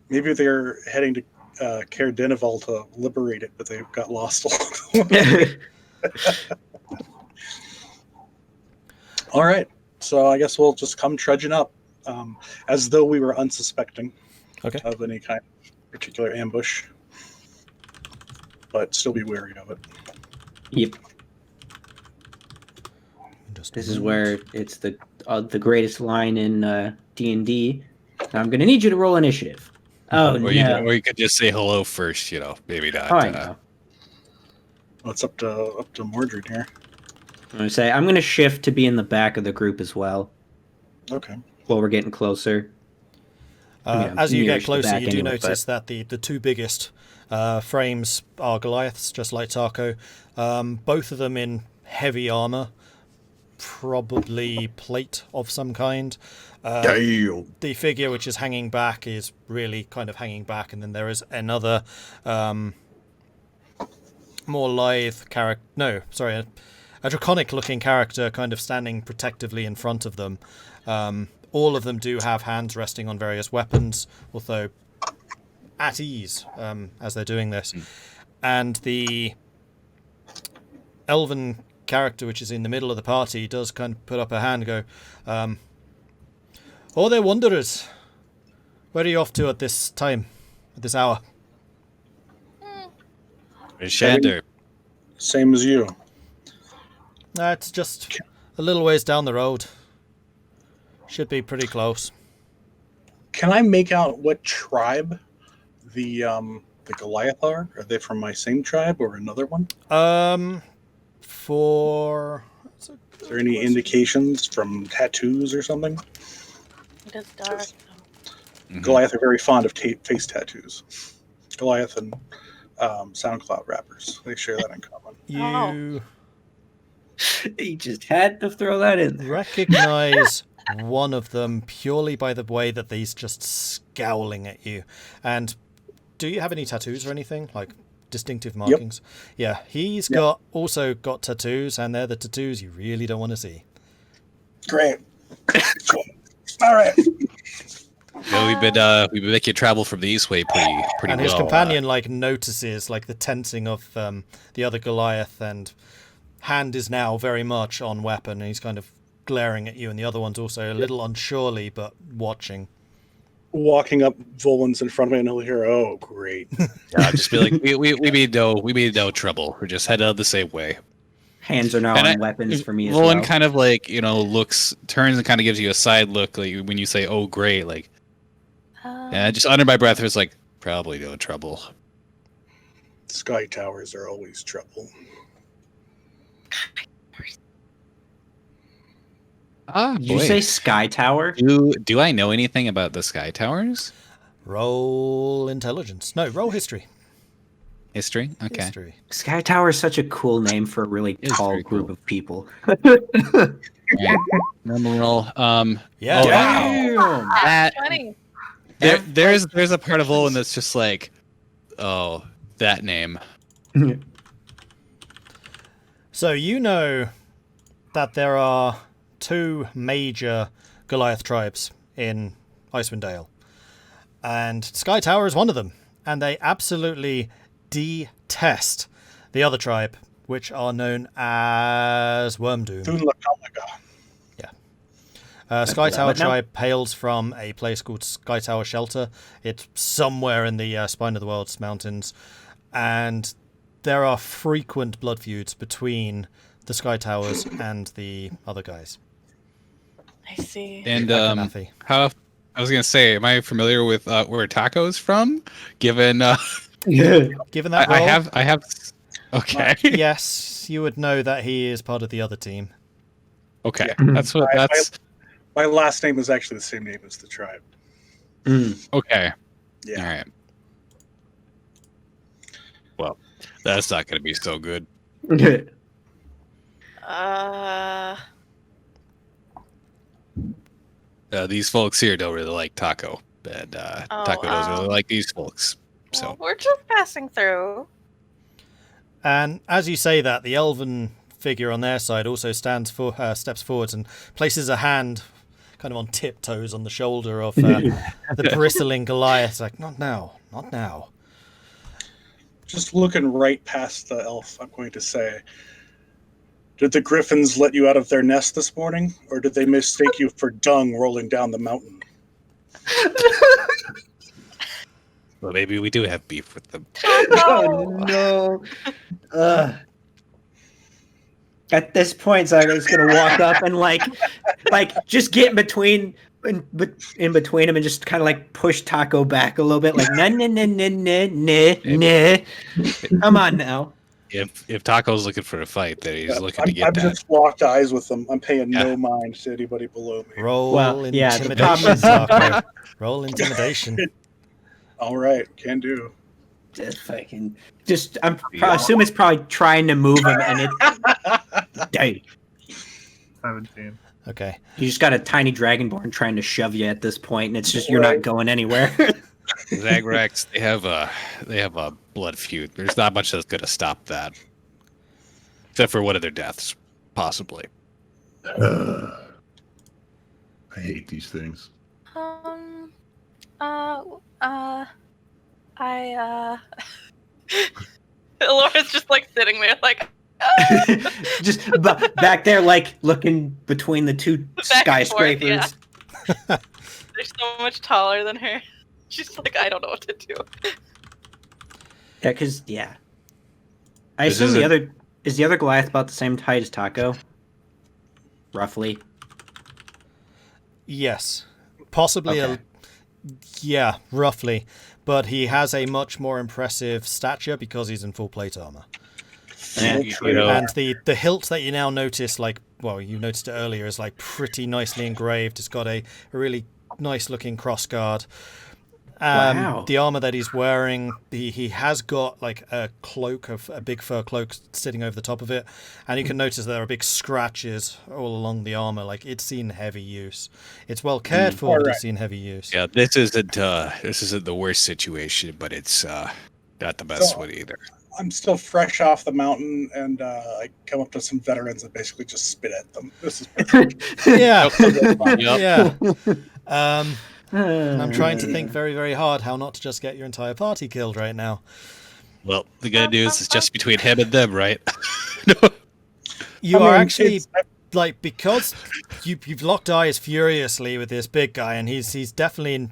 Maybe they're heading to Caer Dineval to liberate it, but they got lost along the way. All right. So I guess we'll just come trudging up as though we were unsuspecting Okay. of any kind of particular ambush, but still be wary of it. Yep. Just This is where it's the greatest line in D&D. I'm gonna need you to roll initiative. Oh Or no! you could just say hello first, maybe not. Oh, I know. Well, it's up to Mordred here. I'm gonna say I'm gonna shift to be in the back of the group as well Okay. while we're getting closer. As you get nearest the closer, back you do anyway, notice that the 2 biggest frames are Goliaths, just like Tahko. Both of them in heavy armor, probably plate of some kind. The figure which is hanging back is really kind of hanging back, and then there is another more lithe character. No, sorry, a draconic-looking character kind of standing protectively in front of them. All of them do have hands resting on various weapons, although at ease as they're doing this. And the elven character, which is in the middle of the party, does kind of put up a hand and go, "Oh, they're wanderers. Where are you off to at this time, at this hour?" Shander. Same as you. It's just a little ways down the road. Should be pretty close. Can I make out what tribe the Goliath are? Are they from my same tribe or another one? Is there any indications from tattoos or something? It is dark. Mm-hmm. Goliath are very fond of face tattoos. Goliath and SoundCloud rappers. They share that in common. You He just had to throw that in there. recognize one of them purely by the way that he's just scowling at you. And do you have any tattoos or anything? Like distinctive markings? Yep. Yeah, he's also got tattoos, and they're the tattoos you really don't want to see. Great. All right. We've been making travel from the east way pretty and well. his companion notices the tensing of the other Goliath, and hand is now very much on weapon, and he's kind of glaring at you, and the other one's also a little unsurely but watching. Walking up, Vulwin's in front of me, and he'll hear, "Oh, great!" Yeah, just be like, we made no trouble. We're just headed out the same way. Hands are now on weapons for me as Vulwin well. kind of turns and kind of gives you a side look, like when you say, "Oh, great!" Like, yeah, just under my breath, was like, probably no trouble. Sky towers are always trouble. Did you say Sky Tower? Do I know anything about the Sky Towers? Roll intelligence. No, roll history. History? Okay. History. Sky Tower is such a cool name for a really tall group of people. Right. Number roll. Yeah. Damn. That 20. there's a part of Vulwin that's just like, oh, that name. So you know that there are 2 major Goliath tribes in Icewind Dale, and Sky Tower is one of them, and they absolutely detest the other tribe, which are known as Wormdoom. Yeah. Sky Tower tribe hails from a place called Sky Tower Shelter. It's somewhere in the Spine of the World's mountains, and there are frequent blood feuds between the Sky Towers and the other guys. I see. And how I was gonna say, am I familiar with where Tahko's from? Given Given that role, I have. Okay. yes, you would know that he is part of the other team. Okay, Yeah. that's what that's. My last name is actually the same name as the tribe. Okay. Yeah. All right. Well, that's not going to be so good. These folks here don't really like Tahko, and Tahko doesn't really like these folks. So Well, we're just passing through. And as you say that, the elven figure on their side also steps forwards and places a hand kind of on tiptoes on the shoulder of the bristling Goliath. Like, not now, not now. Just looking right past the elf, I'm going to say, did the griffins let you out of their nest this morning, or did they mistake you for dung rolling down the mountain? well, maybe we do have beef with them. Oh no! At this point, Zagrax gonna walk up and like just get in between him and just kind of push Tahko back a little bit, like nah. Come on now. If Tahko's looking for a fight, then he's looking to get I've that. just locked eyes with them. I'm paying no mind to anybody below me. Roll yeah, the intimidation, problem Tahko. Roll intimidation. All right, can do. I assume it's probably trying to move him, and it. Dang. 17. Okay. You just got a tiny dragonborn trying to shove you at this point, and it's just you're not going anywhere. Zagrax, they have a blood feud. There's not much that's gonna stop that, except for one of their deaths, possibly. I hate these things. Elora's just like sitting there, like Just back there, like looking between the two skyscrapers. yeah. They're so much taller than her. She's like, I don't know what to do. Yeah, because I assume the other Goliath about the same height as Tahko, roughly. Yes, possibly. Okay. Yeah, roughly. But he has a much more impressive stature because he's in full plate armor. Yeah, You know, And the hilt that you now notice, you noticed it earlier, is like pretty nicely engraved. It's got a really nice looking crossguard. Wow. The armor that he's wearing, he has got like a big fur cloak sitting over the top of it, and you can notice there are big scratches all along the armor. Like it's seen heavy use. It's well cared for, but it's seen heavy use. yeah, this isn't the worst situation, but it's not the best one either. I'm still fresh off the mountain, and I come up to some veterans and basically just spit at them. This is perfect. Yeah, Yep. yeah. And I'm trying to think very, very hard how not to just get your entire party killed right now. Well, the good news is just between him and them, right? You I are mean, actually it's- because you've locked eyes furiously with this big guy, and he's definitely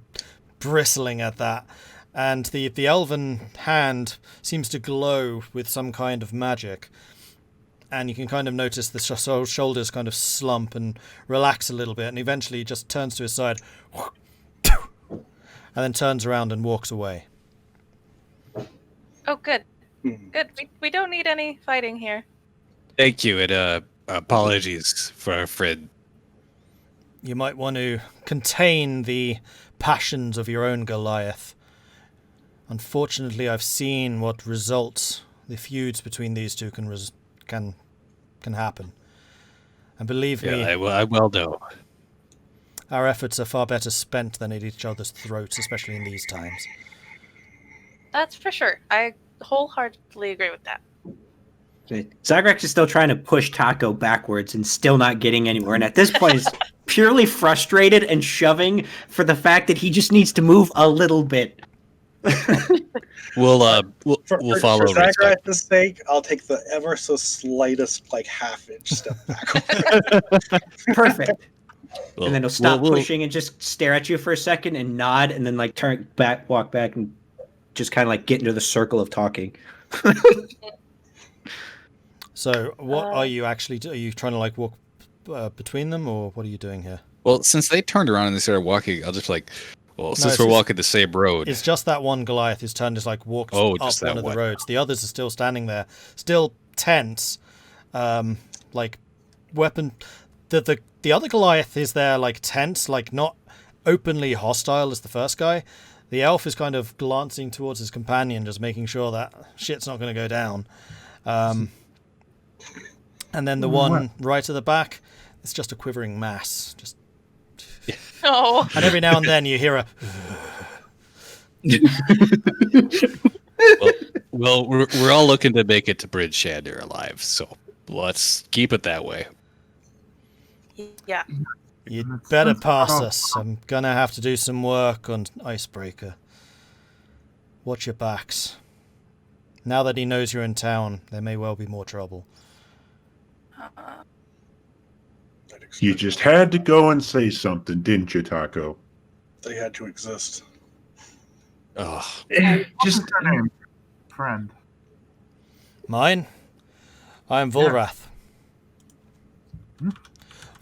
bristling at that. And the elven hand seems to glow with some kind of magic. And you can kind of notice the shoulders kind of slump and relax a little bit, and eventually he just turns to his side, and then turns around and walks away. Oh, good. Good. We don't need any fighting here. Thank you, and apologies for our friend. You might want to contain the passions of your own Goliath. Unfortunately, I've seen what results the feuds between these two can happen. And believe me, I well know. our efforts are far better spent than at each other's throats, especially in these times. That's for sure. I wholeheartedly agree with that. Zagrax is still trying to push Tahko backwards and still not getting anywhere. And at this point, is purely frustrated and shoving for the fact that he just needs to move a little bit. We'll follow. For Zagrax's sake, I'll take the ever so slightest, like half-inch step back. Perfect. Well, And then he'll stop we'll- pushing and just stare at you for a second and nod, and then like turn back, walk back, and just kind of like get into the circle of talking. So, what are you actually doing? Are you trying to like walk between them, or what are you doing here? Well, since they turned around and they started walking, I'll just like, well, it's since we're just- walking the same road. It's just that one Goliath who's turned, just like walked Oh, up just that one of the one. roads. The others are still standing there, still tense, like weapon. The other Goliath is there, like tense, like not openly hostile as the first guy. The elf is kind of glancing towards his companion, just making sure that shit's not going to go down. And then the one right at the back, it's just a quivering mass. Just, Oh, and every now and then you hear a. well, we're all looking to make it to Bryn Shander alive, so let's keep it that way. yeah. You'd better pass us. I'm gonna have to do some work on Icebreaker. Watch your backs. Now that he knows you're in town, there may well be more trouble. You just had to go and say something, didn't you, Tahko? They had to exist. Oh, Just What's your name, friend? Mine? I am Vulrath.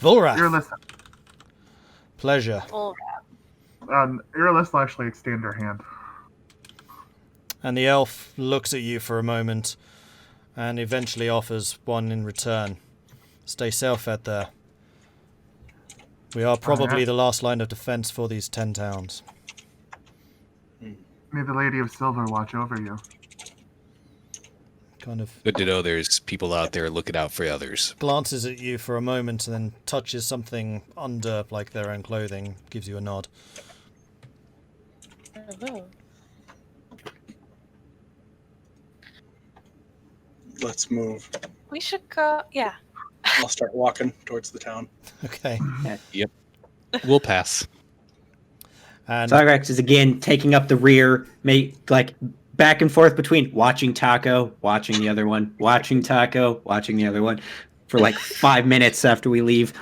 Vulrath. Irilyssa. Pleasure. Well, Irilyssa will actually extend her hand. And the elf looks at you for a moment and eventually offers one in return. Stay safe out there. We are probably the last line of defense for these 10 towns. May the Lady of Silver watch over you. kind of Good to know there's people out there looking out for others. glances at you for a moment and then touches something under like their own clothing, gives you a nod. Oh. Let's move. We should go. Yeah. I'll start walking towards the town. Okay. Yep. We'll pass. And Zagrax is again taking up the rear, like back and forth between watching Tahko, watching the other one, watching Tahko, watching the other one, for like 5 minutes after we leave.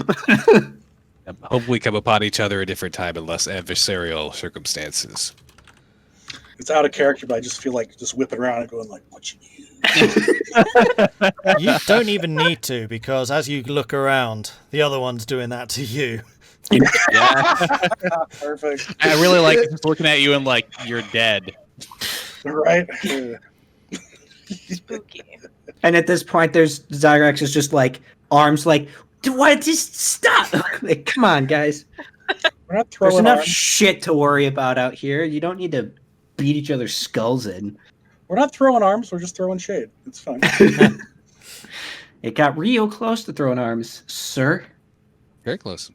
Hope we come upon each other a different time in less adversarial circumstances. It's out of character, but I just feel like just whipping around and going like, "What you need?" you don't even need to, because as you look around, the other one's doing that to you. Yeah. Perfect. I really like just looking at you and like, you're dead. Right. Spooky. And at this point, there's Zagrax is just like arms like, what? Just stop! Like, come on, guys. We're not There's throwing enough arms. shit to worry about out here. You don't need to beat each other's skulls in. We're not throwing arms. We're just throwing shade. It's fine. It got real close to throwing arms, sir. Very close.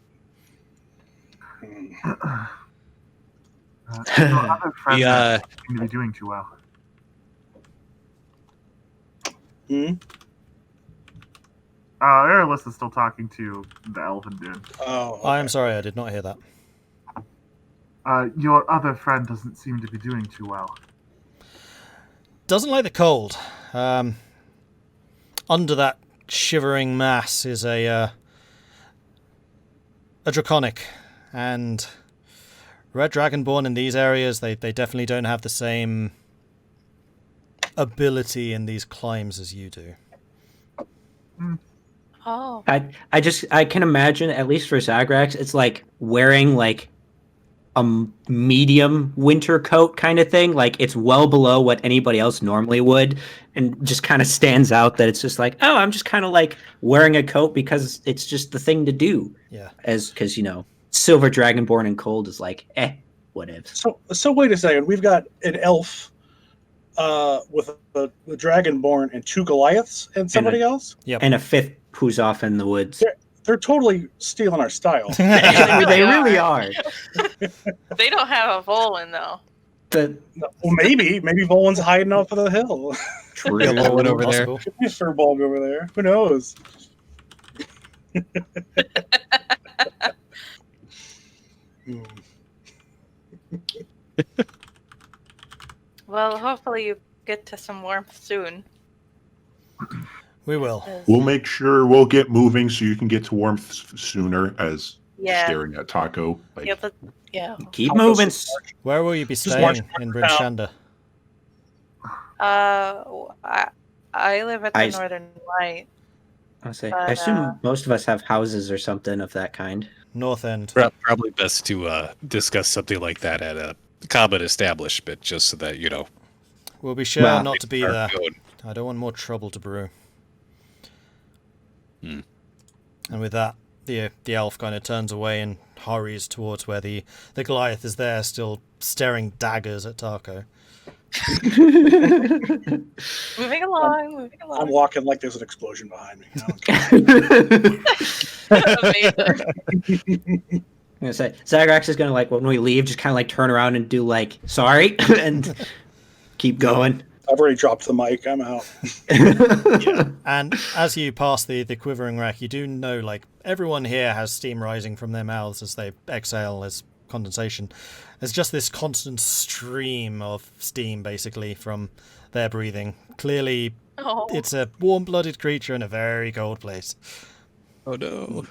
Your other friends Yeah. seem to be doing too well. Hmm? Irylyssa still talking to the elven dude. Oh, okay. I am sorry, I did not hear that. Your other friend doesn't seem to be doing too well. Doesn't like the cold. Under that shivering mass is a draconic, and red dragonborn in these areas, they definitely don't have the same ability in these climes as you do. Oh. I can imagine, at least for Zagrax, it's like wearing like a medium winter coat kind of thing. Like it's well below what anybody else normally would, and just kind of stands out that it's just like, oh, I'm just kind of like wearing a coat because it's just the thing to do. Yeah. Because silver dragonborn and cold is like, what if? So wait a second. We've got an elf with a dragonborn and 2 Goliaths and somebody else? Yep. And a fifth who's off in the woods. They're totally stealing our style. They really are. They don't have a Vulwin though. Well, maybe Volwin's hiding off of the hill. True. Yeah, Vulwin over there. Possible. Could be a Furball over there. Who knows? Well, hopefully you get to some warmth soon. We will. 'cause- We'll make sure we'll get moving so you can get to warmth sooner. As Yeah. staring at Tahko. Like, Yeah, but yeah. Keep moving. Where will you be Just watch staying in Bryn Shander? I live at the Northern Light. I assume most of us have houses or something of that kind. North End. Probably best to discuss something like that at a common establishment, just so that, We'll be sure Well, not to be are there. good. I don't want more trouble to brew. Hmm. And with that, the elf kind of turns away and hurries towards where the Goliath is there, still staring daggers at Tahko. Moving along. I'm walking like there's an explosion behind me. Amazing. I'm gonna say Zagrax is gonna when we leave, just kind of turn around and do sorry and keep going. I've already dropped the mic. I'm out. And as you pass the quivering wreck, you do know everyone here has steam rising from their mouths as they exhale as condensation. There's just this constant stream of steam basically from their breathing. Clearly Oh. it's a warm-blooded creature in a very cold place. Oh no.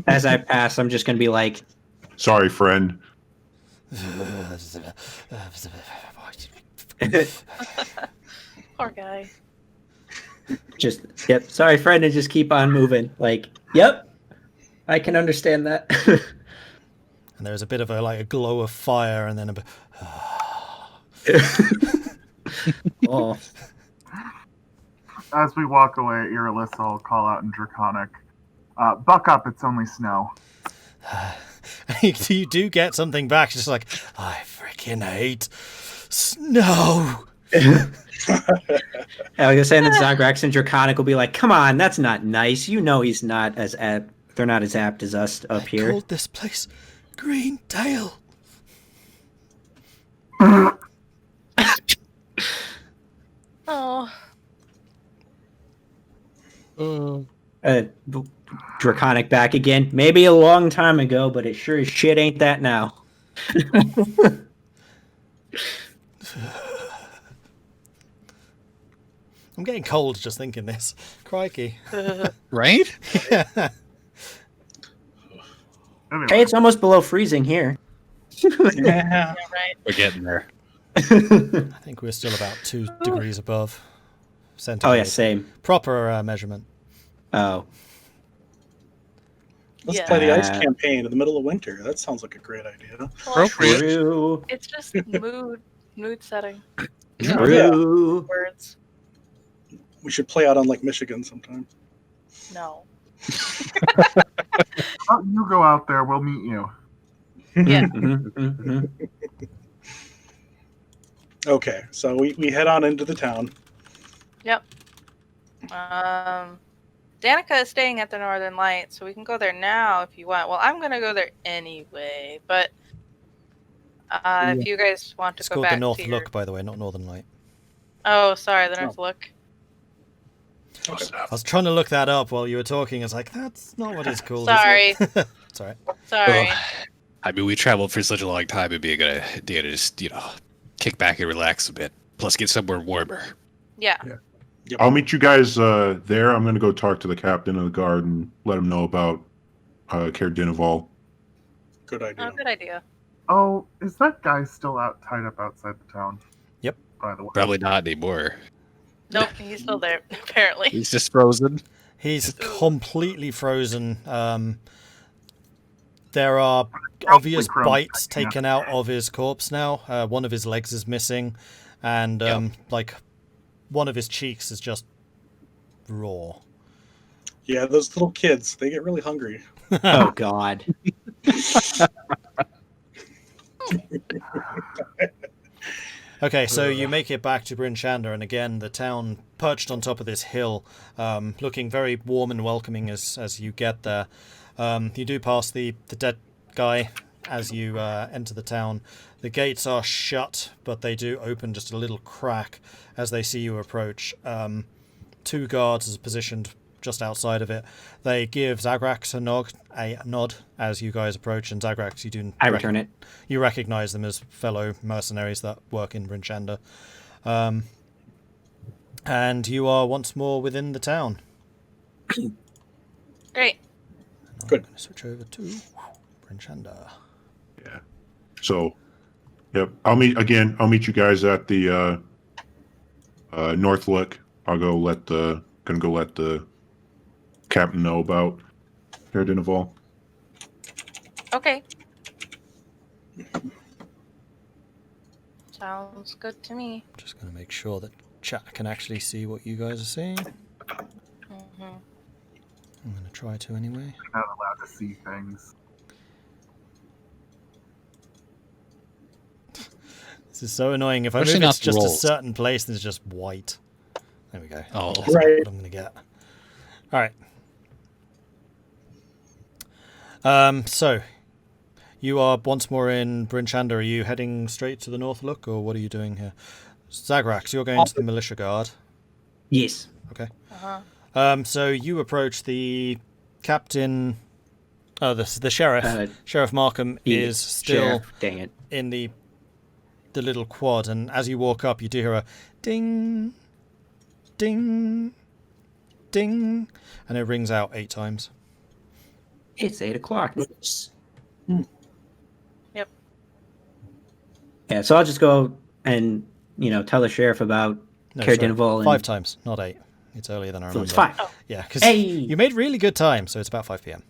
As I pass, I'm just gonna be like, sorry, friend. Poor guy. yep, sorry, friend, and just keep on moving. Yep, I can understand that. And there's a bit of a glow of fire, and then a bit. Oh. As we walk away, Irilyssa will call out in Draconic, buck up, it's only snow. You do get something back. It's just I freaking hate snow. I was saying that Zagrax and Draconic will be like, "Come on, that's not nice. You know he's not as apt. They're not as apt as us up here." Called this place Green Dale. Oh. Draconic back again. Maybe a long time ago, but it sure as shit ain't that now. I'm getting cold just thinking this. Crikey. Right? Yeah. Anyway, Hey, it's almost below freezing here. Yeah. Yeah, right. We're getting there. I think we're still about 2 degrees above centigrade. Oh yeah, same. Proper measurement. Oh, Let's Yeah. play the ice campaign in the middle of winter. That sounds like a great idea. Well, Appropriate. true. it's just mood setting True. words. We should play out on Lake Michigan sometime. No. oh, you go out there. We'll meet you. Yeah. Mhm, mhm. Okay, so we head on into the town. Danica is staying at the Northern Lights, so we can go there now if you want. Well, I'm gonna go there anyway, but if you guys want to It's go called back the North to your... Look, by the way, not Northern Light. Oh, sorry, the North Look. I was trying to look that up while you were talking. I was like, that's not what it's called. Sorry. Is it? It's all right. Sorry. Ugh. I mean, we traveled for such a long time. It'd be a good idea to just, kick back and relax a bit. Plus, get somewhere warmer. Yeah. I'll meet you guys there. I'm going to go talk to the captain of the guard and let him know about Caer Dineval. Good idea. Oh, good idea. Oh, is that guy still tied up outside the town? Yep. By the way. Probably not anymore. Nope, he's still there, apparently. He's just frozen. He's completely frozen. There are obvious bites taken out of his corpse now. One of his legs is missing, and one of his cheeks is just raw. Yeah, those little kids, they get really hungry. Oh God. Okay, so you make it back to Bryn Shander, and again, the town perched on top of this hill, looking very warm and welcoming as you get there. You do pass the dead guy as you enter the town. The gates are shut, but they do open just a little crack as they see you approach. 2 guards are positioned just outside of it. They give Zagrax a nod as you guys approach, and Zagrax, you do. I return it. You recognize them as fellow mercenaries that work in Bryn Shander. And you are once more within the town. Great. Good. I'm going to switch over to Bryn Shander. Yeah. So, yep. I'll meet you guys at the North Look. I'll go let the captain know about Caer Dineval. Okay. Sounds good to me. Just going to make sure that chat can actually see what you guys are seeing. Mm-hmm. I'm going to try to anyway. Not allowed to see things. This is so annoying. If I Especially move not it's just rolls. a certain place, then it's just white. There we go. Oh. That's Right. what I'm going to get. All right. So, you are once more in Bryn Shander. Are you heading straight to the North Look, or what are you doing here? Zagrax, you're going to the militia guard. Yes. Okay. Uh-huh. So you approach the captain. Oh, the sheriff. Sheriff Markham is still Sheriff, dang it. in the little quad, and as you walk up, you do hear a ding, ding, ding, and it rings out 8 times. It's 8 o'clock. Yep. Yeah, so I'll just go and tell the sheriff about Caer sorry, Dineval and 5 times, not 8. It's earlier than I so remember. it's 5. Oh. Yeah, because Hey! you made really good time, so it's about 5 p.m.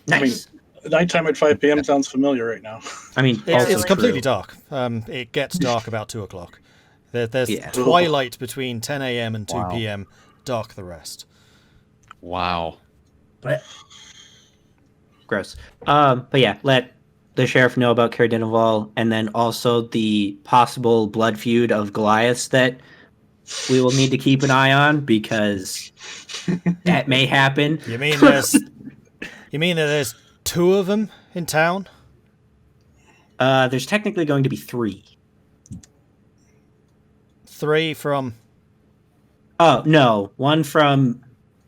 Nice. Nighttime at 5 p.m. sounds familiar right now. It's also completely true. dark. It gets dark about 2 o'clock. There's Yeah. twilight between 10 a.m. and 2 Wow. p.m. Dark the rest. Wow. Gross. But yeah, let the sheriff know about Caer Dineval, and then also the possible blood feud of Goliaths that we will need to keep an eye on because that may happen. You mean that there's 2 of them in town? There's technically going to be 3. 3 from... Oh, no. One from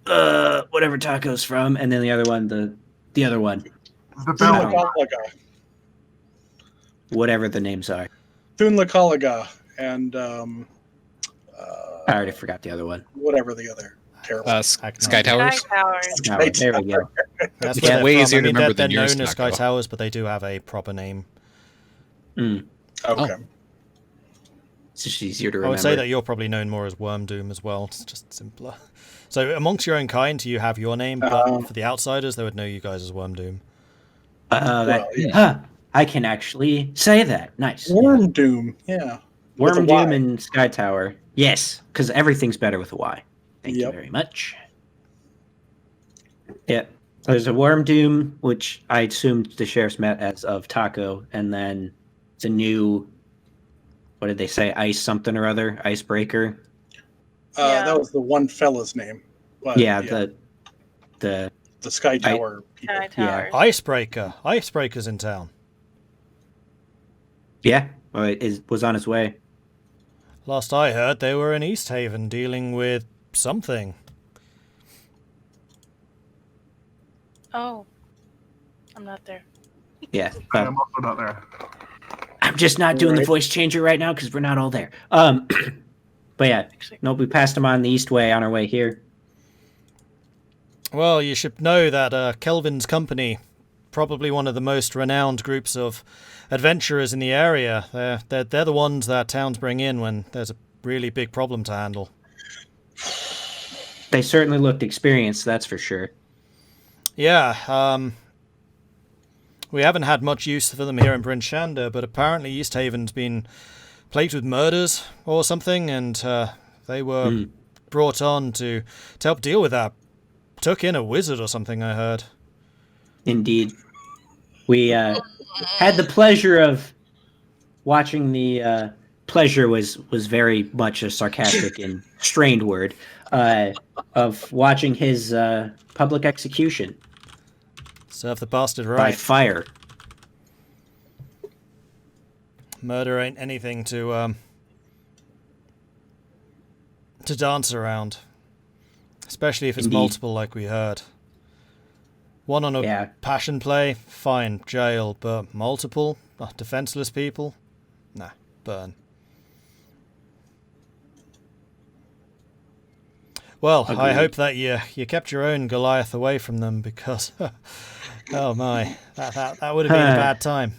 whatever Tahko's from, and then the other one, the other one. The bell. Whatever the names are. Thunlakalaga and I already forgot the other one. whatever the other terrible. Sky Towers. Sky Towers. Oh, there we go. That's Yeah, where way they're easier from. to remember they're than yours, known as Sky Tahko. Towers, but they do have a proper name. Okay. It's just easier to I remember. would say that you're probably known more as Worm Doom as well. It's just simpler. So amongst your own kind, you have your name, but for the outsiders, they would know you guys as Worm Doom. I can actually say that. Nice. Worm Doom. Yeah. With a Worm Y. Doom and Sky Tower. Yes, because everything's better with a Y. Thank you Yep. very much. Yeah. There's a Worm Doom, which I assumed the sheriff's met as of Tahko, and then it's a new, what did they say, Ice something or other, Icebreaker. That was the one fella's name. But, Yeah, the the Sky Tower people. Sky Towers. Icebreaker. Icebreaker's in town. yeah, well, it was on its way. Last I heard, they were in East Haven dealing with something. Oh. I'm not there. Yeah, I am also not there. I'm just not doing the Right. voice changer right now because we're not all there. But yeah, Actually, nope, we passed them on the East Way on our way here. Well, you should know that Kelvin's company, probably one of the most renowned groups of adventurers in the area. They're the ones that towns bring in when there's a really big problem to handle. They certainly looked experienced, that's for sure. Yeah, we haven't had much use for them here in Bryn Shander, but apparently East Haven's been plagued with murders or something, and they were brought on to help deal with that. Took in a wizard or something, I heard. Indeed. We had the pleasure of watching the pleasure was very much a sarcastic and strained word of watching his public execution Serve the bastard by right. fire. Murder ain't anything to dance around. Especially if it's Indeed. multiple like we heard. One on a Yeah. passion play, fine, jail, but multiple? Defenseless people? Nah, burn. Well, I Agreed. hope that you kept your own Goliath away from them because, oh my, that would have been a bad time.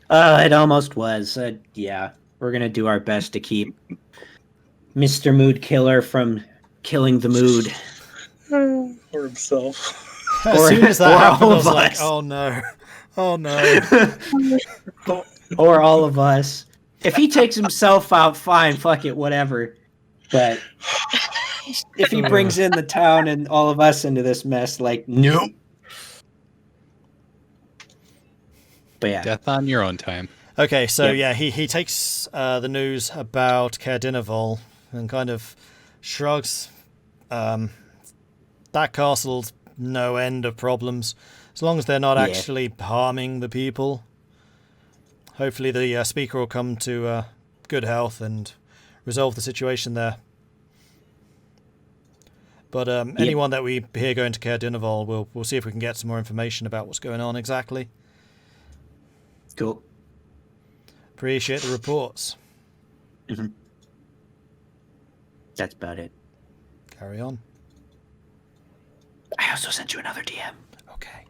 It almost was. Yeah, we're gonna do our best to keep Mr. Mood Killer from killing the mood. Or himself. As Or- soon as that or happened, all I was of like, us. oh no, oh no. Or all of us. If he takes himself out, fine, fuck it, whatever. But if he brings in the town and all of us into this mess, like, nope. But yeah, Death on your own time. Okay, so Yep. yeah, he takes the news about Caer Dineval and kind of shrugs. That castle's no end of problems, as long as they're not Yeah. actually harming the people. Hopefully the speaker will come to good health and resolve the situation there. But anyone that we hear going to Caer Dineval, we'll see if we can get some more information about what's going on exactly. cool. Appreciate the reports. That's about it. Carry on. I also sent you another DM. Okay.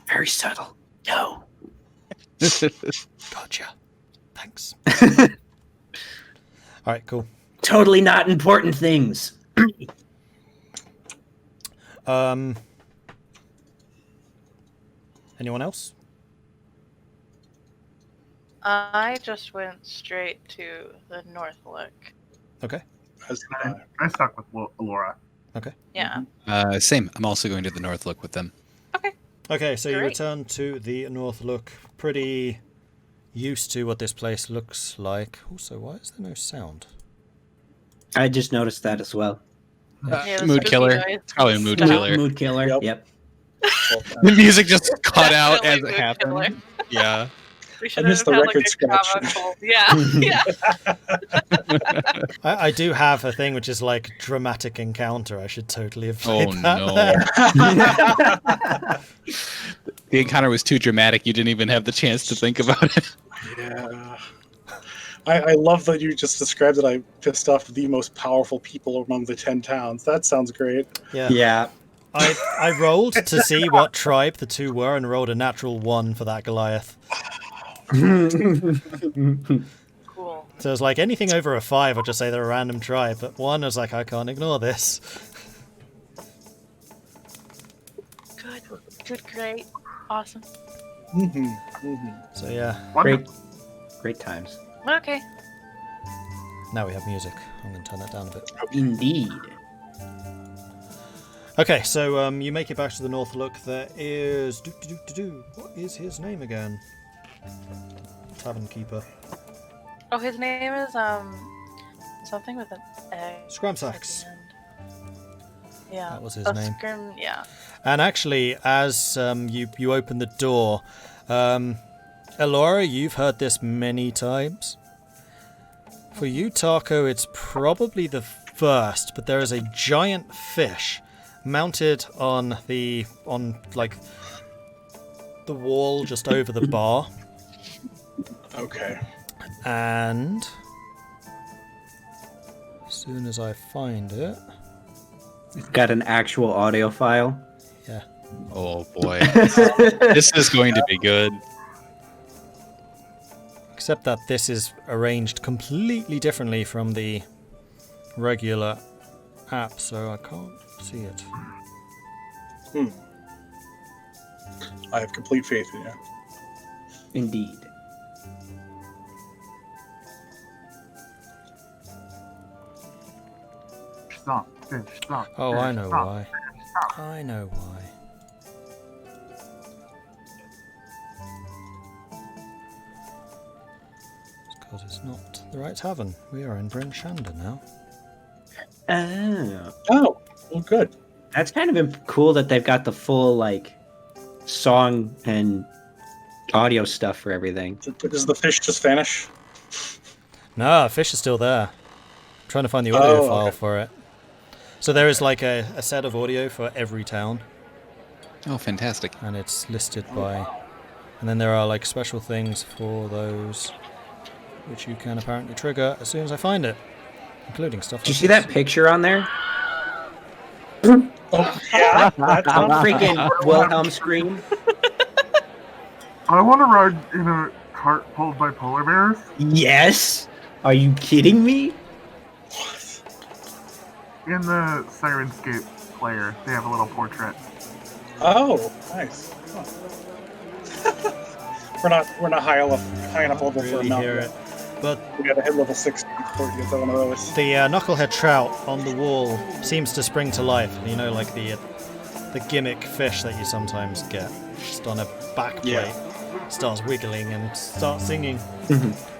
Very subtle. No. Gotcha. Thanks. All right, cool. Totally not important things. Anyone else? I just went straight to the North Look. Okay. As, I stuck with Elora. Okay. Yeah. Same. I'm also going to the north look with them. Okay, so you Great. return to the north look, pretty used to what this place looks like. Also, why is there no sound? I just noticed that as well. Yeah, the Mood spooky killer. noise. It's probably a mood Stop. killer. Mood killer. Yep. Yep. The music just cut out as Definitely it mood happened. killer. Yeah. We should missed have the had record like a scratch. Java call. Yeah. I do have a thing which is like dramatic encounter. I should totally have played Oh that no. there. The encounter was too dramatic. You didn't even have the chance to think about it. Yeah. I love that you just described that I pissed off the most powerful people among the 10 towns. That sounds great. Yeah. Yeah. I rolled to see what tribe the two were and rolled a natural 1 for that Goliath. Cool. So it's like anything over a 5, I'll just say they're a random tribe. But 1 I was like, I can't ignore this. Good, great, awesome. So yeah, Great times. Okay. now we have music. I'm going to turn that down a bit. Indeed. Okay, so you make it back to the north look. There is... What is his name again? Tavern Keeper. Oh, his name is something with an A. Scramsax. at the end. Yeah. That was his Oh, name. Yeah. And actually, as you open the door, Elora, you've heard this many times. For you, Tahko, it's probably the first, but there is a giant fish mounted on the wall just over the bar, Okay. and as soon as I find it, Got an actual audio file. yeah. Oh boy. This is going to be good. Except that this is arranged completely differently from the regular app, so I can't see it. I have complete faith in you. Indeed. Stop, fish, stop. Oh, fish, I know stop, why. fish, stop. I know why. It's because it's not the right tavern. We are in Bryn Shander now. Oh. Oh, well, good. That's kind of cool that they've got the full, like, song and audio stuff for everything. Does the fish just vanish? No, fish is still there. I'm trying to find the audio Oh, file okay. for it. So there is like a set of audio for every town, Oh, fantastic. and it's listed by... And then there are like special things for those, which you can apparently trigger as soon as I find it, including stuff Did you like see this. that picture on there? Oh, yeah. Don't freaking Wilhelm scream. I want to ride in a cart pulled by polar bears. Yes. Are you kidding me? In the Sirenscape player, they have a little portrait. Oh, nice. we're not high enough level for a Really mountain. hear it. But We gotta hit level 60 before we get to one of those. the knucklehead trout on the wall seems to spring to life. You know, like the gimmick fish that you sometimes get, just on a back plate. Yeah. Starts wiggling and starts singing.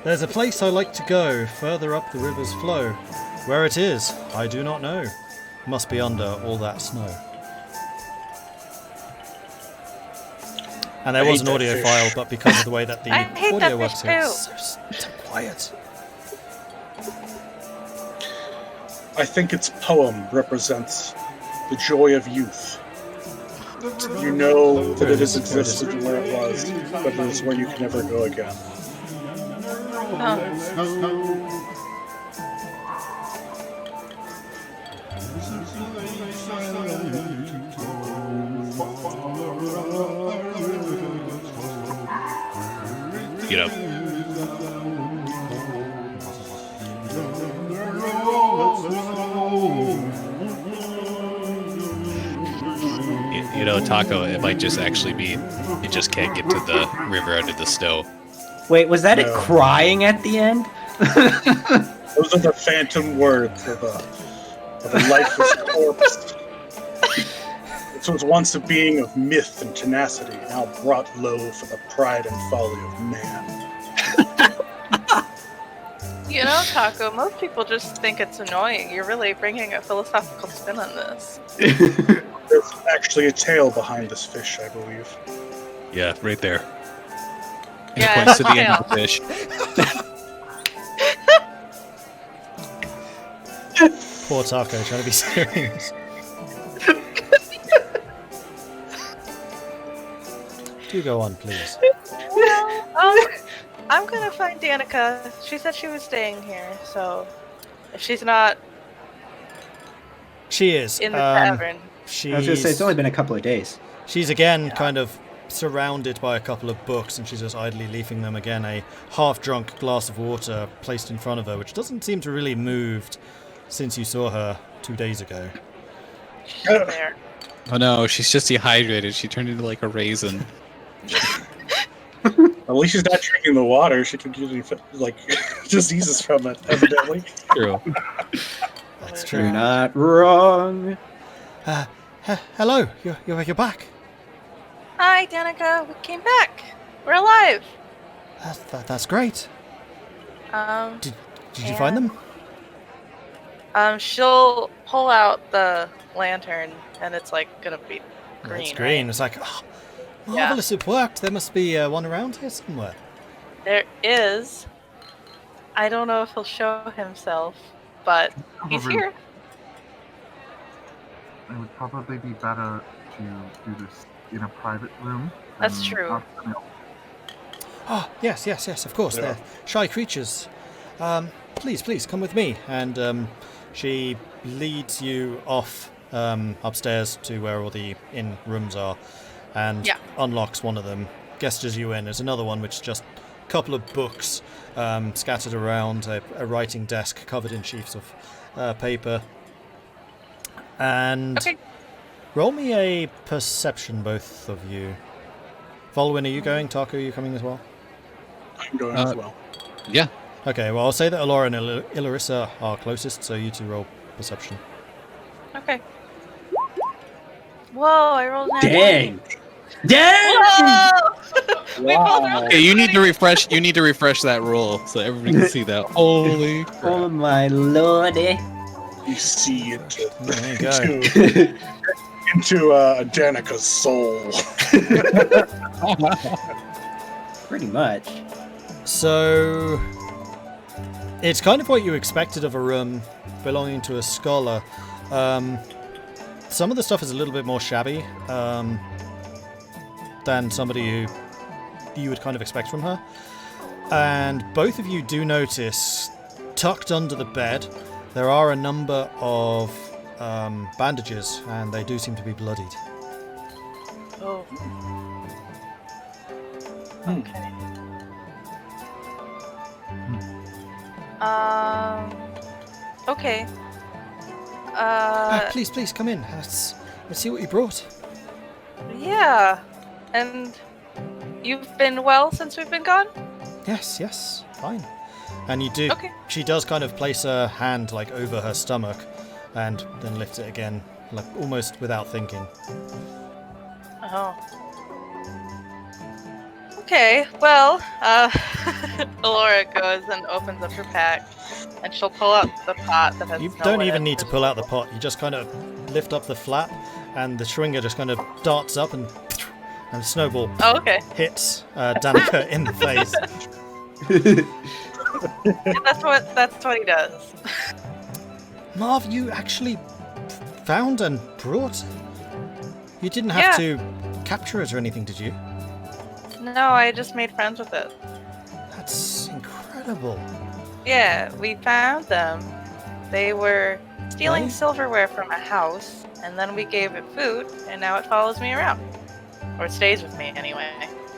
There's a place I like to go, further up the river's flow. Where it is, I do not know. Must be under all that snow. And there I was hate an that audio fish. file, but because of the way that the I hate audio that works fish here, too. it's so quiet. I think its poem represents the joy of youth. You know that it has existed where it was, but it is where you can never go again. You know, you know, Tahko, it might just actually be you just can't get to the river under the snow. Wait, was that it No. crying at the end? Those are the phantom words of of a lifeless corpse. This was once a being of myth and tenacity, now brought low for the pride and folly of man. You know, Tahko, most people just think it's annoying. You're really bringing a philosophical spin on this. There's actually a tale behind this fish, I believe. Yeah, right there. And Yeah, he points to the end tail. of the fish. Poor Tahko trying to be serious. Do go on, please. Well, I'm gonna find Danica. She said she was staying here, so if she's not She is. in the tavern, She's, I was gonna say it's only been a couple of days. she's again kind of surrounded by a couple of books, and she's just idly leafing them again. A half-drunk glass of water placed in front of her, which doesn't seem to really moved since you saw her 2 days ago. she's there. Oh no, she's just dehydrated. She turned into like a raisin. At least she's not drinking the water. She could usually like diseases from it, evidently. True. That's You're true. not wrong. Hello, you're back. Hi, Danica. We came back. We're alive. That's great. Did you find them? She'll pull out the lantern, and it's like gonna be green. It's green. right? It's like, oh, marvelous, it worked. There must be one around here somewhere. There is. I don't know if he'll show himself, but he's Probably. here. It would probably be better to do this in a private room. That's than true. out in the Oh, yes, of course. Yeah. They're shy creatures. Please, come with me. And she leads you off upstairs to where all the inn rooms are, and Yeah. unlocks one of them, gestures you in. There's another one which is just a couple of books scattered around, a writing desk covered in sheafs of paper. And Okay. roll me a perception, both of you. Vulwin, are you going? Tahko, are you coming as well? I'm going as well. Yeah. Okay, well, I'll say that Elora and Irilyssa are closest, so you two roll perception. Okay. Whoa! I rolled an Dang! Dang! Whoa! We both rolled Okay, you need to refresh. You need to refresh that roll so everybody can see that. Holy crap. Oh my lordy. You see into There you go. into Danica's soul. Pretty much. So, it's kind of what you expected of a room belonging to a scholar. Some of the stuff is a little bit more shabby than somebody who you would kind of expect from her. And both of you do notice, tucked under the bed, there are a number of bandages, and they do seem to be bloodied. Oh. Hmm. Okay. Okay. Please, come in. Let's see what you brought. Yeah. And you've been well since we've been gone? Yes, fine. And you do. Okay. She does kind of place her hand like over her stomach, and then lift it again, like almost without thinking. Oh. Okay, well, Elora goes and opens up her pack, and she'll pull out the pot that has You snow don't in even it. need to pull out the pot. You just kind of lift up the flap, and the shringer just kind of darts up, and snowball Oh, okay. hits Danica in the face. That's what he does. Marv, you actually found and brought? You didn't have to capture it or anything, did you? No, I just made friends with it. That's incredible. Yeah, we found them. They were stealing Right. silverware from a house, and then we gave it food, and now it follows me around. Or it stays with me, anyway.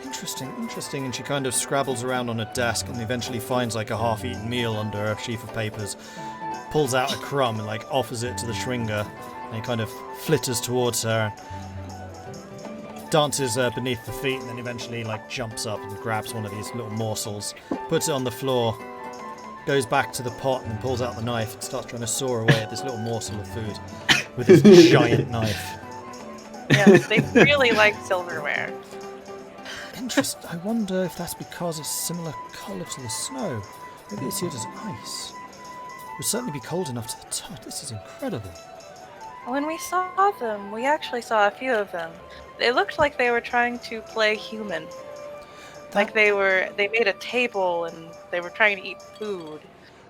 Interesting. And she kind of scrabbles around on a desk and eventually finds like a half-eaten meal under a sheaf of papers, pulls out a crumb and like offers it to the shringer, and he kind of flitters towards her, dances beneath the feet, and then eventually like jumps up and grabs one of these little morsels, puts it on the floor, goes back to the pot and pulls out the knife and starts trying to saw away at this little morsel of food with his giant knife. Yes, they really like silverware. Interesting. I wonder if that's because it's similar colour to the snow. Maybe they see it as ice. It would certainly be cold enough to the touch. This is incredible. When we saw them, we actually saw a few of them. They looked like they were trying to play human. Like they made a table and they were trying to eat food.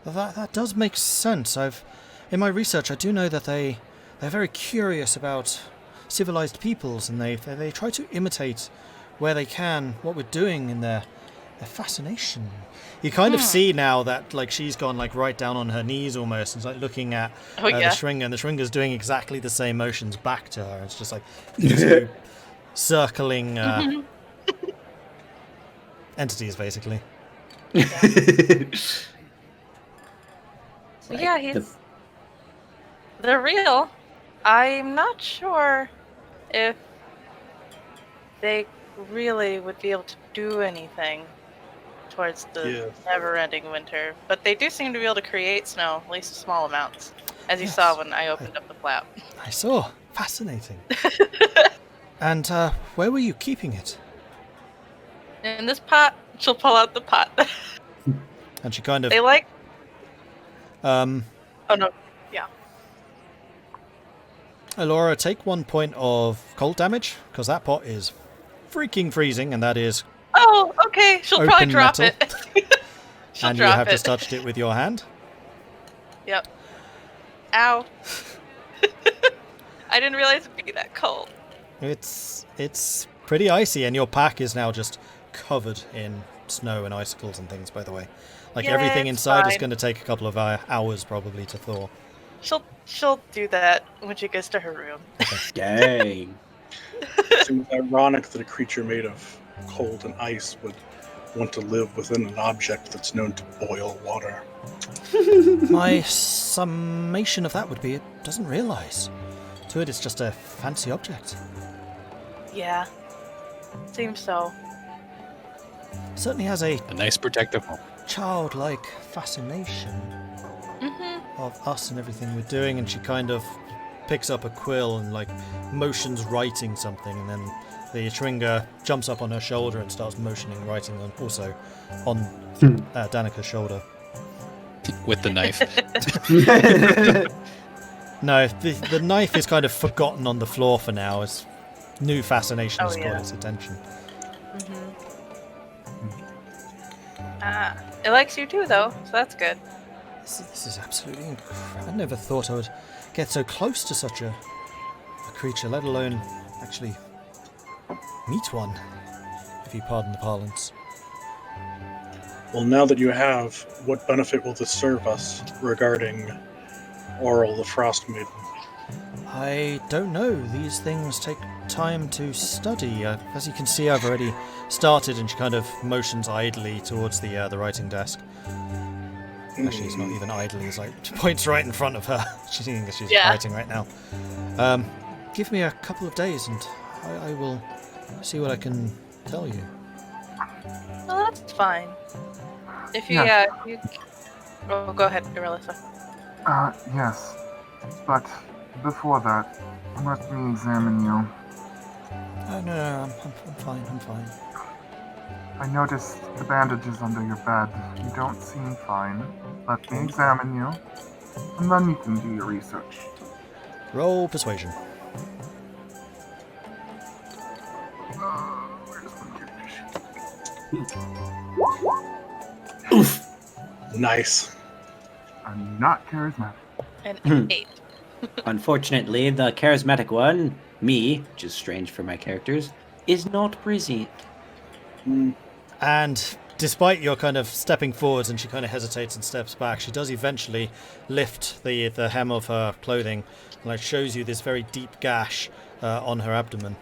That does make sense. In my research, I do know that they're very curious about civilized peoples, and they try to imitate where they can what we're doing in their fascination. You kind of see now that like she's gone like right down on her knees almost, and is like looking at the Shringer, and the Shringer's doing exactly the same motions back to her. It's just like these two circling entities, basically. Yeah, they're real. I'm not sure if they really would be able to do anything towards the never-ending winter, but they do seem to be able to create snow, at least small amounts, as you saw when I opened up the flap. I saw. Fascinating. And where were you keeping it? In this pot. She'll pull out the pot. And she kind of... They like... Oh, no. Yeah. Elora, take 1 point of cold damage, because that pot is freaking freezing, and that is... Oh, okay. She'll probably drop metal. it. And you have just touched it with your hand? Yep. Ow. I didn't realize it'd be that cold. It's pretty icy, and your pack is now just covered in snow and icicles and things, by the way. Like, everything inside is going to take a couple of hours, probably, to thaw. She'll do that when she gets to her room. Dang. It seems ironic that a creature made of cold and ice would want to live within an object that's known to boil water. My summation of that would be it doesn't realise. To it, it's just a fancy object. Yeah. Seems so. Certainly has a nice protective home. childlike fascination of us and everything we're doing, and she kind of picks up a quill and like motions writing something, and then the Shringer jumps up on her shoulder and starts motioning writing also on Danica's shoulder. With the knife. No, the knife is kind of forgotten on the floor for now as new fascination has got its attention. It likes you too, though, so that's good. This is absolutely incredible. I never thought I would get so close to such a creature, let alone actually meet one, if you pardon the parlance. Well, now that you have, what benefit will this serve us regarding Oral the Frostmaiden? I don't know. These things take time to study. As you can see, I've already started, and she kind of motions idly towards the writing desk. Actually, it's not even idly. It's like points right in front of her. She's writing right now. Give me a couple of days, and I will see what I can tell you. Well, that's fine. If you, Oh, go ahead, Irilyssa. Yes. But before that, let me examine you. No, I'm fine, I'm fine. I noticed the bandages under your bed. You don't seem fine. Let me examine you, and then you can do your research. Roll persuasion. Oof. Nice. I'm not charismatic. An 8. Unfortunately, the charismatic one, me, which is strange for my characters, is not present. And despite your kind of stepping forwards, and she kind of hesitates and steps back, she does eventually lift the hem of her clothing, and like shows you this very deep gash on her abdomen.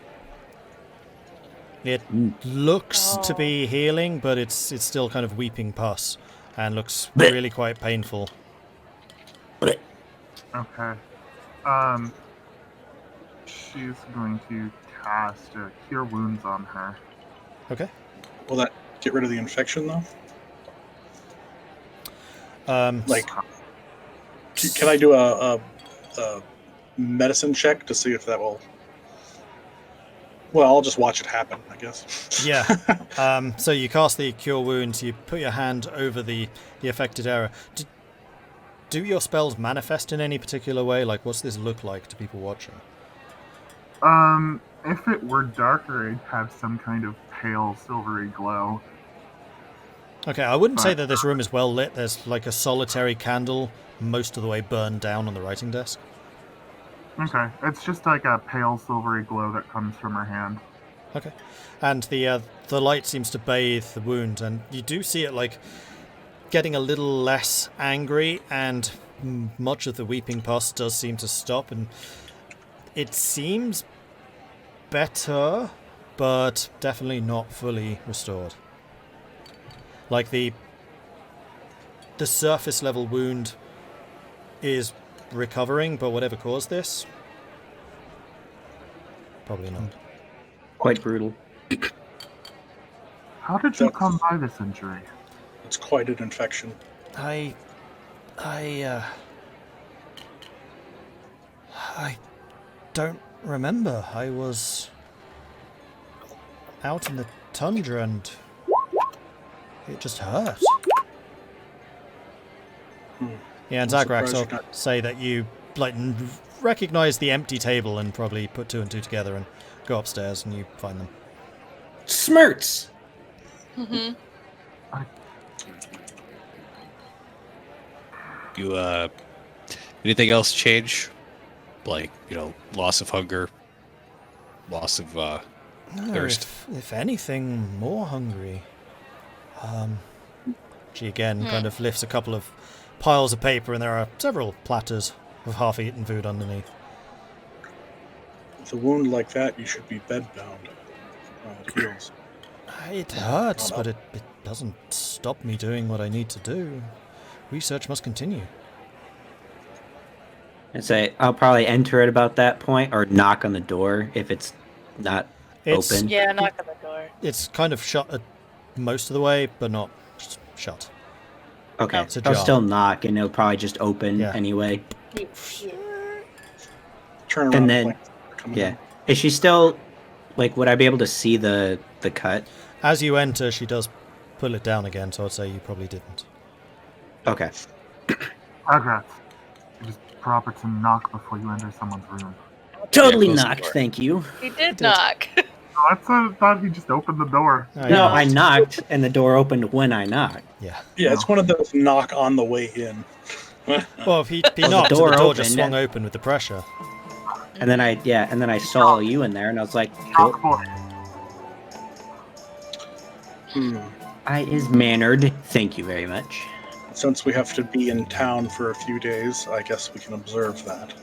It looks to be healing, but it's still kind of weeping pus, and looks really quite painful. Okay. She's going to cast Cure Wounds on her. Okay. Will that get rid of the infection, though? Like, can I do a medicine check to see if that will? Well, I'll just watch it happen, I guess. Yeah. So you cast the Cure Wounds, you put your hand over the affected area. Do your spells manifest in any particular way? Like, what's this look like to people watching? If it were darker, it'd have some kind of pale, silvery glow. Okay, I wouldn't say that this room is well lit. There's like a solitary candle most of the way burned down on the writing desk. Okay, it's just like a pale, silvery glow that comes from her hand. Okay. And the light seems to bathe the wound, and you do see it like getting a little less angry, and much of the weeping pus does seem to stop, and it seems better, but definitely not fully restored. Like the surface level wound is recovering, but whatever caused this, probably not. Quite brutal. How did you come by this injury? It's quite an infection. I don't remember. I was out in the tundra and it just hurt. Yeah, and Zagrax will say that you like recognize the empty table and probably put two and two together and go upstairs and you find them. Smirts! Mm-hmm. You anything else change? Like, loss of hunger, loss of thirst. If anything, more hungry. She again kind of lifts a couple of piles of paper, and there are several platters of half-eaten food underneath. With a wound like that, you should be bedbound. It heals. It hurts, but it doesn't stop me doing what I need to do. Research must continue. And say I'll probably enter at about that point, or knock on the door if it's not open. Yeah, knock on the door. It's kind of shut most of the way, but not shut. Okay, It's a I'll jar. still knock, and it'll probably just open anyway. Turn around. And then, yeah, is she still like? Would I be able to see the cut? As you enter, she does pull it down again, so I'd say you probably didn't. Okay. Zagrax, it is proper to knock before you enter someone's room. Totally close the knocked, door. thank you. He did knock. Oh, I thought he just opened the door. Oh, No, yeah. I knocked, and the door opened when I knocked. Yeah. Yeah, it's one of those knock on the way in. Well, if he knocked, the the door door just opened. swung open with the pressure. And then I saw you in there, and I was like, cool. Knock boy. I is mannered. Thank you very much. Since we have to be in town for a few days, I guess we can observe that.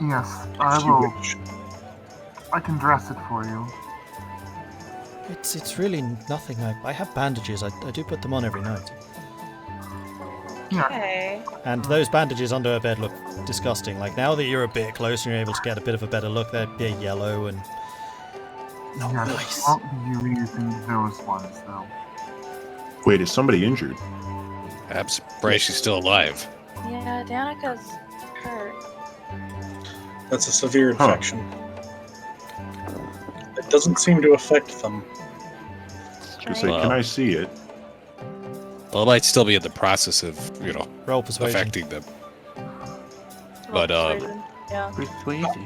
Yes, If you wish. I can dress it for you. It's really nothing. I have bandages. I do put them on every night. Yeah. Okay. And those bandages under her bed look disgusting. Like, now that you're a bit closer and you're able to get a bit of a better look, they're yellow and not Yes, nice. won't be using those ones though. Wait, is somebody injured? I'm surprised she's still alive. Yeah, Danica's hurt. That's a severe infection. It doesn't seem to affect them. Just say, can I see it? Well, it might still be in the process of, Roll persuasion. affecting them. But, Yeah.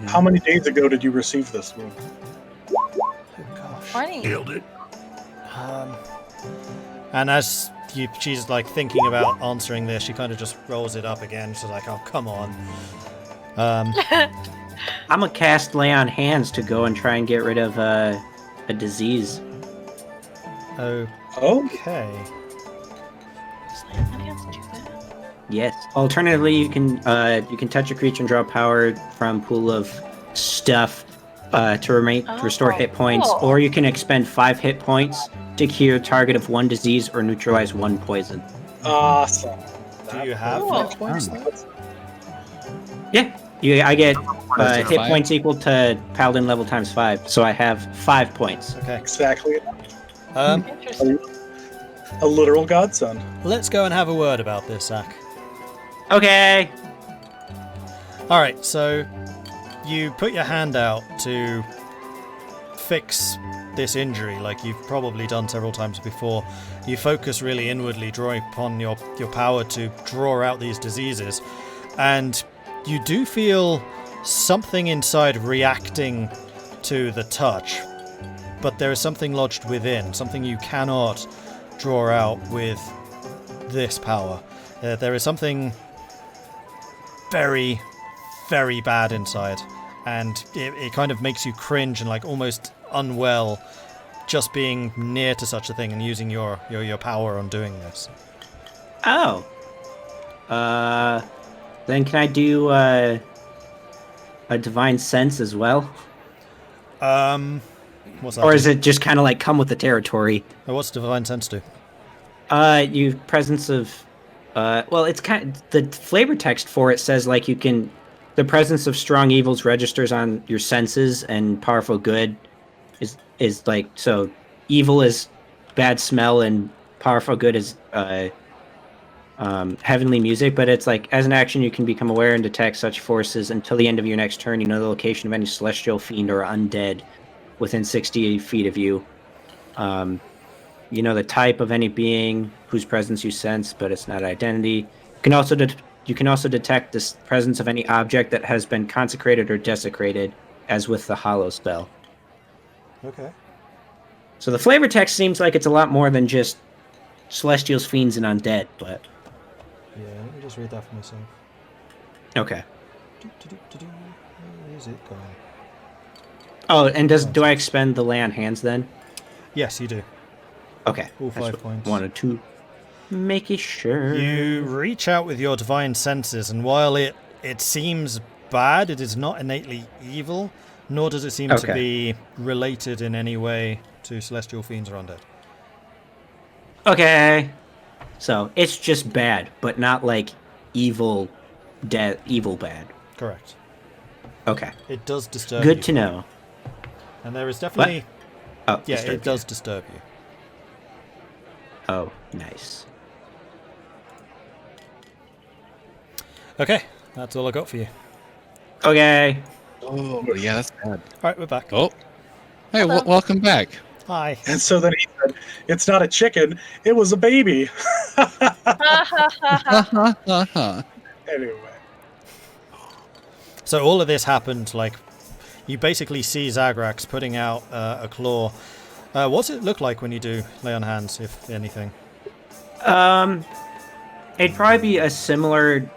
How many days ago did you receive this wound? Oh, gosh. 20. Nailed it. And as she's like thinking about answering this, she kind of just rolls it up again. She's like, "Oh, come on." I'm gonna cast Lay on Hands to go and try and get rid of a disease. Oh, Okay. Yes. Alternatively, you can touch a creature and draw power from pool of stuff to restore hit points, cool. or you can expend 5 hit points to cure target of 1 disease or neutralize 1 poison. awesome. Do you have Cool. hit points? Yeah. I get it hit 5? points equal to Paladin level times 5, so I have 5 points. Okay. Exactly. Um, Interesting. A literal godson. Let's go and have a word about this, Zach. Okay. All right, so you put your hand out to fix this injury, like you've probably done several times before. You focus really inwardly, drawing upon your power to draw out these diseases, and you do feel something inside reacting to the touch, but there is something lodged within, something you cannot draw out with this power. There is something very, very bad inside, and it kind of makes you cringe and like almost unwell just being near to such a thing and using your power on doing this. Oh. Then can I do a divine sense as well? What's that? Or is it just kind of like come with the territory? What's divine sense do? You presence of, well, it's kind of, the flavor text for it says like you can, the presence of strong evils registers on your senses, and powerful good is like, so evil is bad smell and powerful good is heavenly music, but it's like as an action you can become aware and detect such forces until the end of your next turn. You know the location of any celestial fiend or undead within 60 feet of you. You know the type of any being whose presence you sense, but it's not identity. You can also detect the presence of any object that has been consecrated or desecrated, as with the Hollow spell. Okay. So the flavor text seems like it's a lot more than just celestials, fiends, and undead, but... Yeah, let me just read that for myself. Okay. Where is it going? Oh, and do I expend the lay on hands then? Yes, you do. Okay. All 5 points. Wanted to make it sure. You reach out with your divine senses, and while it seems bad, it is not innately evil, nor does it seem to be related in any way to celestial fiends or undead. Okay. So it's just bad, but not like evil bad. Correct. Okay. It does disturb you. Good to know. And there is definitely... Oh, yeah, it does disturb you. Oh, nice. Okay, that's all I got for you. Okay. Oh, yeah, that's bad. Alright, we're back. Oh. Hey, welcome back. Hi. And so then he said, "It's not a chicken, it was a baby." Anyway. So all of this happened, like, you basically see Zagrax putting out a claw. What's it look like when you do lay on hands, if anything? It'd probably be a similar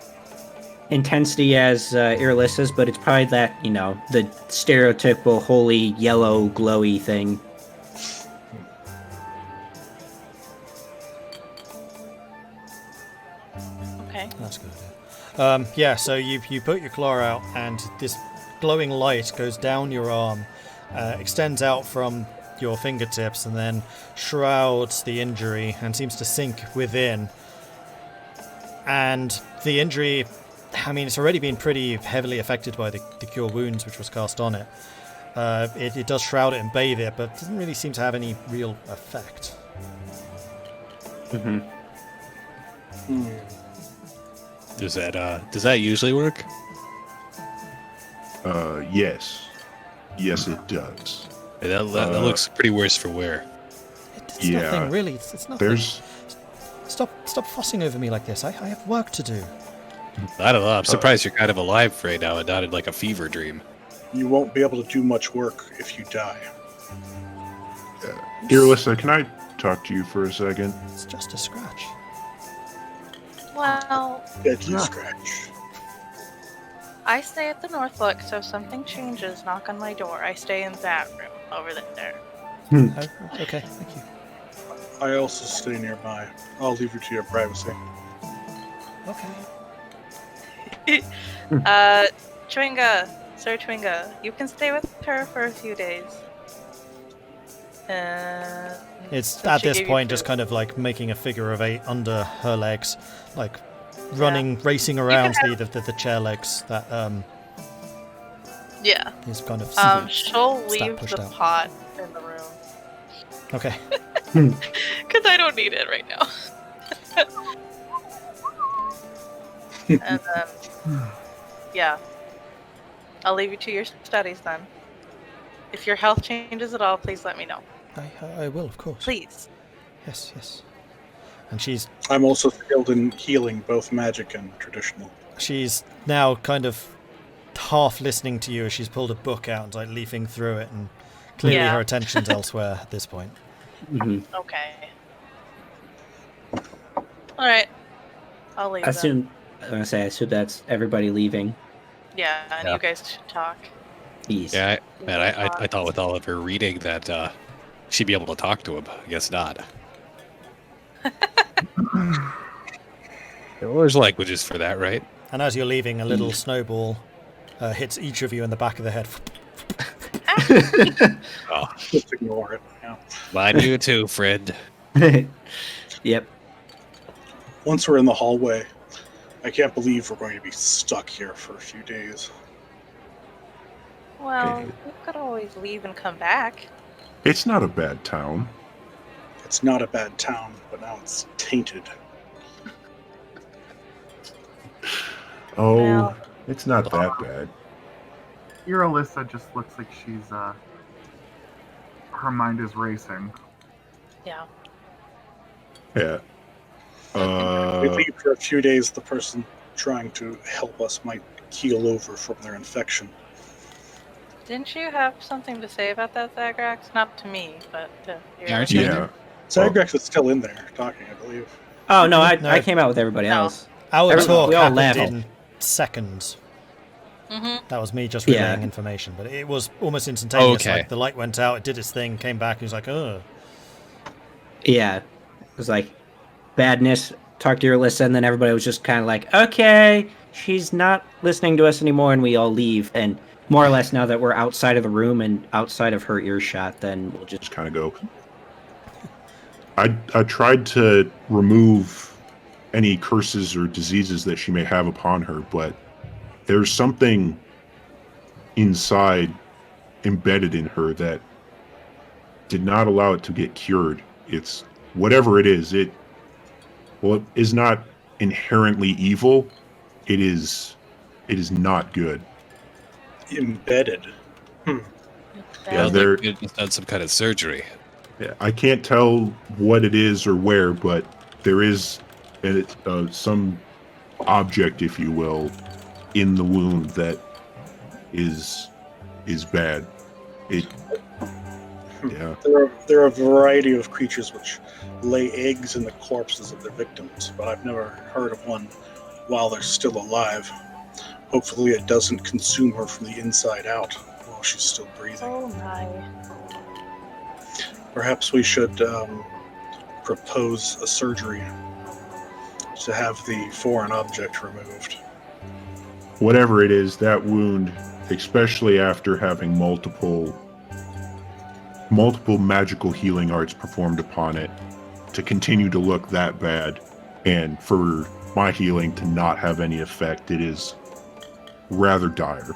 intensity as Irilyssa's, but it's probably that, you know, the stereotypical holy yellow glowy thing. Okay. That's good. Yeah, so you put your claw out, and this glowing light goes down your arm, extends out from your fingertips, and then shrouds the injury and seems to sink within. And the injury, I mean, it's already been pretty heavily affected by the Cure Wounds, which was cast on it. It does shroud it and bathe it, but doesn't really seem to have any real effect. Mm-hmm. Does that usually work? Yes. Yes, it does. Hey, that looks pretty worse for wear. It's nothing really. It's nothing. There's... Stop fussing over me like this. I have work to do. I don't know. I'm surprised you're kind of alive right now and not in like a fever dream. You won't be able to do much work if you die. Irilyssa, can I talk to you for a second? It's just a scratch. Well, Deadly scratch. I stay at the North Look, so if something changes, knock on my door. I stay in that room over there. Oh, okay, thank you. I also stay nearby. I'll leave you to your privacy. Okay. Chwinga, Sir Chwinga, you can stay with her for a few days. It's So at she this gave you point just food. kind of like making a figure of 8 under her legs, like running, racing around the chair legs that Yeah. is kind of She'll Stat leave pushed the out. pot in the room. Okay. Because I I don't need it right now. And yeah. I'll leave you to your studies then. If your health changes at all, please let me know. I will, of course. Please. Yes, yes. And I'm also skilled in healing, both magic and traditional. she's now kind of half listening to you as she's pulled a book out and like leafing through it, and clearly Yeah. her attention's elsewhere at this point. Mm-hmm. Okay. All right. I'll leave. I assume that's everybody leaving. Yeah, and Yeah. you guys should talk. Please. Yeah, I thought with all of her reading that she'd be able to talk to him. I guess not. Well, there's languages for that, right? And as you're leaving, a little snowball hits each of you in the back of the head. Oh, Just ignore it. Yeah. mine you too, friend. Yep. Once we're in the hallway, I can't believe we're going to be stuck here for a few days. Well, you could always leave and come back. It's not a bad town. It's not a bad town, but now it's tainted. Oh, Well. it's not that bad. Irilyssa just looks like she's her mind is racing. Yeah. Yeah. We leave for a few days, the person trying to help us might keel over from their infection. Didn't you have something to say about that, Zagrax? Not to me, but to your... Aren't you? Yeah. Zagrax is still in there talking, I believe. Oh no, No. I came out with everybody No. else. Our Everyone- talk we all happened laughed. in seconds. Mm-hmm. That was me just Yeah. relaying information, but it was almost instantaneous. Okay. Like the light went out, it did its thing, came back, and he was like, "Ugh." Yeah. It was like badness, talk to your Irilyssa, and then everybody was just kind of like, okay, she's not listening to us anymore, and we all leave. And more or less now that we're outside of the room and outside of her earshot, then we'll just Just kind of go. I tried to remove any curses or diseases that she may have upon her, but there's something inside embedded in her that did not allow it to get cured. It's whatever it is. It is not inherently evil. It is not good. Embedded. Yeah, Sounds they're- like you've done some kind of surgery. Yeah, I can't tell what it is or where, but there is some object, if you will, in the wound that is bad. Yeah. There are a variety of creatures which lay eggs in the corpses of their victims, but I've never heard of one while they're still alive. Hopefully it doesn't consume her from the inside out while she's still breathing. Oh my. Perhaps we should propose a surgery to have the foreign object removed. Whatever it is, that wound, especially after having multiple magical healing arts performed upon it, to continue to look that bad, and for my healing to not have any effect, it is rather dire.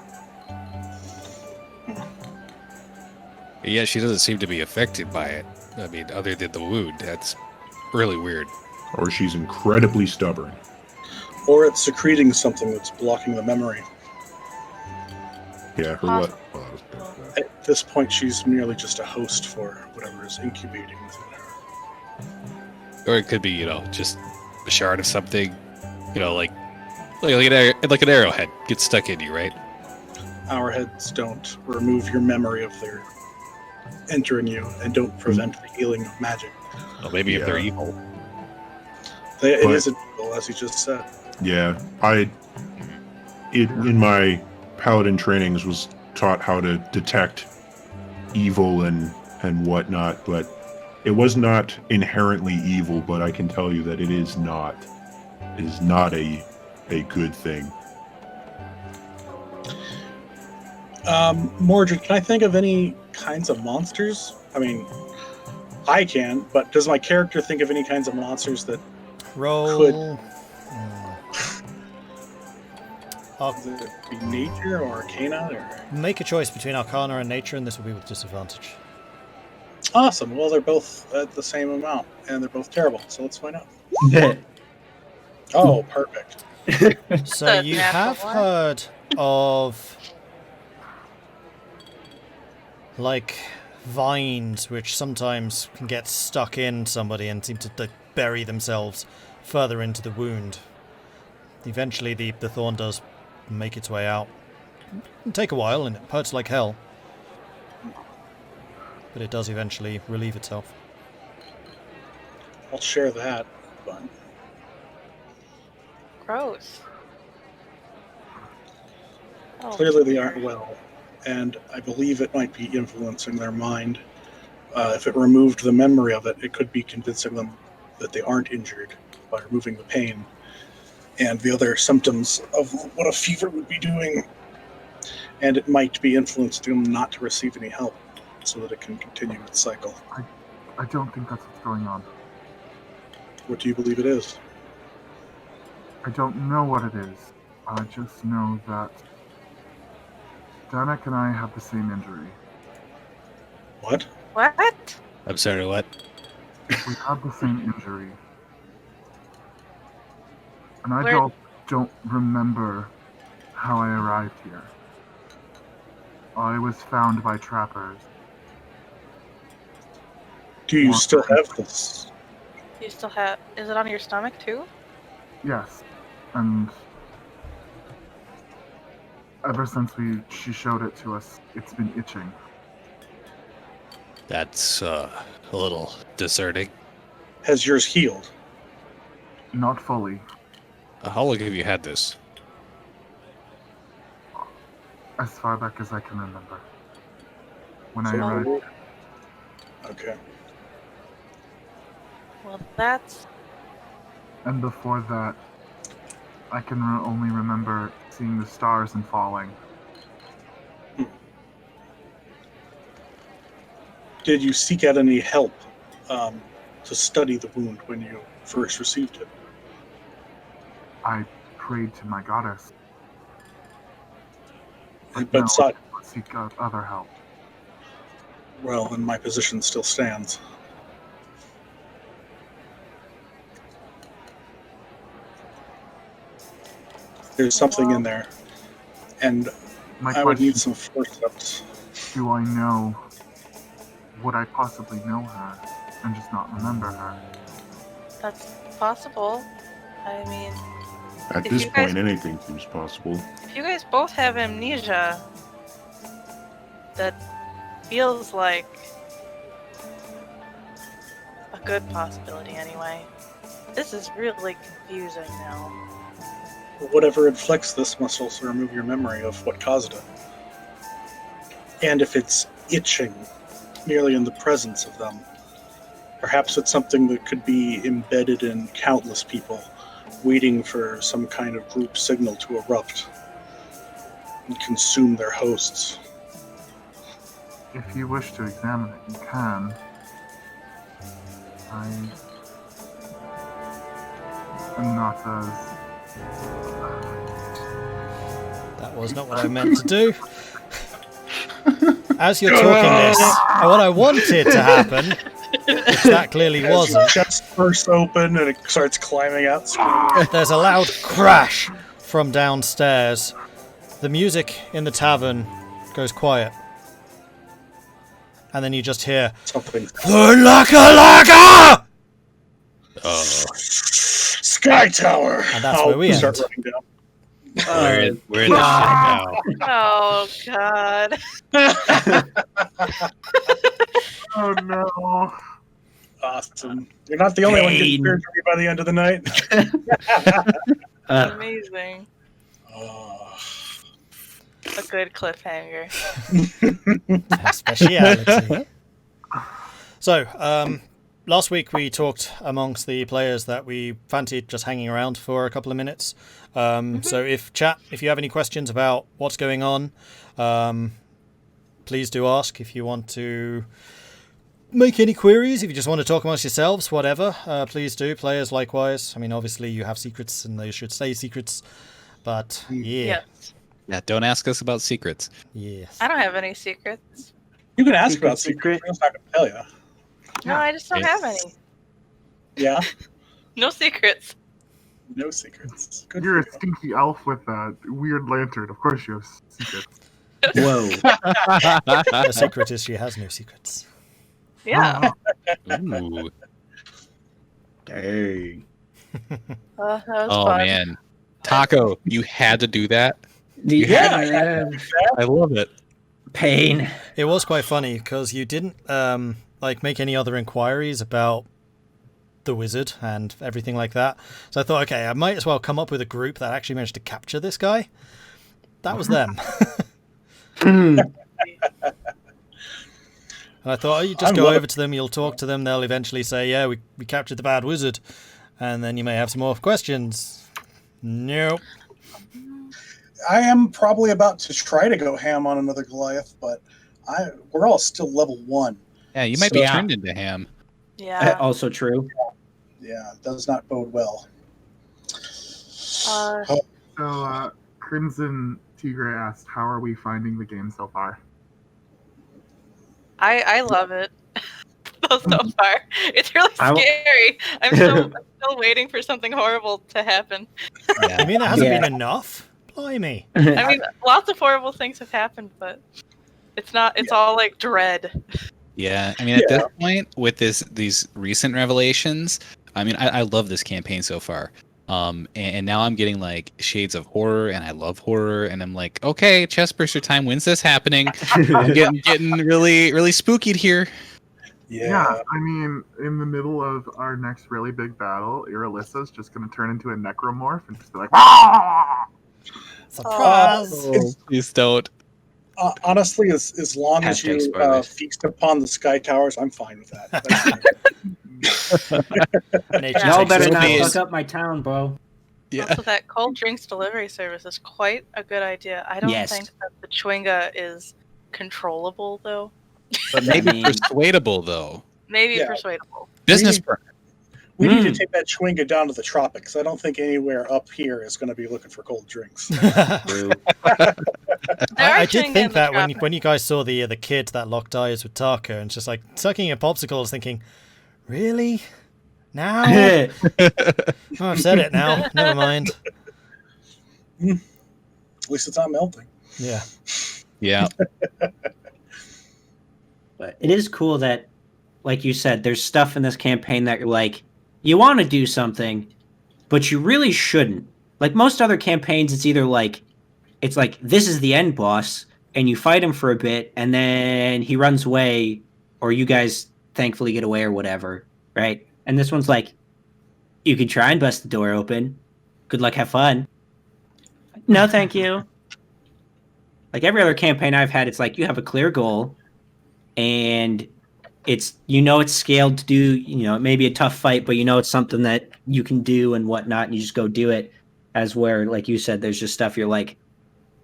Yeah, she doesn't seem to be affected by it. I mean, other than the wound. That's really weird. Or she's incredibly stubborn. Or it's secreting something that's blocking the memory. Yeah, At this point, she's merely just a host for whatever is incubating within her. Or it could be, just a shard of something, like an arrowhead gets stuck in you, right? Our heads don't remove your memory of their entering you and don't prevent the healing of magic. Well, maybe if they're Yeah. evil. It But- is a deal, as you just said. Yeah, in my paladin trainings was taught how to detect evil and whatnot, but it was not inherently evil, but I can tell you that it is not a good thing. Mordred, can I think of any kinds of monsters? I mean, I can, but does my character think of any kinds of monsters that Roll. Does it be nature or arcana? Or... Make a choice between Arcana and Nature, and this will be with disadvantage. Awesome. Well, they're both at the same amount, and they're both terrible. So let's find out. Oh, perfect. So That's you natural have one. heard of like vines which sometimes can get stuck in somebody and seem to bury themselves further into the wound. Eventually the thorn does make its way out. It'll take a while and it hurts like hell. But it does eventually relieve itself. I'll share that. But Gross. Oh, clearly they aren't well, and I believe it might be influencing their mind. If it removed the memory of it, it could be convincing them that they aren't injured by removing the pain and the other symptoms of what a fever would be doing. And it might be influencing them not to receive any help so that it can continue its cycle. I don't think that's what's going on. What do you believe it is? I don't know what it is. I just know that Danik and I have the same injury. What? what? I'm sorry, what? We have the same injury. And I Where- don't remember how I arrived here. I was found by trappers. Do you What? still have this? You still have? Is it on your stomach too? Yes. And ever since she showed it to us, it's been itching. That's a little deserting. Has yours healed? Not fully. How long have you had this? As far back as I can remember. When I So- arrived. Okay. Well, that's And before that, I can only remember seeing the stars and falling. Did you seek out any help to study the wound when you first received it? I prayed to my goddess. But no, sought, I seek out other help. well, and my position still stands. There's something in there, and My I would question need some forceps. do I know would I possibly know her and just not remember her? that's possible. I mean, At If this you guys- point, anything seems possible. if you guys both have amnesia, that feels like a good possibility anyway. This is really confusing now. Whatever inflicts this must also remove your memory of what caused it. And if it's itching, merely in the presence of them, perhaps it's something that could be embedded in countless people, waiting for some kind of group signal to erupt and consume their hosts. If you wish to examine it, you can. I am not as... That was not what I meant to do. As you're talking this, what I wanted to happen, which that clearly As your wasn't, chest bursts open and it starts climbing out, screaming. there's a loud crash from downstairs. The music in the tavern goes quiet. And then you just hear, Something. "The Laka! Sky Tower! And that's where we start end. running down. We're in the shit now. Oh god. Oh no! Awesome. You're not the only one getting Pain. feared for me by the end of the night. Amazing. Oh. A good cliffhanger. Speciality. So, last week we talked amongst the players that we fancied just hanging around for a couple of minutes. So if you have any questions about what's going on, please do ask. If you want to make any queries, if you just want to talk amongst yourselves, whatever, please do. Players likewise. I mean, obviously you have secrets and they should stay secrets. But yeah. Yes. Yeah, don't ask us about secrets. Yes. I don't have any secrets. You can ask about secrets. I'm just not going to tell you. No, I just don't have any. Yeah. No secrets. No secrets. Good You're a for you. stinky elf with a weird lantern. Of course you have secrets. Whoa. The secret is she has no secrets. Yeah. Ooh. Dang. That was Oh fun. man, Tahko, you had to do that. Yeah. I love it. Pain. It was quite funny because you didn't make any other inquiries about the wizard and everything like that. So I thought, okay, I might as well come up with a group that actually managed to capture this guy. That was them. And I thought, oh, you just go over to them, you'll talk to them, they'll eventually say, yeah, we captured the bad wizard. And then you may have some more questions. Nope. I am probably about to try to go ham on another Goliath, but we're all still level 1. Yeah, you might be turned into ham. Yeah. Also true. Yeah, it does not bode well. So, Crimson Tigre asked, how are we finding the game so far? I love it. So far. It's really scary. I'm still waiting for something horrible to happen. I mean, there hasn't been enough. Blimey. I mean, lots of horrible things have happened, but it's not. It's all like dread. Yeah, I mean, at this point, with these recent revelations, I mean, I love this campaign so far. And now I'm getting like shades of horror, and I love horror, and I'm like, okay, Chestburster time. When's this happening? I'm getting really, really spookied here. Yeah, I mean, in the middle of our next really big battle, Irilyssa's just going to turn into a necromorph and just be like, "Wah!" Surprise! Please don't. Honestly, as long as you feast upon the sky towers, I'm fine with that. Y'all better not fuck up my town, bro. Yeah. Also, that cold drinks delivery service is quite a good idea. I don't think that the Chwinga is controllable, though. But maybe persuadable, though. Maybe persuadable. Business. We need to take that Chwinga down to the tropics. I don't think anywhere up here is going to be looking for cold drinks. I did think that when you guys saw the kid that locked eyes with Tahko and just like sucking a popsicle, I was thinking, really? Now? Oh, I've said it now. Never mind. At least it's not melting. Yeah. Yeah. But it is cool that, like you said, there's stuff in this campaign that you're like, you want to do something, but you really shouldn't. Like most other campaigns, it's either like, this is the end boss, and you fight him for a bit, and then he runs away, or you guys thankfully get away or whatever, right? And this one's like, you can try and bust the door open. Good luck, have fun. No, thank you. Like every other campaign I've had, it's like you have a clear goal, and it's scaled to do, it may be a tough fight, but it's something that you can do and whatnot, and you just go do it. As where, like you said, there's just stuff you're like,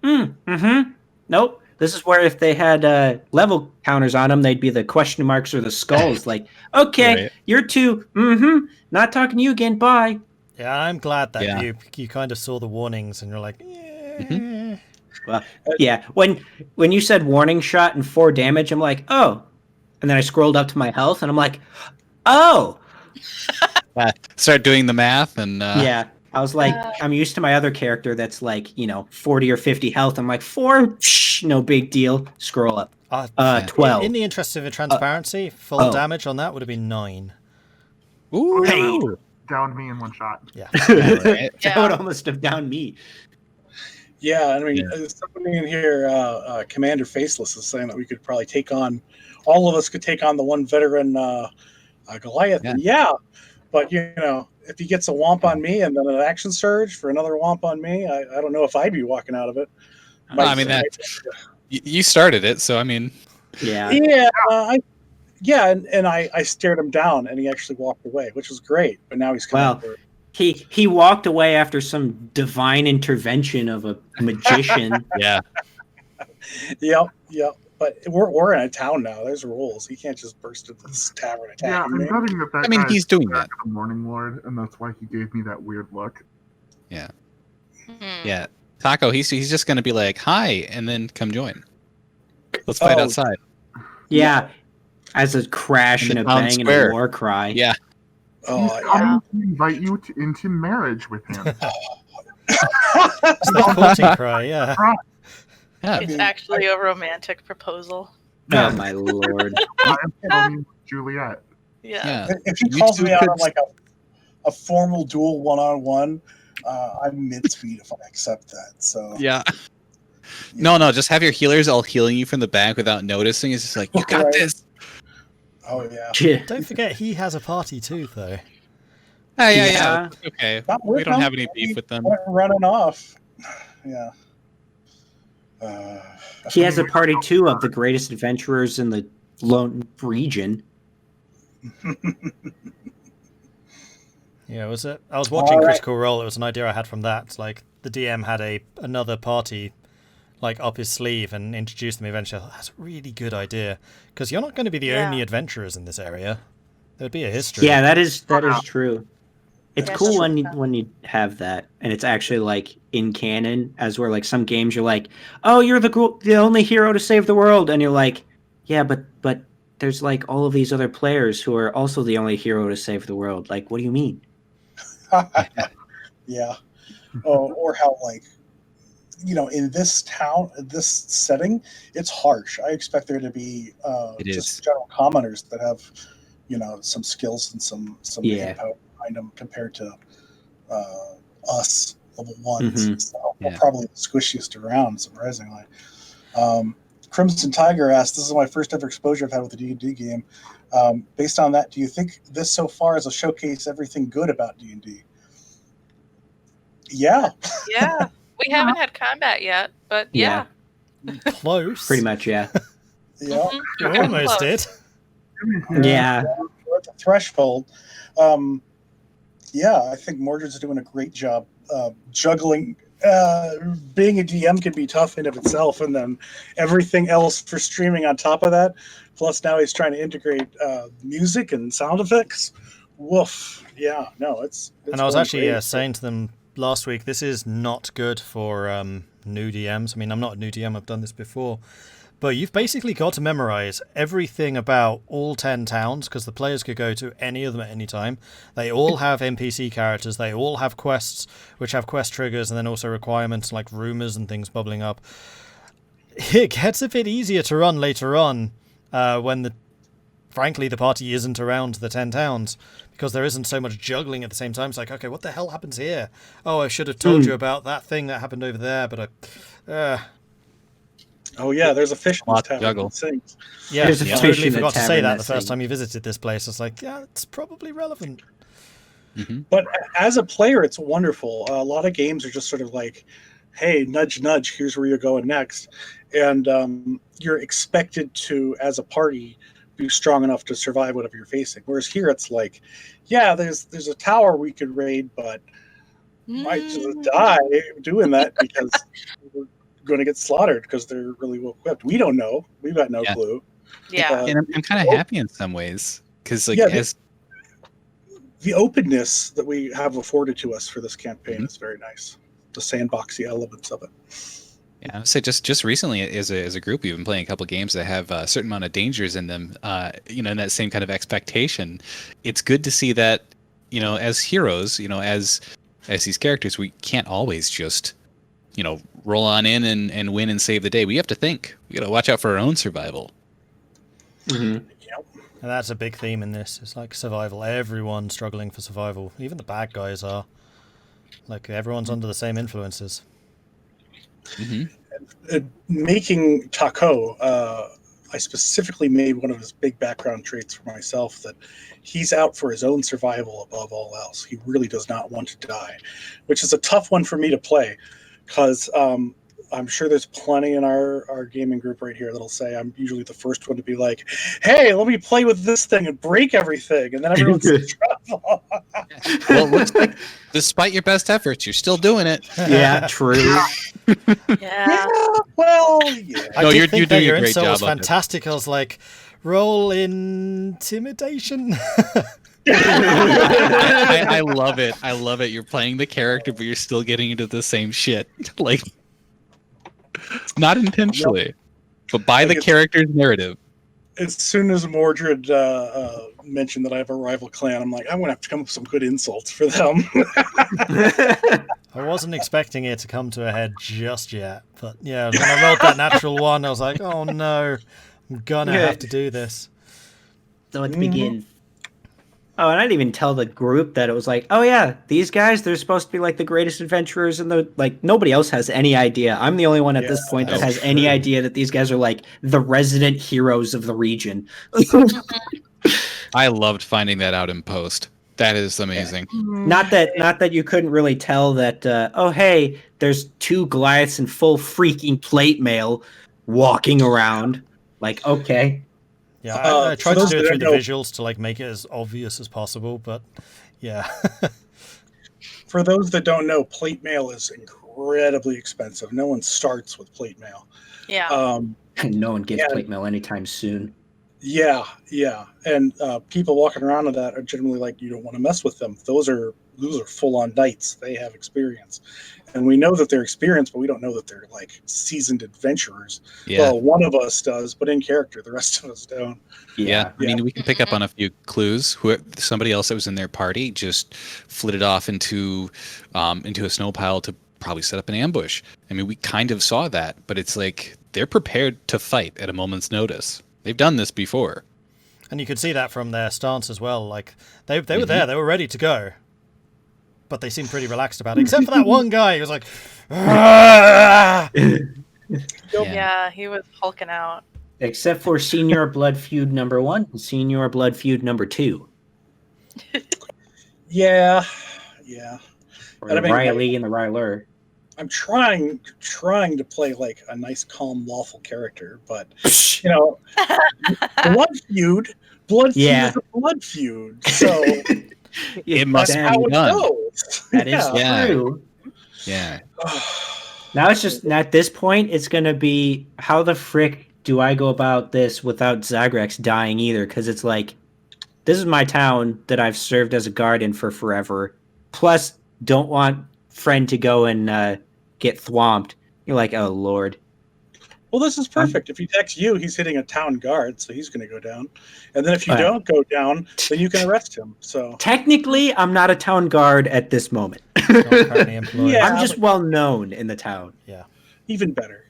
nope. This is where if they had level counters on them, they'd be the question marks or the skulls. Like, okay, right. You're 2, not talking to you again, bye. Yeah, I'm glad that you kind of saw the warnings and you're like, yeah. Well, yeah. When you said warning shot and 4 damage, I'm like, oh. And then I scrolled up to my health and I'm like, oh. Start doing the math and yeah. I was like, I'm used to my other character that's like, 40 or 50 health. I'm like, 4, no big deal. Scroll up. 12. In the interest of transparency, full damage on that would have been 9. Ooh. Hey. Downed me in one shot. Yeah. That would almost have downed me. Yeah, I mean, somebody in here, Commander Faceless, is saying that we could probably take on, all of us could take on the one veteran Goliath. Yeah, but if he gets a womp on me and then an action surge for another womp on me, I don't know if I'd be walking out of it. I mean, you started it, so I mean, and I stared him down, and he actually walked away, which was great. But now he's coming. Well, he walked away after some divine intervention of a magician. Yeah. Yep. But we're in a town now. There's rules. He can't just burst into this tavern attacking me. I'm betting that he's doing that. The Morning Lord, and that's why he gave me that weird look. Yeah. Yeah. Tahko, he's just going to be like, hi, and then come join. Let's fight outside. Yeah. As a crash and a town bang and square. a war cry. Yeah. Oh, He's coming to invite you into marriage with him. It's the courting cry, yeah. Yeah. It's actually a romantic proposal. Oh my lord. I am Romeo and Juliet. Yeah. Yeah. If he You calls two me out could- on like a formal duel one-on-one, I'm mid-speed if I accept that. So Yeah. No, just have your healers all healing you from the back without noticing. It's just like, you got Right. this. Oh yeah. Don't forget, he has a party too, though. Oh, yeah. Yeah. Okay. Not We with don't them. have any beef with them. Went running off. Yeah. He has a party too of the greatest adventurers in the lone region. Yeah, was it? I was watching All right. Critical Role. It was an idea I had from that. Like the DM had another party, like up his sleeve, and introduced them eventually. I thought, that's a really good idea because you're not going to be the Yeah. only adventurers in this area. There'd be a history. Yeah, that is true. It's Yeah, cool that's when true. when you have that, and it's actually like in canon, as where like some games you're like, oh, you're the only hero to save the world, and you're like, yeah, but there's like all of these other players who are also the only hero to save the world. Like, what do you mean? Yeah. Or how like, in this town, this setting, it's harsh. I expect there to be It just is. general commoners that have, some skills and some Yeah. power behind them compared to us level ones. Mhm. So we're Yeah. probably the squishiest around, surprisingly. Crimson Tiger asked, "This is my first ever exposure I've had with a D&D game. Based on that, do you think this so far is a showcase everything good about D&D?" Yeah. Yeah. We haven't had combat yet, but yeah. Close. Pretty much, yeah. Yeah. Mhm. You We're almost close. did. Yeah. We're at the threshold. Yeah, I think Mordred's doing a great job juggling. Being a DM can be tough in of itself, and then everything else for streaming on top of that. Plus, now he's trying to integrate music and sound effects. Woof! Yeah, no, it's And I was going actually great. saying to them last week, this is not good for new DMs. I mean, I'm not a new DM, I've done this before. But you've basically got to memorize everything about all 10 towns, because the players could go to any of them at any time. They all have NPC characters, they all have quests, which have quest triggers, and then also requirements like rumors and things bubbling up. It gets a bit easier to run later on when frankly, the party isn't around the 10 towns, because there isn't so much juggling at the same time. It's like, okay, what the hell happens here? Oh, I should have told you about that thing that happened over there, but Oh yeah, there's a fish in Lot this to town. juggle. It sings. yeah, There's a I fish totally in the forgot to say tavern that that the first sings. time you visited this place. It's like, yeah, it's probably relevant. But as a player, it's wonderful. A lot of games are just sort of like, hey, nudge, nudge, here's where you're going next. And you're expected to, as a party, be strong enough to survive whatever you're facing. Whereas here, it's like, yeah, there's a tower we could raid, but might just die doing that because we're going to get slaughtered because they're really well equipped. We don't know. We've got no Yeah. clue. Yeah. And I'm kind of happy in some ways because, like, Yeah, as The openness that we have afforded to us for this campaign Mhm. is very nice. The sandboxy elements of it. yeah, I would say just recently as a group, we've been playing a couple of games that have a certain amount of dangers in them. In that same kind of expectation. It's good to see that, as heroes, as these characters, we can't always just, roll on in and win and save the day. We have to think. We got to watch out for our own survival. Mhm. And that's a big theme in this. It's like survival. Everyone's struggling for survival. Even the bad guys are. Like, everyone's under the same influences. Mm-hmm. Making Tahko, I specifically made one of his big background traits for myself that he's out for his own survival above all else. He really does not want to die, which is a tough one for me to play because I'm sure there's plenty in our gaming group right here that'll say I'm usually the first one to be like, hey, let me play with this thing and break everything. And then everyone's in trouble. Well, it looks like despite your best efforts, you're still doing it. Yeah, true. Yeah. Well, yeah. I No, did you're think that doing a your great insult job was of it. fantastic. I was like, roll intimidation. I love it. I love it. You're playing the character, but you're still getting into the same shit. Like, not intentionally, but by the character's narrative. as soon as Mordred mentioned that I have a rival clan, I'm like, I'm gonna have to come up with some good insults for them. I wasn't expecting it to come to a head just yet, but yeah, when I rolled that natural one, I was like, oh no, I'm gonna have to do this. So let's begin. Oh, and I didn't even tell the group that it was like, oh yeah, these guys, they're supposed to be like the greatest adventurers in the, like, nobody else has any idea. I'm the only one at this point that has any idea that these guys are like the resident heroes of the region. I loved finding that out in post. That is amazing. Not that you couldn't really tell that, oh hey, there's 2 Goliaths in full freaking plate mail walking around. Like, okay. Yeah, I tried to do it through the visuals to like make it as obvious as possible, but yeah. For those that don't know, plate mail is incredibly expensive. No one starts with plate mail. Yeah. No one gets plate mail anytime soon. Yeah. And people walking around with that are generally like, you don't want to mess with them. Those are full-on knights. They have experience. And we know that they're experienced, but we don't know that they're like seasoned adventurers. Yeah. Well, one of us does, but in character, the rest of us don't. Yeah. I mean, we can pick up on a few clues. Somebody else that was in their party just flitted off into a snow pile to probably set up an ambush. I mean, we kind of saw that, but it's like they're prepared to fight at a moment's notice. They've done this before. And you could see that from their stance as well. Like they were there, they were ready to go. But they seemed pretty relaxed about it, except for that one guy who was like, yeah, he was hulking out. Except for Senior Blood Feud number 1 and Senior Blood Feud number 2. Yeah. Or the Riley and the Ryler. I'm trying to play like a nice, calm, lawful character, but you know, blood feud is a blood feud, so it must be how done. It goes. That is true. Yeah. Now it's just at this point, it's gonna be how the frick do I go about this without Zagrax dying either? Because it's like, this is my town that I've served as a guard in for forever. Plus, don't want friend to go and get thwomped. You're like, oh lord. Well, this is perfect. If he attacks you, he's hitting a town guard, so he's going to go down. And then if you don't go down, then you can arrest him. So technically, I'm not a town guard at this moment. Yeah, I'm just well known in the town. Yeah, even better.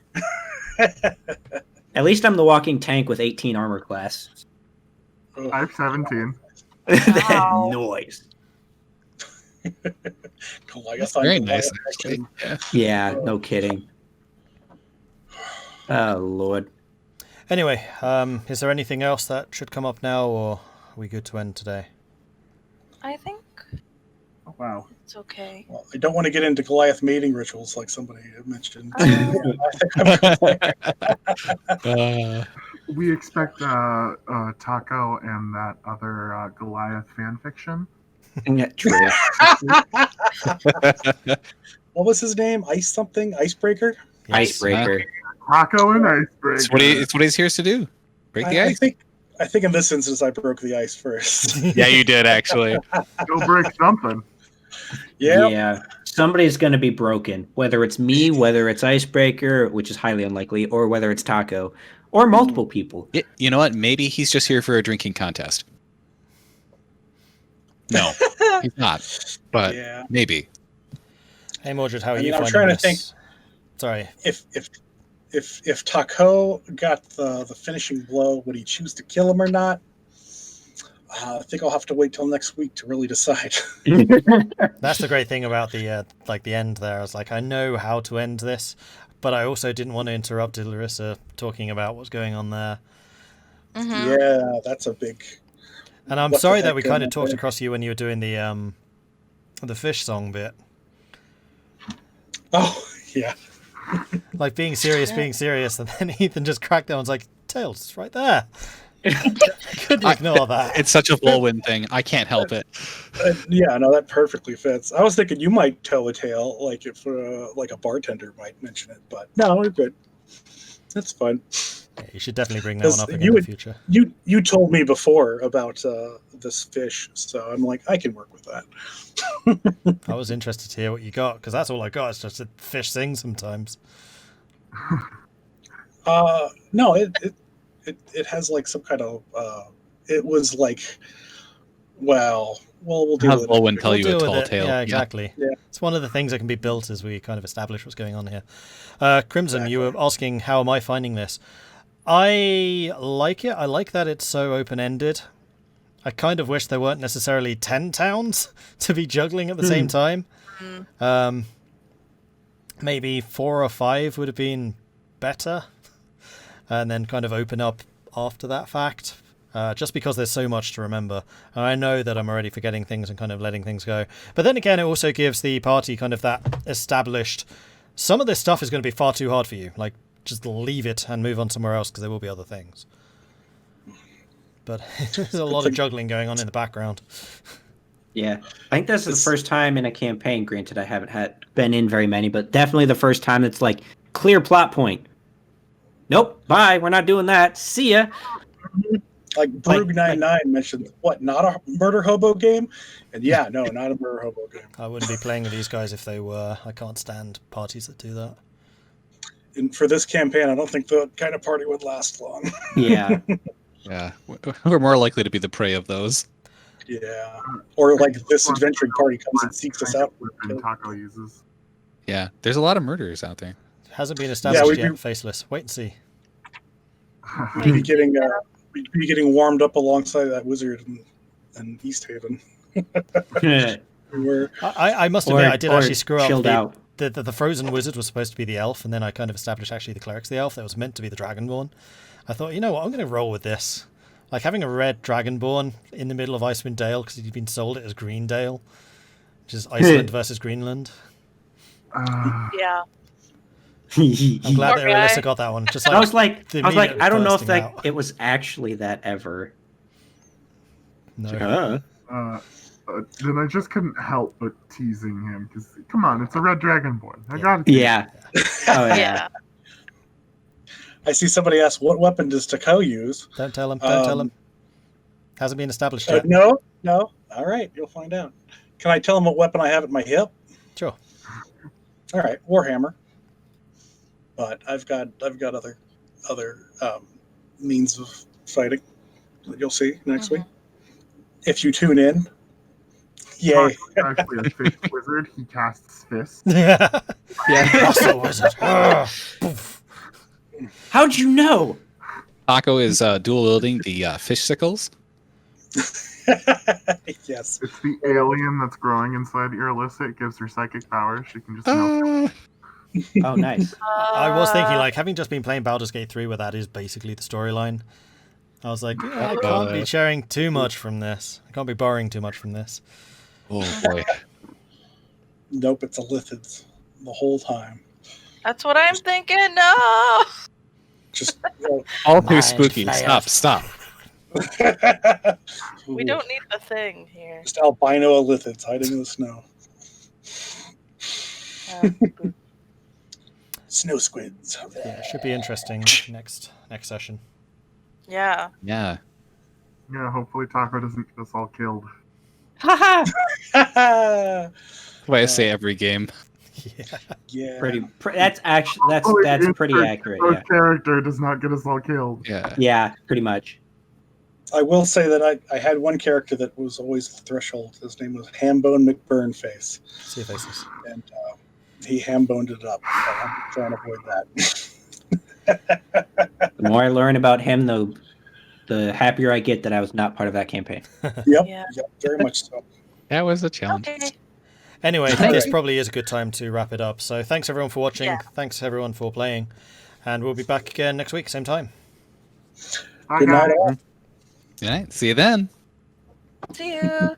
At least I'm the walking tank with 18 armor class. I have 17. That noise. Very nice, actually. Yeah, no kidding. Oh, Lord. Anyway, is there anything else that should come up now, or are we good to end today? I think Oh, wow. it's okay. Well, I don't want to get into Goliath mating rituals like somebody had mentioned. We expect Tahko and that other Goliath fan fiction. True. What was his name? Ice something? Icebreaker? Yes. Icebreaker. Tahko and Icebreaker. It's what he's here to do. Break the ice. I think in this instance I broke the ice first. Yeah, you did actually. Go break something. Yeah. Somebody's going to be broken. Whether it's me, whether it's Icebreaker, which is highly unlikely, or whether it's Tahko, or multiple people. You know what? Maybe he's just here for a drinking contest. No, he's not. But maybe. Hey Mordred, how are you I'm finding trying this? to think. Sorry. If Tahko got the finishing blow, would he choose to kill him or not? I think I'll have to wait till next week to really decide. That's the great thing about the the end there. I was like, I know how to end this, but I also didn't want to interrupt Irilyssa talking about what's going on there. Mm-hmm. Yeah, that's a big. And I'm sorry that we kind of talked across you when you were doing the fish song bit. Oh yeah. Like being serious, and then Ethan just cracked down and was like, Tails, it's right there. Couldn't ignore that. It's such a Vulwin thing. I can't help it. Yeah, no, that perfectly fits. I was thinking you might tell a tale, like if like a bartender might mention it, but no, we're good. That's fun. Yeah, you should definitely bring that one up again in the future. You told me before about this fish, so I'm like, I can work with that. I was interested to hear what you got, because that's all I got. It's just a fish sing sometimes. No, it has like some kind of it was like, well, we'll deal Have with Vulwin it. tell you a Deal with tall it. tale. Yeah, exactly. Yeah. It's one of the things that can be built as we kind of establish what's going on here. Crimson, you were Exactly. asking, how am I finding this? I like it. I like that it's so open-ended. I kind of wish there weren't necessarily 10 towns to be juggling at the same time. Maybe 4 or 5 would have been better. And then kind of open up after that fact. Just because there's so much to remember. And I know that I'm already forgetting things and kind of letting things go. But then again, it also gives the party kind of that established... Some of this stuff is going to be far too hard for you. Like, just leave it and move on somewhere else because there will be other things. But there's a lot of juggling going on in the background. Yeah, I think this is the first time in a campaign. Granted, I haven't been in very many, but definitely the first time it's like clear plot point. Nope, bye. We're not doing that. See ya. Like Brug 99 mentioned, what, not a murder hobo game? And yeah, no, not a murder hobo game. I wouldn't be playing with these guys if they were. I can't stand parties that do that. And for this campaign, I don't think the kind of party would last long. Yeah. Yeah, we're more likely to be the prey of those. Yeah. Or like this adventuring party comes and seeks us out. And Tahko uses. Yeah, there's a lot of murderers out there. Hasn't been established we'd yet, be- Faceless. Wait and see. We'd be getting warmed up alongside that wizard in East Haven. We're, I must admit, I did actually screw up. Chilled out. The frozen wizard was supposed to be the elf, and then I kind of established actually the cleric's the elf. That was meant to be the dragonborn. I thought, you know what, I'm going to roll with this. Like having a red dragonborn in the middle of Icewind Dale because he'd been sold it as Green Dale, which is Iceland versus Greenland. Yeah. I'm glad that Poor Irilyssa guy. got that one. Just I was like, the I immediate don't know if bursting that out. it was actually that ever. No. Then I just couldn't help but teasing him because, come on, it's a red dragonborn. I got it. Yeah. Oh yeah. Yeah. I see somebody ask, what weapon does Tahko use? Don't tell him. Don't tell him. Hasn't been established yet. No. All right, you'll find out. Can I tell him what weapon I have at my hip? Sure. All right, Warhammer. But I've got other means of fighting that you'll see next week if you tune in. Yay! Tahko's actually a fish wizard. He casts fists. Yeah. Yeah. Also wizard. Poof. How'd you know? Tahko is dual wielding the fish sickles. Yes. It's the alien that's growing inside Irilyssa. It gives her psychic powers. She can just melt. Oh, nice. I was thinking, like, having just been playing Baldur's Gate 3, where that is basically the storyline, I was like, yeah, I can't be sharing too much from this. I can't be borrowing too much from this. Oh boy. Nope, it's a lithids the whole time. That's what I'm thinking. No. Just All too Mind spooky. flayers. Stop. We don't need the thing here. Just albino lithids hiding in the snow. Snow squids. Yeah, it should be interesting next session. Yeah. Yeah. Yeah, hopefully Tahko doesn't get us all killed. That's what I say every game. Yeah. Yeah. That's pretty accurate. Our Yeah. character does not get us all killed. Yeah. Yeah, pretty much. I will say that I had one character that was always the threshold. His name was Hambone McBurnface, See your faces. and he hamboned it up. So I'm trying to avoid that. The more I learn about him, the happier I get that I was not part of that campaign. Yep, Yeah. yep, very much so. That was a challenge. Okay. Anyway, I think this probably is a good time to wrap it up. So thanks everyone for watching. Yeah. Thanks everyone for playing. And we'll be back again next week, same time. Bye, Good night, guys. all. All right. See you then. See you.